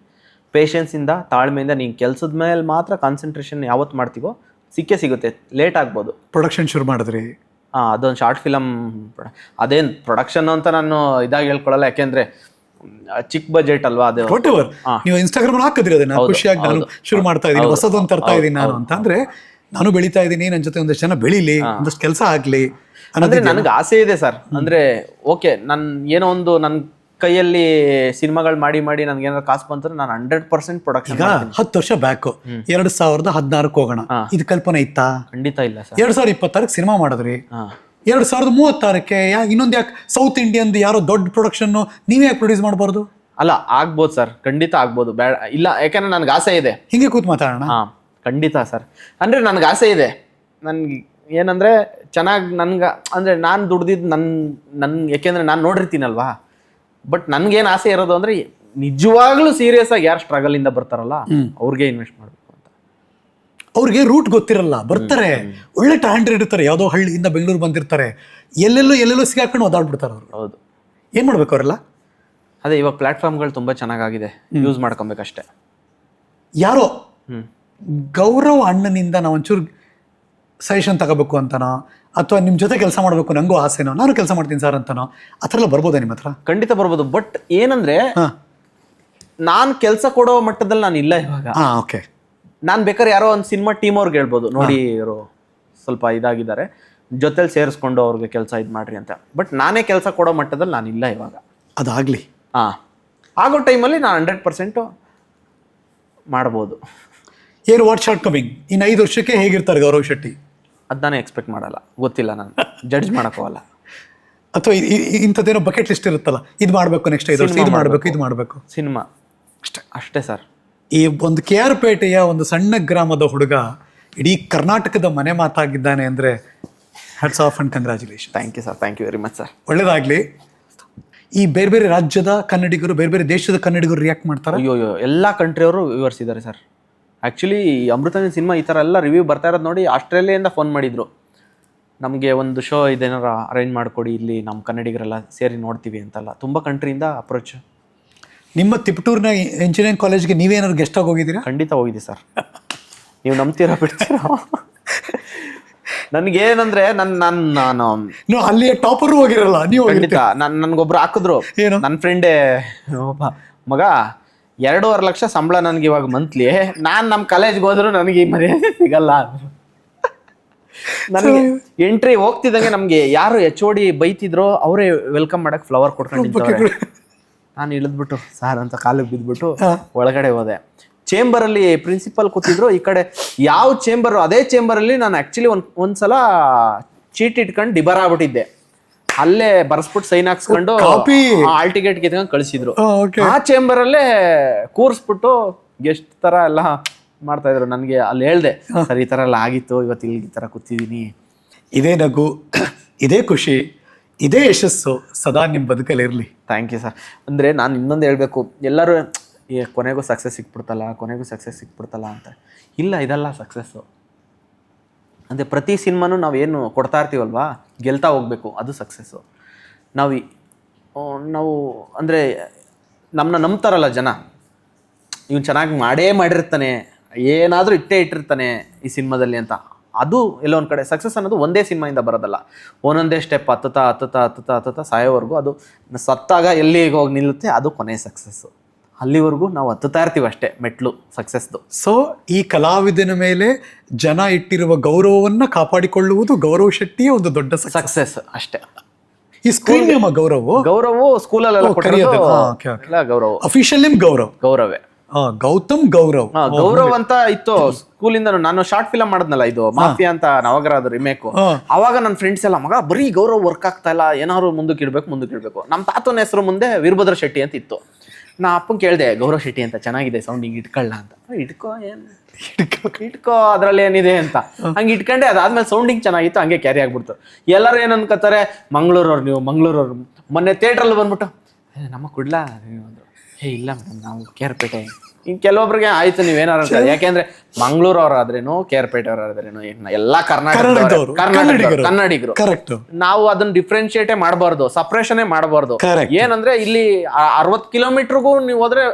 [SPEAKER 1] ಪೇಷನ್ಸ್ ಇಂದ ತಾಳ್ಮೆಯಿಂದ ನೀನ್ ಕೆಲ್ಸದ ಮೇಲೆ ಮಾತ್ರ ಕಾನ್ಸಂಟ್ರೇಷನ್ ಯಾವತ್ತು ಮಾಡ್ತೀವೋ ಸಿಕ್ಕೇ ಸಿಗುತ್ತೆ. ಲೇಟ್ ಆಗ್ಬೋದು.
[SPEAKER 2] ಪ್ರೊಡಕ್ಷನ್ ಶುರು ಮಾಡಿದ್ರಿ?
[SPEAKER 1] ಅದೊಂದು ಶಾರ್ಟ್ ಫಿಲಮ್. ಅದೇನ್ ಪ್ರೊಡಕ್ಷನ್ ಅಂತ ನಾನು ಇದಾಗಿ ಹೇಳ್ಕೊಳ್ಳಲ್ಲ, ಯಾಕೆಂದ್ರೆ ಚಿಕ್ಕ ಬಜೆಟ್ ಅಲ್ವಾ ಅದು.
[SPEAKER 2] ನೀವು ಇನ್ಸ್ಟಾಗ್ರಾಮ್ ಹಾಕಿದ್ರಿ ಅದನ್ನ, ಖುಷಿಯಾಗಿ ನಾನು ಶುರು ಮಾಡ್ತಾ ಇದ್ದೀನಿ, ಹೊಸದೊಂದು ತರ್ತಾ ಇದ್ದೀನಿ ನಾನು ಅಂತ. ಅಂದ್ರೆ ನಾನು ಬೆಳಿತಾ ಇದ್ದೀನಿ, ನನ್ನ ಜೊತೆ ಒಂದಷ್ಟು ಜನ ಬೆಳಿಲಿ, ಒಂದಷ್ಟು ಕೆಲಸ ಆಗ್ಲಿ
[SPEAKER 1] ಅಂದ್ರೆ ನನಗೆ ಆಸೆ ಇದೆ ಸರ್. ಅಂದ್ರೆ ಓಕೆ, ನನ್ ಏನೋ ಒಂದು ನನ್ ಕೈಯಲ್ಲಿ ಸಿನಿಮಾಗಳು ಮಾಡಿ ಮಾಡಿ ನನ್ಗೆ ಏನಾದ್ರು ಕಾಸು ಬಂದ್ರೆ ನಾನು 100% ಪ್ರೊಡಕ್ಷನ್.
[SPEAKER 2] ಈಗ 10 ವರ್ಷ ಬ್ಯಾಕ್ 2016 ಹೋಗೋಣ, ಇದು ಕಲ್ಪನೆ ಇತ್ತಾ?
[SPEAKER 1] ಖಂಡಿತ ಇಲ್ಲ ಸರ್.
[SPEAKER 2] 2026 ಸಿನಿಮಾ ಮಾಡಿದ್ರಿ, 2036 ಇನ್ನೊಂದು ಯಾಕೆ ಸೌತ್ ಇಂಡಿಯನ್ ಯಾರೋ ದೊಡ್ಡ ಪ್ರೊಡಕ್ಷನ್ ನೀವೇ ಯಾಕೆ ಪ್ರೊಡ್ಯೂಸ್ ಮಾಡಬಾರ್ದು?
[SPEAKER 1] ಅಲ್ಲ, ಆಗ್ಬೋದು ಸರ್, ಖಂಡಿತ ಆಗ್ಬೋದು. ಬೇಡ ಇಲ್ಲ, ಯಾಕಂದ್ರೆ ನನ್ಗೆ ಆಸೆ ಇದೆ.
[SPEAKER 2] ಹಿಂಗೆ ಕೂತ್ ಮಾತಾಡೋಣ.
[SPEAKER 1] ಖಂಡಿತ ಸರ್. ಅಂದ್ರೆ ನನ್ಗೆ ಆಸೆ ಇದೆ. ನನ್ಗೆ ಏನಂದ್ರೆ ಚೆನ್ನಾಗಿ ನನ್ಗೆ ಅಂದ್ರೆ ನಾನು ದುಡ್ದಿದ್ದು ನನ್ ಯಾಕೆಂದ್ರೆ ನಾನು ನೋಡಿರ್ತೀನಲ್ವಾ. ಬಟ್ ನನ್ಗೇನು ಆಸೆ ಇರೋದು ಅಂದ್ರೆ ನಿಜವಾಗ್ಲೂ ಸೀರಿಯಸ್ ಆಗಿ ಯಾರು ಸ್ಟ್ರಗಲ್ ಇಂದ ಬರ್ತಾರಲ್ಲ ಅವ್ರಿಗೆ ಇನ್ವೆಸ್ಟ್ ಮಾಡ್ಬೇಕು ಅಂತ.
[SPEAKER 2] ಅವ್ರಿಗೆ ರೂಟ್ ಗೊತ್ತಿರಲ್ಲ, ಬರ್ತಾರೆ, ಒಳ್ಳೆ ಟ್ಯಾಲೆಂಟ್ ಇರ್ತಾರೆ, ಯಾವುದೋ ಹಳ್ಳಿಯಿಂದ ಬೆಂಗಳೂರು ಬಂದಿರ್ತಾರೆ, ಎಲ್ಲೆಲ್ಲೋ ಸಿಗಾಕೊಂಡು ಓದಾಡ್ಬಿಡ್ತಾರೆ ಅವರು.
[SPEAKER 1] ಹೌದು.
[SPEAKER 2] ಏನ್ ಮಾಡ್ಬೇಕು ಅವರೆಲ್ಲ?
[SPEAKER 1] ಅದೇ ಇವಾಗ ಪ್ಲಾಟ್ಫಾರ್ಮ್ಗಳು ತುಂಬಾ ಚೆನ್ನಾಗಿದೆ, ಯೂಸ್ ಮಾಡ್ಕೊಬೇಕಷ್ಟೇ.
[SPEAKER 2] ಯಾರೋ ಗೌರವ್ ಅಣ್ಣನಿಂದ ನಾವು ಒಂಚೂರು ಸಜೆಷನ್ ತಗೋಬೇಕು ಅಂತನೋ, ಅಥವಾ ನಿಮ್ಮ ಜೊತೆ ಕೆಲಸ ಮಾಡಬೇಕು ನಂಗೂ ಆಸೆನೋ, ನಾನು ಕೆಲಸ ಮಾಡ್ತೀನಿ ಸರ್ ಅಂತನೋ, ಆ ಥರ ಎಲ್ಲ ಬರ್ಬೋದಾ ನಿಮ್ಮ ಹತ್ರ?
[SPEAKER 1] ಖಂಡಿತ ಬರ್ಬೋದು. ಬಟ್ ಏನಂದ್ರೆ ನಾನು ಕೆಲಸ ಕೊಡೋ ಮಟ್ಟದಲ್ಲಿ ನಾನು ಇಲ್ಲ ಇವಾಗ.
[SPEAKER 2] ಓಕೆ.
[SPEAKER 1] ನಾನು ಬೇಕಾದ್ರೆ ಯಾರೋ ಒಂದು ಸಿನಿಮಾ ಟೀಮ್ ಅವ್ರಿಗೆ ಹೇಳ್ಬೋದು, ನೋಡಿ ಇವರು ಸ್ವಲ್ಪ ಇದಾಗಿದ್ದಾರೆ, ಜೊತೆಲಿ ಸೇರಿಸ್ಕೊಂಡು ಅವ್ರಿಗೆ ಕೆಲಸ ಇದು ಮಾಡ್ರಿ ಅಂತ. ಬಟ್ ನಾನೇ ಕೆಲಸ ಕೊಡೋ ಮಟ್ಟದಲ್ಲಿ ನಾನು ಇಲ್ಲ ಇವಾಗ.
[SPEAKER 2] ಅದಾಗಲಿ.
[SPEAKER 1] ಆಗೋ ಟೈಮಲ್ಲಿ ನಾನು 100% ಮಾಡ್ಬೋದು.
[SPEAKER 2] ಏನು ವಾಟ್ ಶಾರ್ಟ್ ಕಮಿಂಗ್ ಇನ್ನು 5 ವರ್ಷಕ್ಕೆ ಹೇಗಿರ್ತಾರೆ ಗೌರವ್ ಶೆಟ್ಟಿ?
[SPEAKER 1] ಅದು ನಾನು ಎಕ್ಸ್ಪೆಕ್ಟ್ ಮಾಡಲ್ಲ, ಗೊತ್ತಿಲ್ಲ, ನಾನು ಜಡ್ಜ್ ಮಾಡೋಕ್ಕೋಗಲ್ಲ.
[SPEAKER 2] ಅಥವಾ ಇಂಥದ್ದೇನೋ ಬಕೆಟ್ ಲಿಸ್ಟ್ ಇರುತ್ತಲ್ಲ, ಇದು ಮಾಡಬೇಕು ನೆಕ್ಸ್ಟ್ 5 ವರ್ಷ, ಇದು ಮಾಡಬೇಕು
[SPEAKER 1] ಸಿನಿಮಾ ಅಷ್ಟೇ ಸರ್.
[SPEAKER 2] ಈ ಒಂದು KR ಪೇಟೆಯ ಒಂದು ಸಣ್ಣ ಗ್ರಾಮದ ಹುಡುಗ ಇಡೀ ಕರ್ನಾಟಕದ ಮನೆ ಮಾತಾಗಿದ್ದಾನೆ ಅಂದರೆ hats off and congratulation.
[SPEAKER 1] Thank you sir, thank you very much sir.
[SPEAKER 2] ಒಳ್ಳೇದಾಗಲಿ. ಈ ಬೇರೆ ಬೇರೆ ರಾಜ್ಯದ ಕನ್ನಡಿಗರು, ಬೇರೆ ಬೇರೆ ದೇಶದ ಕನ್ನಡಿಗರು ರಿಯಾಕ್ಟ್ ಮಾಡ್ತಾರೆ?
[SPEAKER 1] ಅಯ್ಯೋ, ಎಲ್ಲ ಕಂಟ್ರಿಯವರು ವ್ಯೂವರ್ಸ್ ಇದ್ದಾರೆ ಸರ್. ಆ್ಯಕ್ಚುಲಿ ಅಮೃತಾಂಜನ್ ಸಿನಿಮಾ ಈ ಥರ ಎಲ್ಲ ರಿವ್ಯೂ ಬರ್ತಾ ಇರೋದು ನೋಡಿ ಆಸ್ಟ್ರೇಲಿಯಾದಿಂದ ಫೋನ್ ಮಾಡಿದ್ರು, ನಮಗೆ ಒಂದು ಶೋ ಇದೇನಾರ ಅರೇಂಜ್ ಮಾಡಿಕೊಡಿ, ಇಲ್ಲಿ ನಮ್ಮ ಕನ್ನಡಿಗರೆಲ್ಲ ಸೇರಿ ನೋಡ್ತೀವಿ ಅಂತೆಲ್ಲ. ತುಂಬ ಕಂಟ್ರಿಯಿಂದ ಅಪ್ರೋಚ್.
[SPEAKER 2] ನಿಮ್ಮ ತಿಪಟೂರಿನ ಇಂಜಿನಿಯರಿಂಗ್ ಕಾಲೇಜ್ಗೆ ನೀವೇನಾದ್ರು ಗೆಸ್ಟ್ ಆಗಿ ಹೋಗಿದ್ದೀರಾ?
[SPEAKER 1] ಖಂಡಿತ ಹೋಗಿದ್ದೆ ಸರ್. ನೀವು ನಂಬ್ತೀರಾ ಬಿಡ್ತೀರಾ? ನನಗೇನಂದ್ರೆ ನಾನು
[SPEAKER 2] ಅಲ್ಲಿ ಟಾಪರ್ ಹೋಗಿರಲ್ಲ ನೀವು?
[SPEAKER 1] ಖಂಡಿತ. ನನ್ಗೊಬ್ರು ಹಾಕಿದ್ರು, ನನ್ನ ಫ್ರೆಂಡೇ ಒಬ್ಬ ಮಗ, 2.5 ಲಕ್ಷ ಸಂಬಳ ನನ್ಗೆ ಇವಾಗ ಮಂತ್ಲಿ, ನಾನು ನಮ್ಮ ಕಾಲೇಜ್ಗೆ ಹೋದ್ರು ನನಗೆ ಮರ್ಯಾದೆ ಸಿಗಲ್ಲ. ನನಗೆ ಎಂಟ್ರಿ ಹೋಗ್ತಿದ್ದಂಗೆ ನಮ್ಗೆ ಯಾರು HOD ಬೈತಿದ್ರೋ ಅವರೇ ವೆಲ್ಕಮ್ ಮಾಡಕ್ ಫ್ಲವರ್ ಕೊಡ್ಕೊಂಡಿದ್ದಾರೆ. ನಾನು ಇಳಿದ್ಬಿಟ್ಟು ಸಾರ್ ಅಂತ ಕಾಲಿಗೆ ಬಿದ್ಬಿಟ್ಟು ಒಳಗಡೆ ಹೋದೆ. ಚೇಂಬರ್ ಅಲ್ಲಿ ಪ್ರಿನ್ಸಿಪಲ್ ಕೂತಿದ್ರು, ಈ ಕಡೆ ಯಾವ ಚೇಂಬರ್, ಅದೇ ಚೇಂಬರ್ ಅಲ್ಲಿ ನಾನು ಆಕ್ಚುಲಿ ಒಂದ್ಸಲ ಚೀಟ್ ಇಟ್ಕೊಂಡು ಡಿಬರ್ ಆಗ್ಬಿಟ್ಟಿದ್ದೆ. ಅಲ್ಲೇ ಬರ್ಸ್ಬಿಟ್ಟು ಸೈನ್ ಹಾಕ್ಸ್ಕೊಂಡು ಆಲ್ ಟಿಕೆಟ್ ಕಿತ್ಕೊಂಡು ಕಳಿಸಿದ್ರು. ಆ ಚೇಂಬರ್ ಅಲ್ಲೇ ಕೂರ್ಸ್ಬಿಟ್ಟು ಗೆಸ್ಟ್ ತರ ಎಲ್ಲ ಮಾಡ್ತಾ ಇದ್ರು. ನನಗೆ ಅಲ್ಲಿ ಹೇಳ್ದೆ, ಸರ್ ಈ ತರ ಎಲ್ಲ ಆಗಿತ್ತು, ಇವತ್ತು ಇಲ್ಲಿ ಈ ತರ ಕೂತಿದ್ದೀನಿ.
[SPEAKER 2] ಇದೇ ನಗು, ಇದೇ ಖುಷಿ, ಇದೇ ಯಶಸ್ಸು ಸದಾ ನಿಮ್ಮ ಬದುಕಲ್ಲಿ ಇರಲಿ.
[SPEAKER 1] Thank you sir. ಅಂದರೆ ನಾನು ಇನ್ನೊಂದು ಹೇಳಬೇಕು, ಎಲ್ಲರೂ ಕೊನೆಗೂ ಸಕ್ಸಸ್ ಸಿಕ್ಬಿಡ್ತಲ್ಲ ಅಂತ. ಇಲ್ಲ, ಇದೆಲ್ಲ ಸಕ್ಸಸ್ಸು. ಅಂದರೆ ಪ್ರತಿ ಸಿನಿಮಾನು ನಾವೇನು ಕೊಡ್ತಾ ಇರ್ತೀವಲ್ವಾ, ಗೆಲ್ತಾ ಹೋಗ್ಬೇಕು, ಅದು ಸಕ್ಸಸ್ಸು. ನಾವು ಅಂದರೆ ನಮ್ಮನ್ನ ನಂಬ್ತಾರಲ್ಲ ಜನ, ಇವನು ಚೆನ್ನಾಗಿ ಮಾಡಿರ್ತಾನೆ, ಏನಾದರೂ ಇಟ್ಟಿರ್ತಾನೆ ಈ ಸಿನಿಮಾದಲ್ಲಿ ಅಂತ. ಅದು ಎಲ್ಲೋ ಒಂದು ಕಡೆ ಸಕ್ಸಸ್ ಅನ್ನೋದು ಒಂದೇ ಸಿನಿಮಾಯಿಂದ ಬರೋದಲ್ಲ, ಒಂದೊಂದೇ ಸ್ಟೆಪ್ ಹತ್ತುತ್ತಾ ಸಾಯೋವರೆಗೂ, ಅದು ಸತ್ತಾಗ ಎಲ್ಲಿಗೆ ಹೋಗಿ ನಿಲ್ಲುತ್ತೆ ಅದು ಕೊನೆ ಸಕ್ಸಸ್ಸು. ಅಲ್ಲಿವರೆಗೂ ನಾವು ಹತ್ತುತ್ತಾ ಇರ್ತೀವಿ ಅಷ್ಟೇ ಮೆಟ್ಲು ಸಕ್ಸಸ್ದು.
[SPEAKER 2] ಸೊ ಈ ಕಲಾವಿದನ ಮೇಲೆ ಜನ ಇಟ್ಟಿರುವ ಗೌರವವನ್ನು ಕಾಪಾಡಿಕೊಳ್ಳುವುದು ಗೌರವ್ ಶೆಟ್ಟಿಯ ಒಂದು ದೊಡ್ಡ
[SPEAKER 1] ಸಕ್ಸಸ್ ಅಷ್ಟೇ.
[SPEAKER 2] ಈ ಸ್ಕೂಲ್ ನೇಮ್ ಗೌರವ್
[SPEAKER 1] ಸ್ಕೂಲಲ್ಲೆಲ್ಲ ಗೌರವ್,
[SPEAKER 2] ಅಫಿಷಿಯಲ್ ನೇಮ್
[SPEAKER 1] ಗೌರವೇ.
[SPEAKER 2] ಗೌತಮ್ ಗೌರವ್
[SPEAKER 1] ಅಂತ ಇತ್ತು ಸ್ಕೂಲಿಂದ. ನಾನು ಶಾರ್ಟ್ ಫಿಲಮ್ ಮಾಡಿದ್ನಲ್ಲ, ಇದು ಮಾಫಿಯಾ ಅಂತ ನವಗ್ರಹದ ರಿಮೇಕ್. ಅವಾಗ ನನ್ನ ಫ್ರೆಂಡ್ಸ್ ಎಲ್ಲ, ಮಗ ಬರೀ ಗೌರವ್ ವರ್ಕ್ ಆಗ್ತಾ ಇಲ್ಲ, ಏನಾದ್ರು ಮುಂದಕ್ಕೆ ಇಡ್ಬೇಕು. ನಮ್ಮ ತಾತನ ಹೆಸರು ಮುಂದೆ ವೀರಭದ್ರ ಶೆಟ್ಟಿ ಅಂತ ಇತ್ತು. ನಾ ಅಪ್ಪಂಗೆ ಕೇಳಿದೆ ಗೌರವ್ ಶೆಟ್ಟಿ ಅಂತ ಚೆನ್ನಾಗಿದೆ ಸೌಂಡಿಂಗ್ ಇಟ್ಕೊಳ್ಳ ಅಂತ. ಇಟ್ಕೋ ಅದ್ರಲ್ಲಿ ಏನಿದೆ ಅಂತ ಹಂಗೆ ಇಟ್ಕೊಂಡೆ. ಅದಾದ್ಮೇಲೆ ಸೌಂಡಿಂಗ್ ಚೆನ್ನಾಗಿತ್ತು, ಹಂಗೆ ಕ್ಯಾರಿ ಆಗ್ಬಿಡ್ತು. ಎಲ್ಲರೂ ಏನ್ ಅನ್ಕೋತಾರೆ, ಮಂಗಳೂರವ್ರು ನೀವು, ಮಂಗಳೂರವ್ರು. ಮೊನ್ನೆ ಥಿಯೇಟ್ರಲ್ಲಿ ಬಂದ್ಬಿಟ್ಟು ನಮ್ಮ ಕುಡ್ಲಾ ಅಂದ್ರು. ಇಲ್ಲ ಮೇಡಮ್ ನಾವು ಕೇರ್ಪೇಟೆ. ಈಗ ಕೆಲವೊಬ್ರಿಗೆ ಆಯ್ತು ನೀವೇನಾರು ಅಂತಾರೆ, ಯಾಕೆಂದ್ರೆ ಮಂಗಳೂರು ಅವ್ರಾದ್ರೇನು ಕೇರ್ಪೇಟೆ ಅವ್ರಾದ್ರೇನು ಎಲ್ಲಾ ಕನ್ನಡಿಗರು. ನಾವು ಅದನ್ನ ಡಿಫ್ರೆನ್ಶಿಯೇಟೇ ಮಾಡಬಾರ್ದು, ಸಪ್ರೇಷನೇ ಮಾಡಬಾರ್ದು. ಏನಂದ್ರೆ ಇಲ್ಲಿ 60 ಕಿಲೋಮೀಟರ್ಗೂ ನೀವು ಹೋದ್ರೆ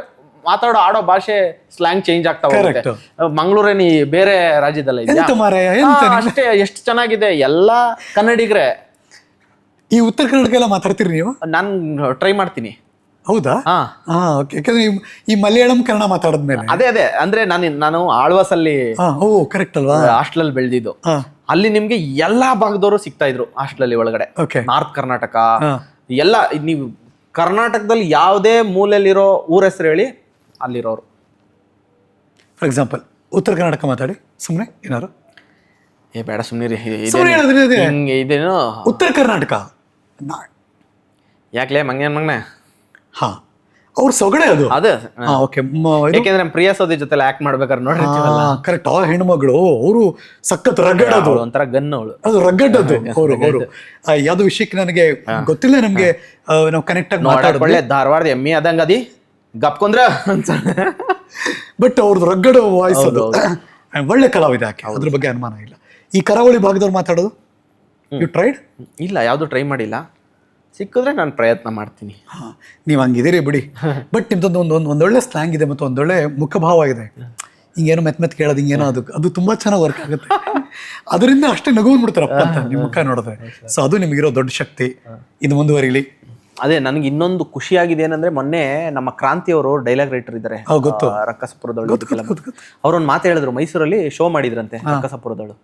[SPEAKER 1] ಆಡೋ ಭಾಷೆ ಸ್ಲ್ಯಾಂಗ್ ಚೇಂಜ್ ಆಗ್ತಾ ಹೋಗುತ್ತೆ. ಮಂಗಳೂರೇನಿ ಬೇರೆ ರಾಜ್ಯದಲ್ಲ ಇದೆಯಾ ಅಷ್ಟೇ. ಎಷ್ಟು ಚೆನ್ನಾಗಿದೆ, ಎಲ್ಲಾ ಕನ್ನಡಿಗರೇ.
[SPEAKER 2] ಈ ಉತ್ತರ ಕನ್ನಡ ಎಲ್ಲ ಮಾತಾಡ್ತೀರಿ ನೀವು?
[SPEAKER 1] ನಾನು ಟ್ರೈ ಮಾಡ್ತೀನಿ.
[SPEAKER 2] ಹೌದಾ? ಯಾಕಂದ್ರೆ ಈ ಮಲಯಾಳಂ ಕನ್ನಡ ಮಾತಾಡಿದ್ಮೇಲೆ
[SPEAKER 1] ಅದೇ ಅಂದ್ರೆ ನಾನು ಆಳ್ವಾಸಲ್ಲಿ
[SPEAKER 2] ಕರೆಕ್ಟ್ ಅಲ್ವಾ
[SPEAKER 1] ಹಾಸ್ಟೆಲ್ ಬೆಳೆದಿದ್ದು. ಅಲ್ಲಿ ನಿಮ್ಗೆ ಎಲ್ಲಾ ಭಾಗದವರು ಸಿಗ್ತಾ ಇದ್ರು ಹಾಸ್ಟೆಲ್ ಒಳಗಡೆ. ನಾರ್ತ್ ಕರ್ನಾಟಕ ಎಲ್ಲ, ನೀವು ಕರ್ನಾಟಕದಲ್ಲಿ ಯಾವುದೇ ಮೂಲೆಯಲ್ಲಿರೋ ಊರ ಹೆಸರು ಹೇಳಿ ಅಲ್ಲಿರೋರು.
[SPEAKER 2] ಫಾರ್ ಎಕ್ಸಾಂಪಲ್ ಉತ್ತರ ಕರ್ನಾಟಕ ಮಾತಾಡಿ ಸುಮ್ಮನೆ ಏನಾರು.
[SPEAKER 1] ಬೇಡ ಸುಮ್ಮನೆ ಇದೇನು
[SPEAKER 2] ಉತ್ತರ ಕರ್ನಾಟಕ
[SPEAKER 1] ಯಾಕ್ಲೇ ಮಗನೆ
[SPEAKER 2] ಅವ್ರ ಸೊಗಡೆ ಅದು.
[SPEAKER 1] ಯಾಕೆಂದ್ರೆ ಪ್ರಿಯಾ ಸೋದಿ ಜೊತೆ ಆಕ್ಟ್ ಮಾಡ್ಬೇಕಾದ್ರೆ ನೋಡಿರ್ತೀವಲ್ಲ.
[SPEAKER 2] ಕರೆಕ್ಟ್. ಆ ಹೆಣ್ಮಗಳು ಅವರು ಸಖತ್ ರಗ್ಗಡ್, ಅದು
[SPEAKER 1] ಒಂಥರ ಗನ್ ಅವಳು,
[SPEAKER 2] ಅದು ರಗ್ಗಡ್ ಅದು. ಅವರು ಯಾವ್ದು ವಿಷಯಕ್ಕೆ ನನಗೆ ಗೊತ್ತಿಲ್ಲ, ನಮ್ಗೆ ನಾವು ಕನೆಕ್ಟ್ ಆಗಿ ಮಾತಾಡೋದು.
[SPEAKER 1] ಧಾರವಾಡದ ಎಮ್ಮಿ ಅದಂಗ ಅದಿ ಗಪ್ಕೊಂಡ್ರ
[SPEAKER 2] ಬಟ್ ಅವ್ರದ್ದು ರಗ್ಗಡ್ ವಾಯ್ಸ್ ಅದು. ಒಳ್ಳೆ ಕಲಾವಿದ ಆಕೆ, ಅದ್ರ ಬಗ್ಗೆ ಅನುಮಾನ ಇಲ್ಲ. ಈ ಕರಾವಳಿ ಭಾಗದವ್ರು ಮಾತಾಡೋದು ಯು ಟ್ರೈಡ್?
[SPEAKER 1] ಇಲ್ಲ, ಯಾವ್ದು ಟ್ರೈ ಮಾಡಿಲ್ಲ. ಸಿಕ್ಕಿದ್ರೆ ನಾನು ಪ್ರಯತ್ನ ಮಾಡ್ತೀನಿ.
[SPEAKER 2] ನೀವು ಹಂಗಿದ್ದೀರಿ ಬಿಡಿ. ಬಟ್ ನಿಮ್ದೊಂದು ಒಂದೊಳ್ಳೆ ಸ್ಲ್ಯಾಂಗ್ ಇದೆ ಮತ್ತು ಒಂದೊಳ್ಳೆ ಮುಖಭಾವ ಇದೆ. ಹಿಂಗೇನೋ ಮೆತ್ ಕೇಳೋದು, ಹಿಂಗೇನೋ ಅದು ತುಂಬಾ ಚೆನ್ನಾಗಿ ವರ್ಕ್ ಆಗುತ್ತೆ. ಅದರಿಂದ ಅಷ್ಟೇ ನಗುವಂದ್ಬಿಡ್ತಾರಪ್ಪ ಅಂತ ನಿಮ್ಮ ಮುಖ ನೋಡಿದ್ರೆ. ಸೊ ಅದು ನಿಮಗಿರೋ ದೊಡ್ಡ ಶಕ್ತಿ. ಇದು ಮುಂದುವರಿಲಿ.
[SPEAKER 1] ಅದೇ ನನಗೆ ಇನ್ನೊಂದು ಖುಷಿಯಾಗಿದೆ ಏನಂದ್ರೆ, ಮೊನ್ನೆ ನಮ್ಮ ಕ್ರಾಂತಿ ಅವರು ಡೈಲಾಗ್ ರೈಟರ್ ಇದ್ದಾರೆ ರಕ್ಕಸಪುರದವಳು. ಅವ್ರೊಂದು ಮಾತು ಹೇಳಿದ್ರು, ಮೈಸೂರಲ್ಲಿ ಶೋ ಮಾಡಿದ್ರಂತೆ ರಕ್ಕಸಪುರದವಳು.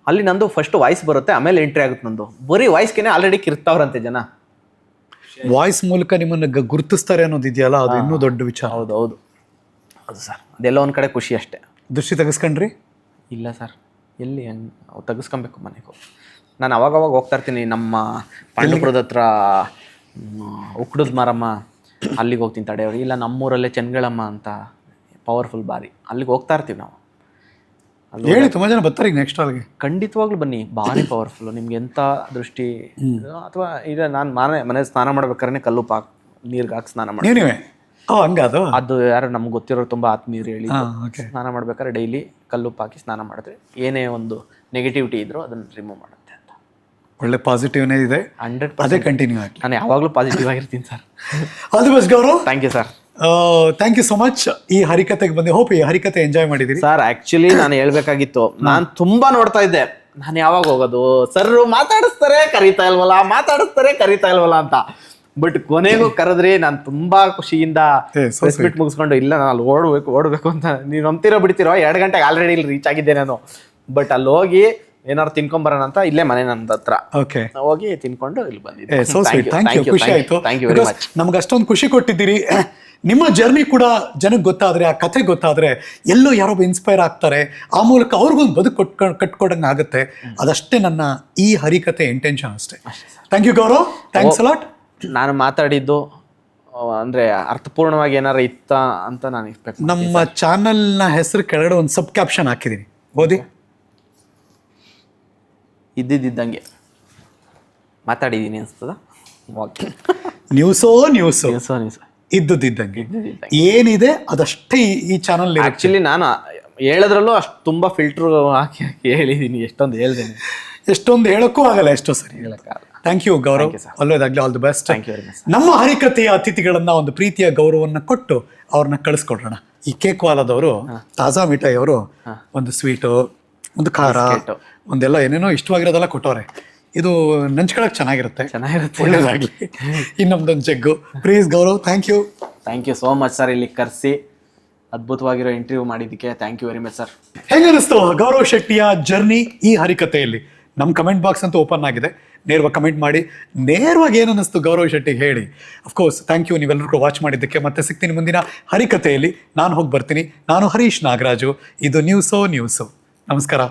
[SPEAKER 1] ಅಲ್ಲಿ ನಂದು ಫಸ್ಟ್ ವಾಯ್ಸ್ ಬರುತ್ತೆ, ಆಮೇಲೆ ಎಂಟ್ರಿ ಆಗುತ್ತೆ ನಂದು. ಬರೀ ವಾಯ್ಸ್ಗೆನೆ ಆಲ್ರೆಡಿ ಕಿರ್ತಾವ್ರಂತೆ ಜನ.
[SPEAKER 2] ವಾಯ್ಸ್ ಮೂಲಕ ನಿಮ್ಮನ್ನ ಗುರುತಿಸ್ತಾರೆ ಅನ್ನೋದು ಇದೆಯಲ್ಲ, ಅದು ಇನ್ನೂ ದೊಡ್ಡ ವಿಚಾರ.
[SPEAKER 1] ಹೌದು ಸರ್. ಅದೆಲ್ಲ ಒಂದ್ ಕಡೆ ಖುಷಿ ಅಷ್ಟೇ.
[SPEAKER 2] ದೃಷ್ಟಿ ತೆಗೆಸ್ಕೊಂಡ್ರಿ?
[SPEAKER 1] ಇಲ್ಲ ಸರ್, ಎಲ್ಲಿ ತೆಗೆಸ್ಕೊಬೇಕು ಮನೆಗೆ. ನಾನು ಅವಾಗ ಹೋಗ್ತಾ ಇರ್ತೀನಿ. ನಮ್ಮ ಪಾಂಡವಪುರದ ಹತ್ರ ಉಕ್ಕಡದ ಮಾರಮ್ಮ, ಅಲ್ಲಿಗೆ ಹೋಗ್ತೀನಿ ತಡೆಯವ್ರು. ಇಲ್ಲ ನಮ್ಮೂರಲ್ಲೇ ಚೆನ್ಗಳಮ್ಮ ಅಂತ ಪವರ್ಫುಲ್ ಬಾರಿ, ಅಲ್ಲಿಗೆ ಹೋಗ್ತಾ ಇರ್ತೀವಿ ನಾವು.
[SPEAKER 2] ಹೇಳಿ, ತುಂಬಾ ಜನ ಬರ್ತಾರೆ ಈಗ ನೆಕ್ಸ್ಟ್ ಅಲ್ಲಿಗೆ.
[SPEAKER 1] ಖಂಡಿತವಾಗ್ಲೂ ಬನ್ನಿ, ಭಾರಿ ಪವರ್ಫುಲ್. ನಿಮ್ಗೆ ಎಂತ ದೃಷ್ಟಿ ಅಥವಾ ಈಗ ನಾನು ಮನೆ ಸ್ನಾನ ಮಾಡ್ಬೇಕಾದ್ರೆ ಕಲ್ಲುಪ್ಪು ನೀರ್ಗೆ ಹಾಕಿ ಸ್ನಾನ ಮಾಡ್ತೀನಿ. ಅದು ಯಾರು ನಮ್ಗೆ ಗೊತ್ತಿರೋ ತುಂಬಾ ಆತ್ಮೀಯರು ಹೇಳಿ, ಸ್ನಾನ ಮಾಡ್ಬೇಕಾದ್ರೆ ಡೈಲಿ ಕಲ್ಲುಪ್ಪು ಹಾಕಿ ಸ್ನಾನ ಮಾಡಿದ್ರೆ ಏನೇ ಒಂದು ನೆಗೆಟಿವಿಟಿ ಇದ್ರು ಅದನ್ನ ರಿಮೂವ್ ಮಾಡುತ್ತೆ ಅಂತ.
[SPEAKER 2] ಒಳ್ಳೆ ಪಾಸಿಟಿವ್ನೇ ಇದೆ.
[SPEAKER 1] 100%
[SPEAKER 2] ಅದೇ ಕಂಟಿನ್ಯೂ ಆಗಿ.
[SPEAKER 1] ನಾನು ಯಾವಾಗಲೂ ಪಾಸಿಟಿವ್ ಆಗಿರ್ತೀನಿ sir.
[SPEAKER 2] All the best Gaurav.
[SPEAKER 1] Thank you sir.
[SPEAKER 2] Thank you so much. ಈ ಹರಿಕತೆಗೆ ಬಂದೆ, ಹೋಪ್ ಈ ಹರಿಕತೆ ಎಂಜಾಯ್ ಮಾಡಿದಿರಿ
[SPEAKER 1] ಸರ್. ಆಕ್ಚುಲಿ ನಾನು ಹೇಳ್ಬೇಕಾಗಿತ್ತು, ನಾನು ತುಂಬಾ ನೋಡ್ತಾ ಇದ್ದೆ, ನಾನು ಯಾವಾಗ ಹೋಗೋದು ಸರ್, ಮಾತಾಡಿಸ್ತಾರೆ ಕರಿತಾ ಇಲ್ವಲ್ಲ ಅಂತ. ಬಟ್ ಕೊನೆಗೂ ಕರೆದ್ರಿ, ನಾನು ತುಂಬಾ ಖುಷಿಯಿಂದ ರೆಸ್ಪೆಕ್ಟ್ ಮುಗಿಸ್ಕೊಂಡು, ಇಲ್ಲ ನಾನು ಅಲ್ಲಿ ಓಡ್ಬೇಕು ಅಂತ. ನೀವು ನಂಬ್ತಿರೋ ಬಿಡ್ತಿರೋ, 2 ಗಂಟೆಗೆ ಆಲ್ರೆಡಿ ಇಲ್ಲಿ ರೀಚ್ ಆಗಿದ್ದೆ ನಾನು. ಬಟ್ ಅಲ್ಲಿ ಹೋಗಿ ಏನಾರು ತಿನ್ಕೊಂಬರೋಣ ಅಂತ, ಇಲ್ಲೇ ಮನೆ ನಮ್ದು ಹತ್ರ ಹೋಗಿ ತಿನ್ಕೊಂಡು ಇಲ್ಲಿ ಬಂದಿದ್ದೆ.
[SPEAKER 2] ಖುಷಿ ಆಯ್ತು. ನಮ್ಗೆ ಅಷ್ಟೊಂದು ಖುಷಿ ಕೊಟ್ಟಿದ್ದೀರಿ. ನಿಮ್ಮ ಜರ್ನಿ ಕೂಡ ಜನಕ್ಕೆ ಗೊತ್ತಾದ್ರೆ, ಆ ಕಥೆ ಗೊತ್ತಾದ್ರೆ, ಎಲ್ಲೋ ಯಾರೊಬ್ಬ ಇನ್ಸ್ಪೈರ್ ಆಗ್ತಾರೆ, ಆ ಮೂಲಕ ಅವ್ರಿಗೊಂದು ಬದುಕು ಕಟ್ಕೊಡಂಗೆ ಆಗುತ್ತೆ. ಅದಷ್ಟೇ ನನ್ನ ಈ ಹರಿಕತೆ ಇಂಟೆನ್ಷನ್ ಅಷ್ಟೇ. Thank you Gaurav, thanks a lot.
[SPEAKER 1] ನಾನು ಮಾತಾಡಿದ್ದು ಅಂದ್ರೆ ಅರ್ಥಪೂರ್ಣವಾಗಿ ಏನಾರ ಇತ್ತ ಅಂತ ನಾನು ಎಕ್ಸ್ಪೆಕ್ಟ್.
[SPEAKER 2] ನಮ್ಮ ಚಾನಲ್ನ ಹೆಸರು ಕೆಳಗಡೆ ಒಂದು ಸಬ್ ಕ್ಯಾಪ್ಷನ್ ಹಾಕಿದ್ದೀನಿ, ಓದಿ.
[SPEAKER 1] ಇದ್ದಿದ್ದಂಗೆ ಮಾತಾಡಿದ್ದೀನಿ ಅನ್ಸ್ತದ.
[SPEAKER 2] ನ್ಯೂಸೋ ಇದ್ದುದಿದ್ದಂಗೆ ಏನಿದೆ ಅದಷ್ಟೇ ಈ ಚಾನಲ್.
[SPEAKER 1] ಆಕ್ಚುಲಿ ನಾನು ಹೇಳೋದ್ರಲ್ಲೂ ಅಷ್ಟು ತುಂಬಾ ಫಿಲ್ಟರ್ ಹಾಕಿ ಹೇಳಿದ್ದೀನಿ.
[SPEAKER 2] ಎಷ್ಟೊಂದು ಹೇಳಕ್ಕೂ ಆಗಲ್ಲ, ಎಷ್ಟೋ ಸರಿ ಹೇಳಕ್ಕಾಗಲ್ಲ. ಥ್ಯಾಂಕ್ ಯು ಗೌರವ್, ಒಳ್ಳೆಯದಾಗಲಿ, ಆಲ್ ದಿ ಬೆಸ್ಟ್. ನಮ್ಮ ಹರಿಕತೆಯ ಅತಿಥಿಗಳನ್ನ ಒಂದು ಪ್ರೀತಿಯ ಗೌರವವನ್ನು ಕೊಟ್ಟು ಅವ್ರನ್ನ ಕಳಿಸ್ಕೊಡ್ರೋಣ. ಈ ಕೇಕ್ ವಾಲದವರು, ತಾಜಾ ಮಿಠಾಯಿ ಅವರು ಒಂದು ಸ್ವೀಟು, ಒಂದು ಖಾರ, ಒಂದೆಲ್ಲ ಏನೇನೋ ಇಷ್ಟವಾಗಿರೋದೆಲ್ಲ ಕೊಟ್ಟವ್ರೆ. ಇದು ನೆಂಚ್ಕೊಳಕ್ ಚೆನ್ನಾಗಿರುತ್ತೆ. ಒಳ್ಳೇದಾಗ್ಲಿ. ಇನ್ನೊಂದೊಂದು jug. Please Gaurav, thank you
[SPEAKER 1] so much sir. ಇಲ್ಲಿ ಕರೆಸಿ ಅದ್ಭುತವಾಗಿರೋ ಇಂಟರ್ವ್ಯೂ ಮಾಡಿದ್ದಕ್ಕೆ thank you very much sir.
[SPEAKER 2] ಹೆಂಗನಿಸ್ತು ಗೌರವ್ ಶೆಟ್ಟಿಯ ಜರ್ನಿ ಈ ಹರಿಕತೆಯಲ್ಲಿ? ನಮ್ಮ ಕಮೆಂಟ್ ಬಾಕ್ಸ್ ಅಂತೂ ಓಪನ್ ಆಗಿದೆ, ನೇರವಾಗಿ ಕಮೆಂಟ್ ಮಾಡಿ. ನೇರವಾಗಿ ಏನನ್ನಿಸ್ತು ಗೌರವ್ ಶೆಟ್ಟಿಗೆ ಹೇಳಿ. ಅಫ್ಕೋರ್ಸ್ ಥ್ಯಾಂಕ್ ಯು ನೀವೆಲ್ಲರೂ ವಾಚ್ ಮಾಡಿದ್ದಕ್ಕೆ. ಮತ್ತೆ ಸಿಗ್ತೀನಿ ಮುಂದಿನ ಹರಿಕತೆಯಲ್ಲಿ. ನಾನು ಹೋಗಿ ಬರ್ತೀನಿ. ನಾನು ಹರೀಶ್ ನಾಗರಾಜು. ಇದು ನ್ಯೂಸೋ. ನಮಸ್ಕಾರ.